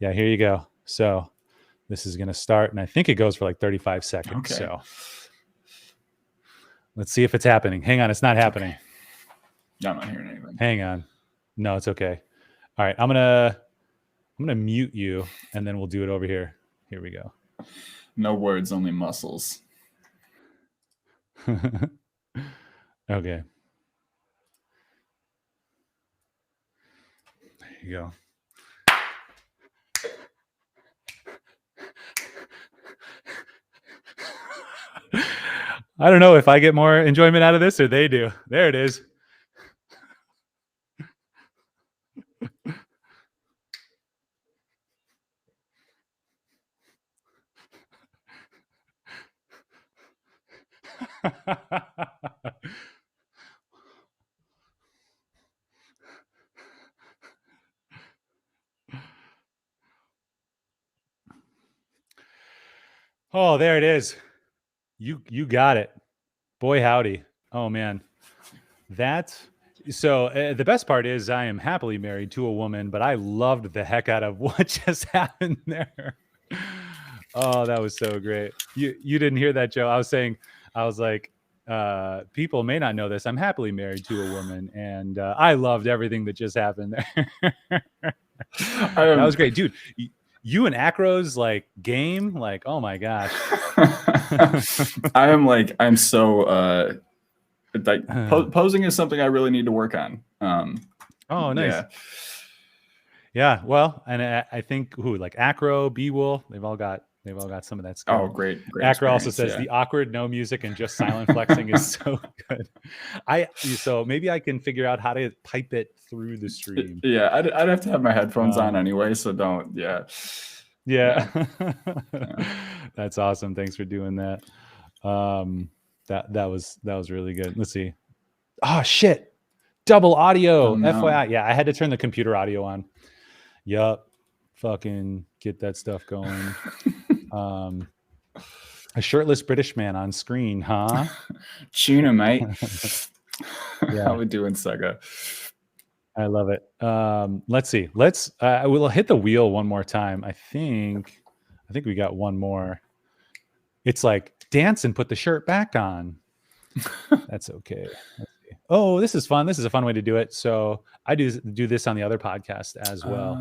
A: Yeah. Here you go. So this is going to start, and I think it goes for like 35 seconds. Okay. So let's see if it's happening. Hang on. It's not happening.
B: Okay. I'm not hearing anything.
A: Hang on. No, it's okay. All right. I'm going to mute you, and then we'll do it over here. Here we go.
B: No words, only muscles.
A: Okay. There you go. I don't know if I get more enjoyment out of this or they do. There it is. Oh, there it is. You got it. Boy, howdy. Oh man. So the best part is I am happily married to a woman, but I loved the heck out of what just happened there. Oh, that was so great. You didn't hear that, Joe. I was like, people may not know this. I'm happily married to a woman, and I loved everything that just happened there. That was great, dude. You and Acro's like game, like, oh my gosh.
B: I'm so posing is something I really need to work on.
A: Oh, nice. Yeah. Well, and I think like Acro, B-Wolf, they've all got some of that skill.
B: Oh, great.
A: Acro also says the awkward no music and just silent flexing is so good. So maybe I can figure out how to pipe it through the stream.
B: Yeah, I'd have to have my headphones on anyway, so don't.
A: Yeah. That's awesome. Thanks for doing that. That was really good. Let's see. Oh shit. Double audio.
B: Oh no.
A: FYI. Yeah, I had to turn the computer audio on. Yup. Fucking get that stuff going. A shirtless British man on screen, huh?
B: Tuna, mate.
A: Yeah.
B: How we doing, Saga?
A: I love it. Let's see. We'll hit the wheel one more time. I think we got one more. It's like dance and put the shirt back on. That's okay. Let's see. Oh, this is fun. This is a fun way to do it. So I do this on the other podcast as well.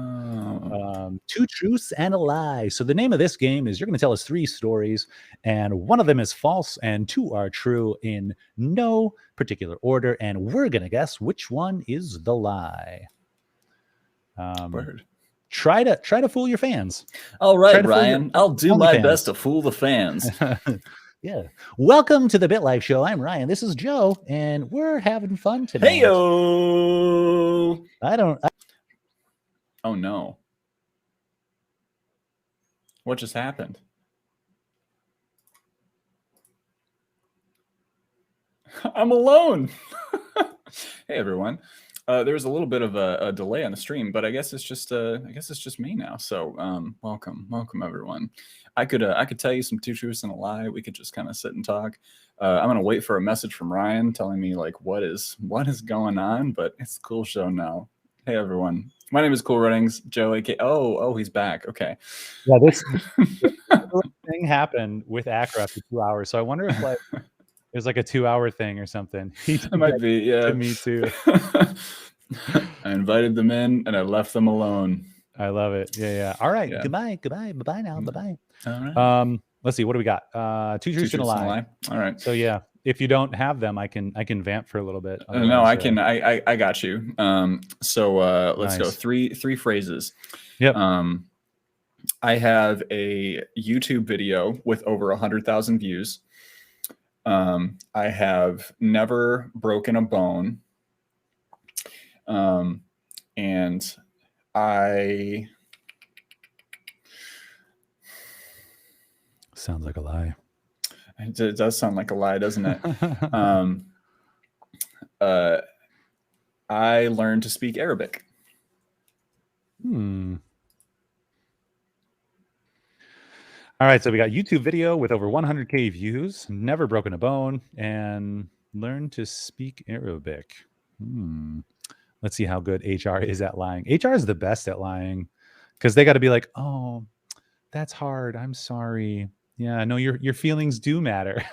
A: Two truths and a lie. So the name of this game is you're going to tell us 3 stories, and one of them is false and 2 are true in no particular order, and we're going to guess which one is the lie.
B: Word.
A: Try to fool your fans.
B: All right, Ryan. I'll do my best to fool the fans.
A: Yeah. Welcome to the BitLife Show. I'm Ryan. This is Joe, and we're having fun today.
B: Hey-o! Oh, no. What just happened? I'm alone. Hey, everyone. There was a little bit of a delay on the stream, but I guess it's just me now. So welcome everyone. I could tell you some 2 truths and a lie. We could just kind of sit and talk. I'm gonna wait for a message from Ryan telling me like what is going on, but it's a cool show now. Hey everyone, my name is CoelRunnings. Joe, oh he's back. Okay.
A: Yeah, this thing happened with Acra after 2 hours. So I wonder if like it was like a 2-hour thing or something.
B: It might be, yeah.
A: To me too.
B: I invited them in and I left them alone.
A: I love it. Yeah. All right. Yeah. Goodbye now. Bye-bye.
B: All right.
A: Let's see. What do we got? 2 truths and a lie.
B: All right.
A: So yeah, if you don't have them, I can vamp for a little bit.
B: No, I can. I got you. So let's go. Three phrases.
A: Yep.
B: I have a YouTube video with over 100,000 views. I have never broken a bone. And I...
A: Sounds like a lie.
B: It does sound like a lie, doesn't it? I learned to speak Arabic.
A: All right, so we got YouTube video with over 100K views, never broken a bone, and learn to speak Arabic. Let's see how good HR is at lying. HR is the best at lying because they got to be like, oh, that's hard. I'm sorry. Yeah, no, your feelings do matter.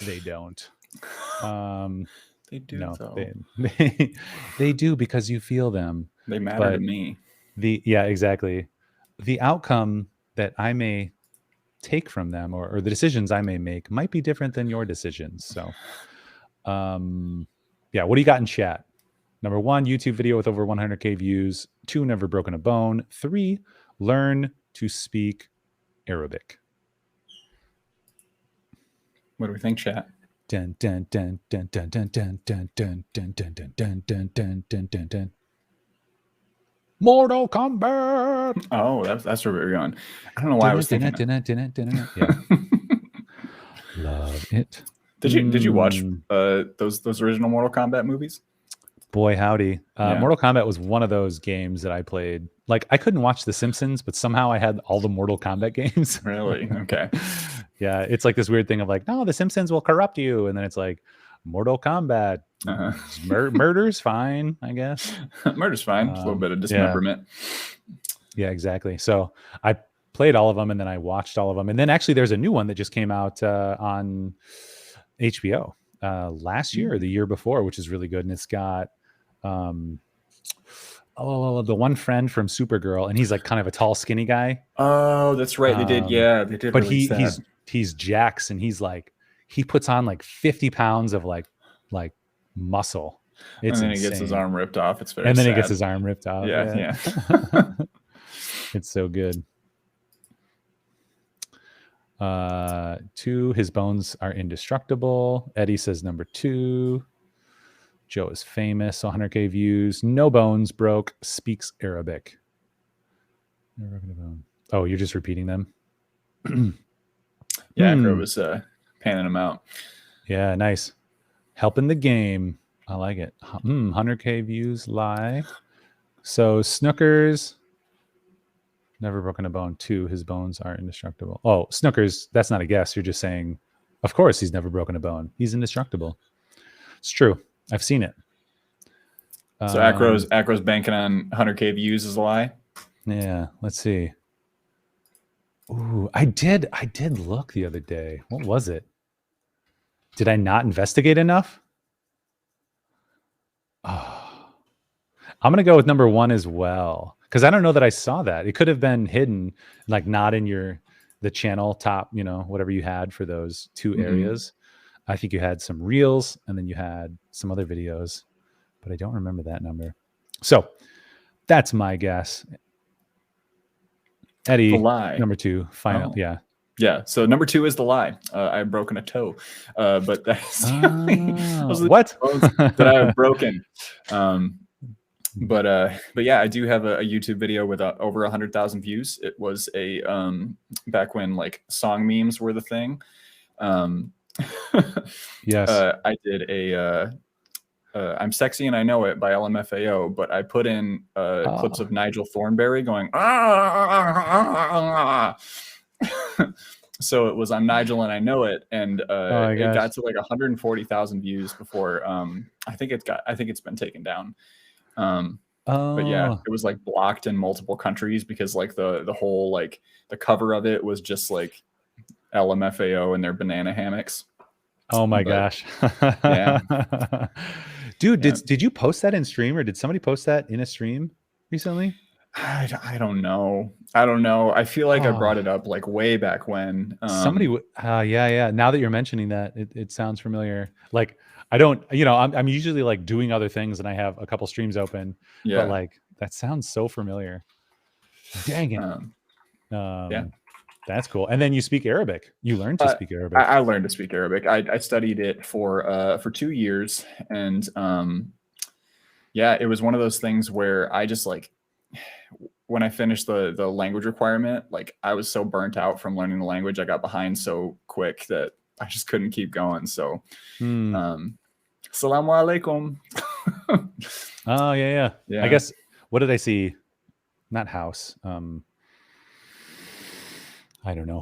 A: They don't.
B: They do,
A: no,
B: though.
A: They do because you feel them.
B: They matter to me.
A: Yeah, exactly. The outcome that I may take from them or the decisions I may make might be different than your decisions. So, yeah, what do you got in chat? Number 1, YouTube video with over 100K views. 2, never broken a bone. 3, learn to speak Arabic.
B: What do we think, chat?
A: Dun dun dun dun dun dun dun dun dun dun dun dun dun dun dun dun dun. Mortal Kombat.
B: Oh, that's where we were going. I don't know why I was thinking.
A: Yeah. Love it.
B: Did you watch those original Mortal Kombat movies?
A: Boy, howdy. Mortal Kombat was one of those games that I played. Like, I couldn't watch The Simpsons, but somehow I had all the Mortal Kombat games.
B: Really? Okay.
A: Yeah, it's like this weird thing of like, no, The Simpsons will corrupt you. And then it's like, Mortal Kombat. Murder's fine, I guess.
B: Murder's fine. Just a little bit of dismemberment.
A: Yeah, exactly. So I played all of them, and then I watched all of them. And then actually there's a new one that just came out on HBO last year or the year before, which is really good. And it's got the one friend from Supergirl, and he's like kind of a tall, skinny guy.
B: Oh, that's right. They did. Yeah, they did.
A: But he's Jax, and he's like, he puts on like 50 pounds of like muscle. It's
B: and then
A: insane.
B: He gets his arm ripped off. It's very
A: and then
B: sad.
A: He gets his arm ripped off.
B: Yeah.
A: It's so good. 2, his bones are indestructible. Eddie says number 2. Joe is famous, 100K views. No bones broke. Speaks Arabic. Oh, you're just repeating them?
B: Yeah, Acro was panning them out.
A: Yeah, nice. Helping the game. I like it. 100K views lie. So Snookers, never broken a bone. 2, his bones are indestructible. Oh, Snookers, that's not a guess. You're just saying, of course he's never broken a bone. He's indestructible. It's true. I've seen it.
B: So Acro's banking on 100K views is a lie.
A: Yeah, let's see. Ooh, I did look the other day. What was it? Did I not investigate enough? Oh, I'm gonna go with number 1 as well, because I don't know that I saw that. It could have been hidden, like not in the channel top, whatever you had for those 2 areas. I think you had some reels and then you had some other videos, but I don't remember that number. So that's my guess. Eddie,
B: The lie.
A: number 2, final.
B: Oh. Yeah. So number 2 is the lie. I've broken a toe, but that's
A: what
B: that I have broken. But yeah, I do have a YouTube video with over 100,000 views. It was a back when like song memes were the thing.
A: Yes.
B: I did a I'm Sexy and I Know It by LMFAO, but I put in clips of Nigel Thornberry going so it was I'm Nigel and I Know It, and it got to like 140,000 views before I think it's been taken down. But yeah, it was like blocked in multiple countries because like the whole like the cover of it was just like LMFAO and their banana hammocks.
A: Oh my gosh.
B: Yeah.
A: Dude, did you post that in stream, or did somebody post that in a stream recently?
B: I don't know. I feel like I brought it up like way back when.
A: Somebody yeah. Now that you're mentioning that, it sounds familiar. Like I don't, I'm usually like doing other things and I have a couple streams open, but like that sounds so familiar. Dang it.
B: Yeah.
A: That's cool. And then you speak Arabic. You learned to speak Arabic.
B: I learned to speak Arabic. I studied it for 2 years, and yeah, it was one of those things where I just like when I finished the language requirement, like I was so burnt out from learning the language, I got behind so quick that I just couldn't keep going. So, Assalamu alaikum.
A: Oh yeah. I guess, what did I see? Not house. I don't know,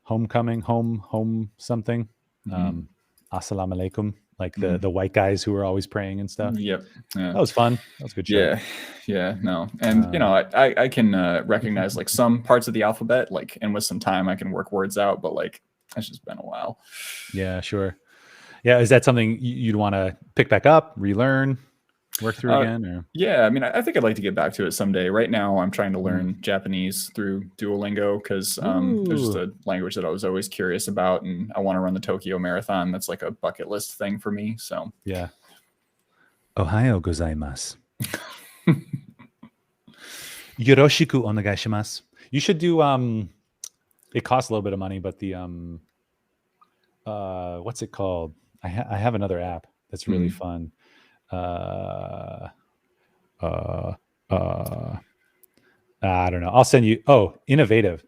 A: homecoming, home something. Assalamu alaikum, like the white guys who were always praying and stuff.
B: Yep. Yeah.
A: That was fun. That was a good show.
B: Yeah, no. And I can recognize like some parts of the alphabet, like, and with some time I can work words out, but like it's just been a while.
A: Yeah, sure. Yeah, is that something you'd want to pick back up, relearn, work through again? Or?
B: Yeah, I mean, I think I'd like to get back to it someday. Right now, I'm trying to learn Japanese through Duolingo because there's just a language that I was always curious about, and I want to run the Tokyo Marathon. That's like a bucket list thing for me. So
A: yeah. Ohayo gozaimasu. Yoroshiku onegaishimasu. You should do it costs a little bit of money, but the what's it called? I have another app that's really fun. I don't know. I'll send you. Oh, Innovative,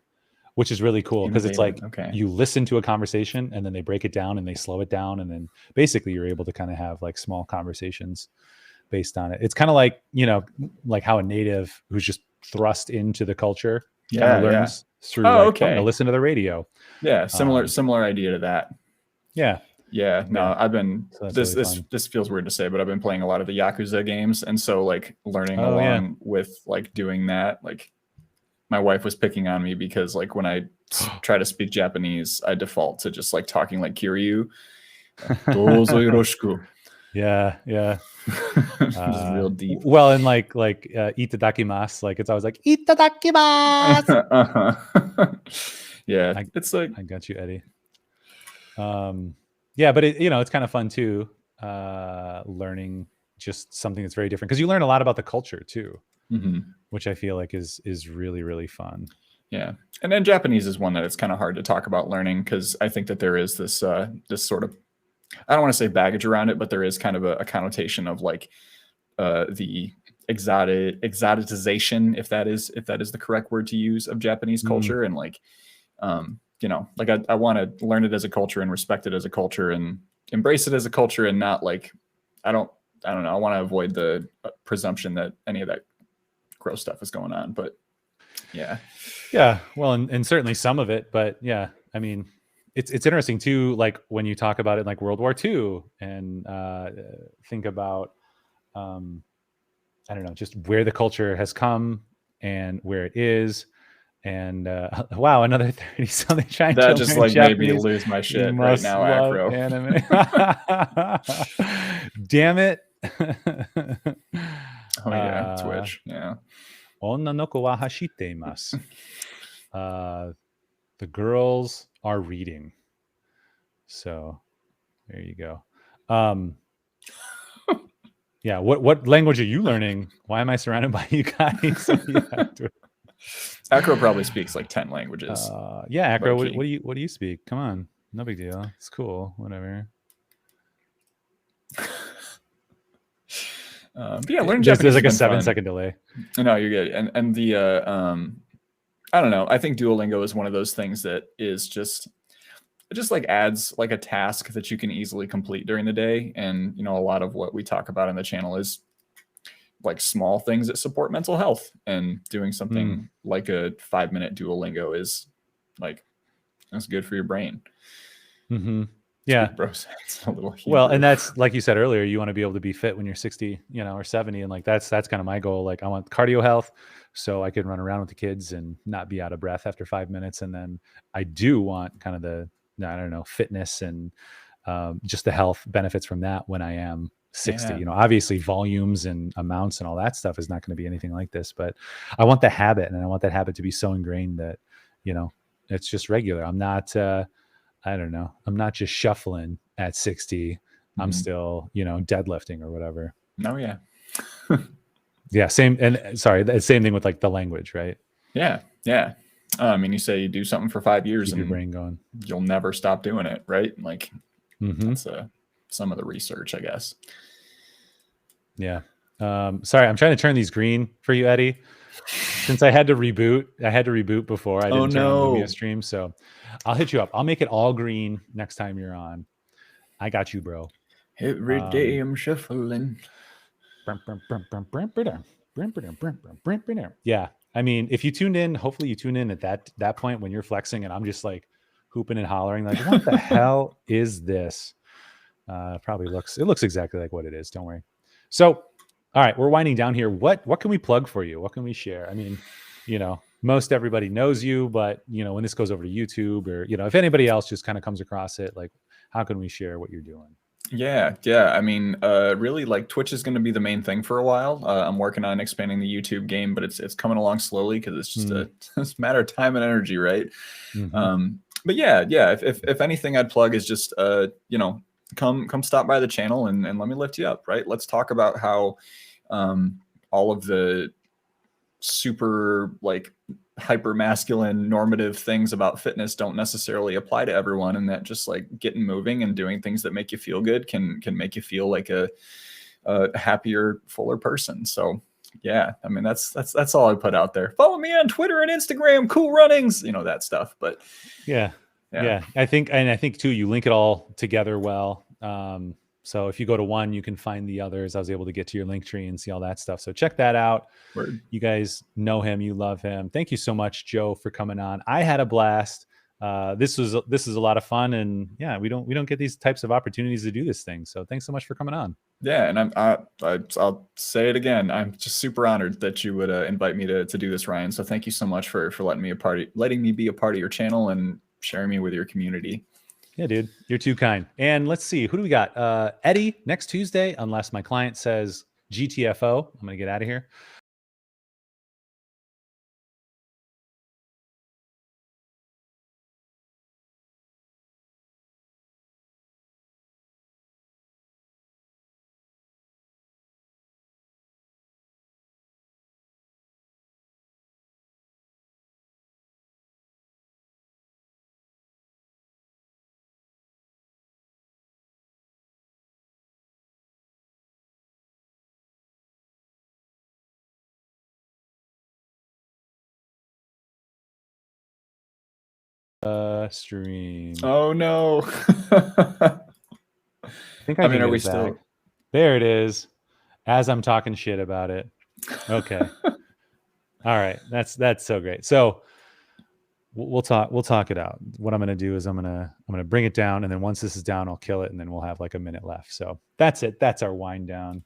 A: which is really cool because it's like you listen to a conversation and then they break it down and they slow it down, and then basically you're able to kind of have like small conversations based on it. It's kind of like, like how a native who's just thrust into the culture learns through to listen to the radio.
B: Yeah, similar idea to that.
A: Yeah,
B: no, I've been this feels weird to say, but I've been playing a lot of the Yakuza games, and so like learning along with like doing that, like my wife was picking on me because like when I try to speak Japanese, I default to just like talking like Kiryu. Dozo yoroshiku.
A: Yeah.
B: Just real deep.
A: Well, and like itadakimasu, like it's always like itadakimasu.
B: Yeah, it's like
A: I got you, Eddie. Yeah, but it's kind of fun too, learning just something that's very different because you learn a lot about the culture too, which I feel like is really, really fun.
B: Yeah, and then Japanese is one that it's kind of hard to talk about learning because I think that there is this this sort of, I don't want to say baggage around it, but there is kind of a connotation of like the exoticization, if that is the correct word to use, of Japanese culture, and like like I want to learn it as a culture and respect it as a culture and embrace it as a culture, and not like, I don't know. I want to avoid the presumption that any of that gross stuff is going on. But yeah.
A: Yeah. Well, and certainly some of it, but yeah, I mean, it's interesting too, like when you talk about it, like World War II, and think about, I don't know, just where the culture has come and where it is. And wow, another 30 something trying
B: That
A: to
B: just
A: learn
B: like made me
A: Japanese.
B: lose my
A: You
B: shit right
A: must
B: now,
A: love
B: Acro.
A: anime. Damn it.
B: Oh yeah,
A: uh,
B: Twitch. Yeah.
A: Onna no ko wa hashite imasu. The girls are reading. So there you go. Yeah, what language are you learning? Why am I surrounded by you guys?
B: Acro probably speaks like 10 languages.
A: Yeah, Acro,
B: Low
A: what
B: key.
A: do you speak? Come on, no big deal. It's cool. Whatever.
B: But yeah, learning
A: There's
B: Japanese
A: like
B: has
A: a
B: been
A: 7 second
B: fun.
A: delay.
B: No, you're good. And the I don't know. I think Duolingo is one of those things that is just, it just like adds like a task that you can easily complete during the day. And a lot of what we talk about on the channel is like small things that support mental health, and doing something like a 5-minute Duolingo is like, that's good for your brain.
A: Mm-hmm. Yeah.
B: Speak bro sense a little
A: Well,
B: Hebrew.
A: and that's like you said earlier, you want to be able to be fit when you're 60, or 70. And like that's kind of my goal. Like I want cardio health so I can run around with the kids and not be out of breath after 5 minutes. And then I do want kind of the, I don't know, fitness and just the health benefits from that when I am 60.
B: Yeah.
A: Obviously volumes and amounts and all that stuff is not going to be anything like this, but I want the habit, and I want that habit to be so ingrained that, it's just regular. I'm not, I don't know. I'm not just shuffling at 60. I'm still, deadlifting or whatever.
B: Oh yeah.
A: Yeah. Same. And sorry, the same thing with like the language, right?
B: Yeah. Yeah. I mean, you say you do something for 5 years
A: Keep your
B: and
A: brain going.
B: you'll never stop doing it, right? Like
A: Mm-hmm.
B: that's some of the research, I guess.
A: Yeah. Sorry, I'm trying to turn these green for you, Eddie. Since I had to reboot before. I
B: Oh
A: didn't turn on Lumia
B: no.
A: stream. So I'll hit you up. I'll make it all green next time you're on. I got you, bro.
B: Every day I'm shuffling.
A: Yeah. I mean, if you tuned in, hopefully you tune in at that point when you're flexing and I'm just like hooping and hollering, like, what the hell is this? Probably looks exactly like what it is. Don't worry. So, all right, we're winding down here. What can we plug for you? What can we share? I mean, most everybody knows you, but when this goes over to YouTube, or if anybody else just kind of comes across it, like, how can we share what you're doing?
B: Yeah. I mean, really, like Twitch is going to be the main thing for a while. I'm working on expanding the YouTube game, but it's coming along slowly because it's just it's a matter of time and energy, right?
A: Mm-hmm.
B: But yeah. If anything, I'd plug is just come stop by the channel and let me lift you up, right? Let's talk about how all of the super like hyper masculine normative things about fitness don't necessarily apply to everyone, and that just like getting moving and doing things that make you feel good can make you feel like a happier, fuller person. So yeah, I mean that's all I put out there. Follow me on Twitter and Instagram, CoelRunnings, that stuff. But
A: Yeah.
B: yeah.
A: I think too, you link it all together well. So if you go to one, you can find the others. I was able to get to your link tree and see all that stuff. So check that out.
B: Word.
A: You guys know him, you love him. Thank you so much, Joe, for coming on. I had a blast. This is a lot of fun, and yeah, we don't get these types of opportunities to do this thing. So thanks so much for coming on.
B: Yeah, and I'll say it again. I'm just super honored that you would invite me to do this, Ryan. So thank you so much for letting me be a part of your channel and sharing me with your community.
A: Yeah, dude, you're too kind. And let's see, who do we got? Eddie next Tuesday, unless my client says GTFO. I'm gonna get out of here. stream.
B: Oh no.
A: I think I
B: I
A: can
B: mean, are
A: get
B: we
A: it back.
B: still?
A: There it is. As I'm talking shit about it. Okay. All right. That's so great. So we'll talk it out. What I'm gonna do is I'm gonna bring it down, and then once this is down, I'll kill it, and then we'll have like a minute left. So that's it. That's our wind down.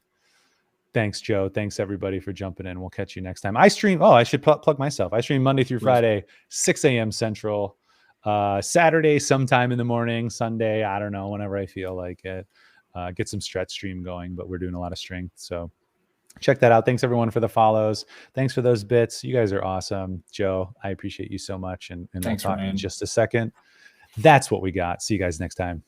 A: Thanks, Joe. Thanks everybody for jumping in. We'll catch you next time. I stream. Oh, I should plug myself. I stream Monday through
B: Please.
A: Friday, 6 a.m. Central. Saturday, sometime in the morning. Sunday, I don't know, whenever I feel like it. Get some stretch stream going, but we're doing a lot of strength. So check that out. Thanks everyone for the follows. Thanks for those bits. You guys are awesome. Joe, I appreciate you so much. And we'll
B: Thanks,
A: talk in
B: Ryan.
A: just a second. That's what we got. See you guys next time.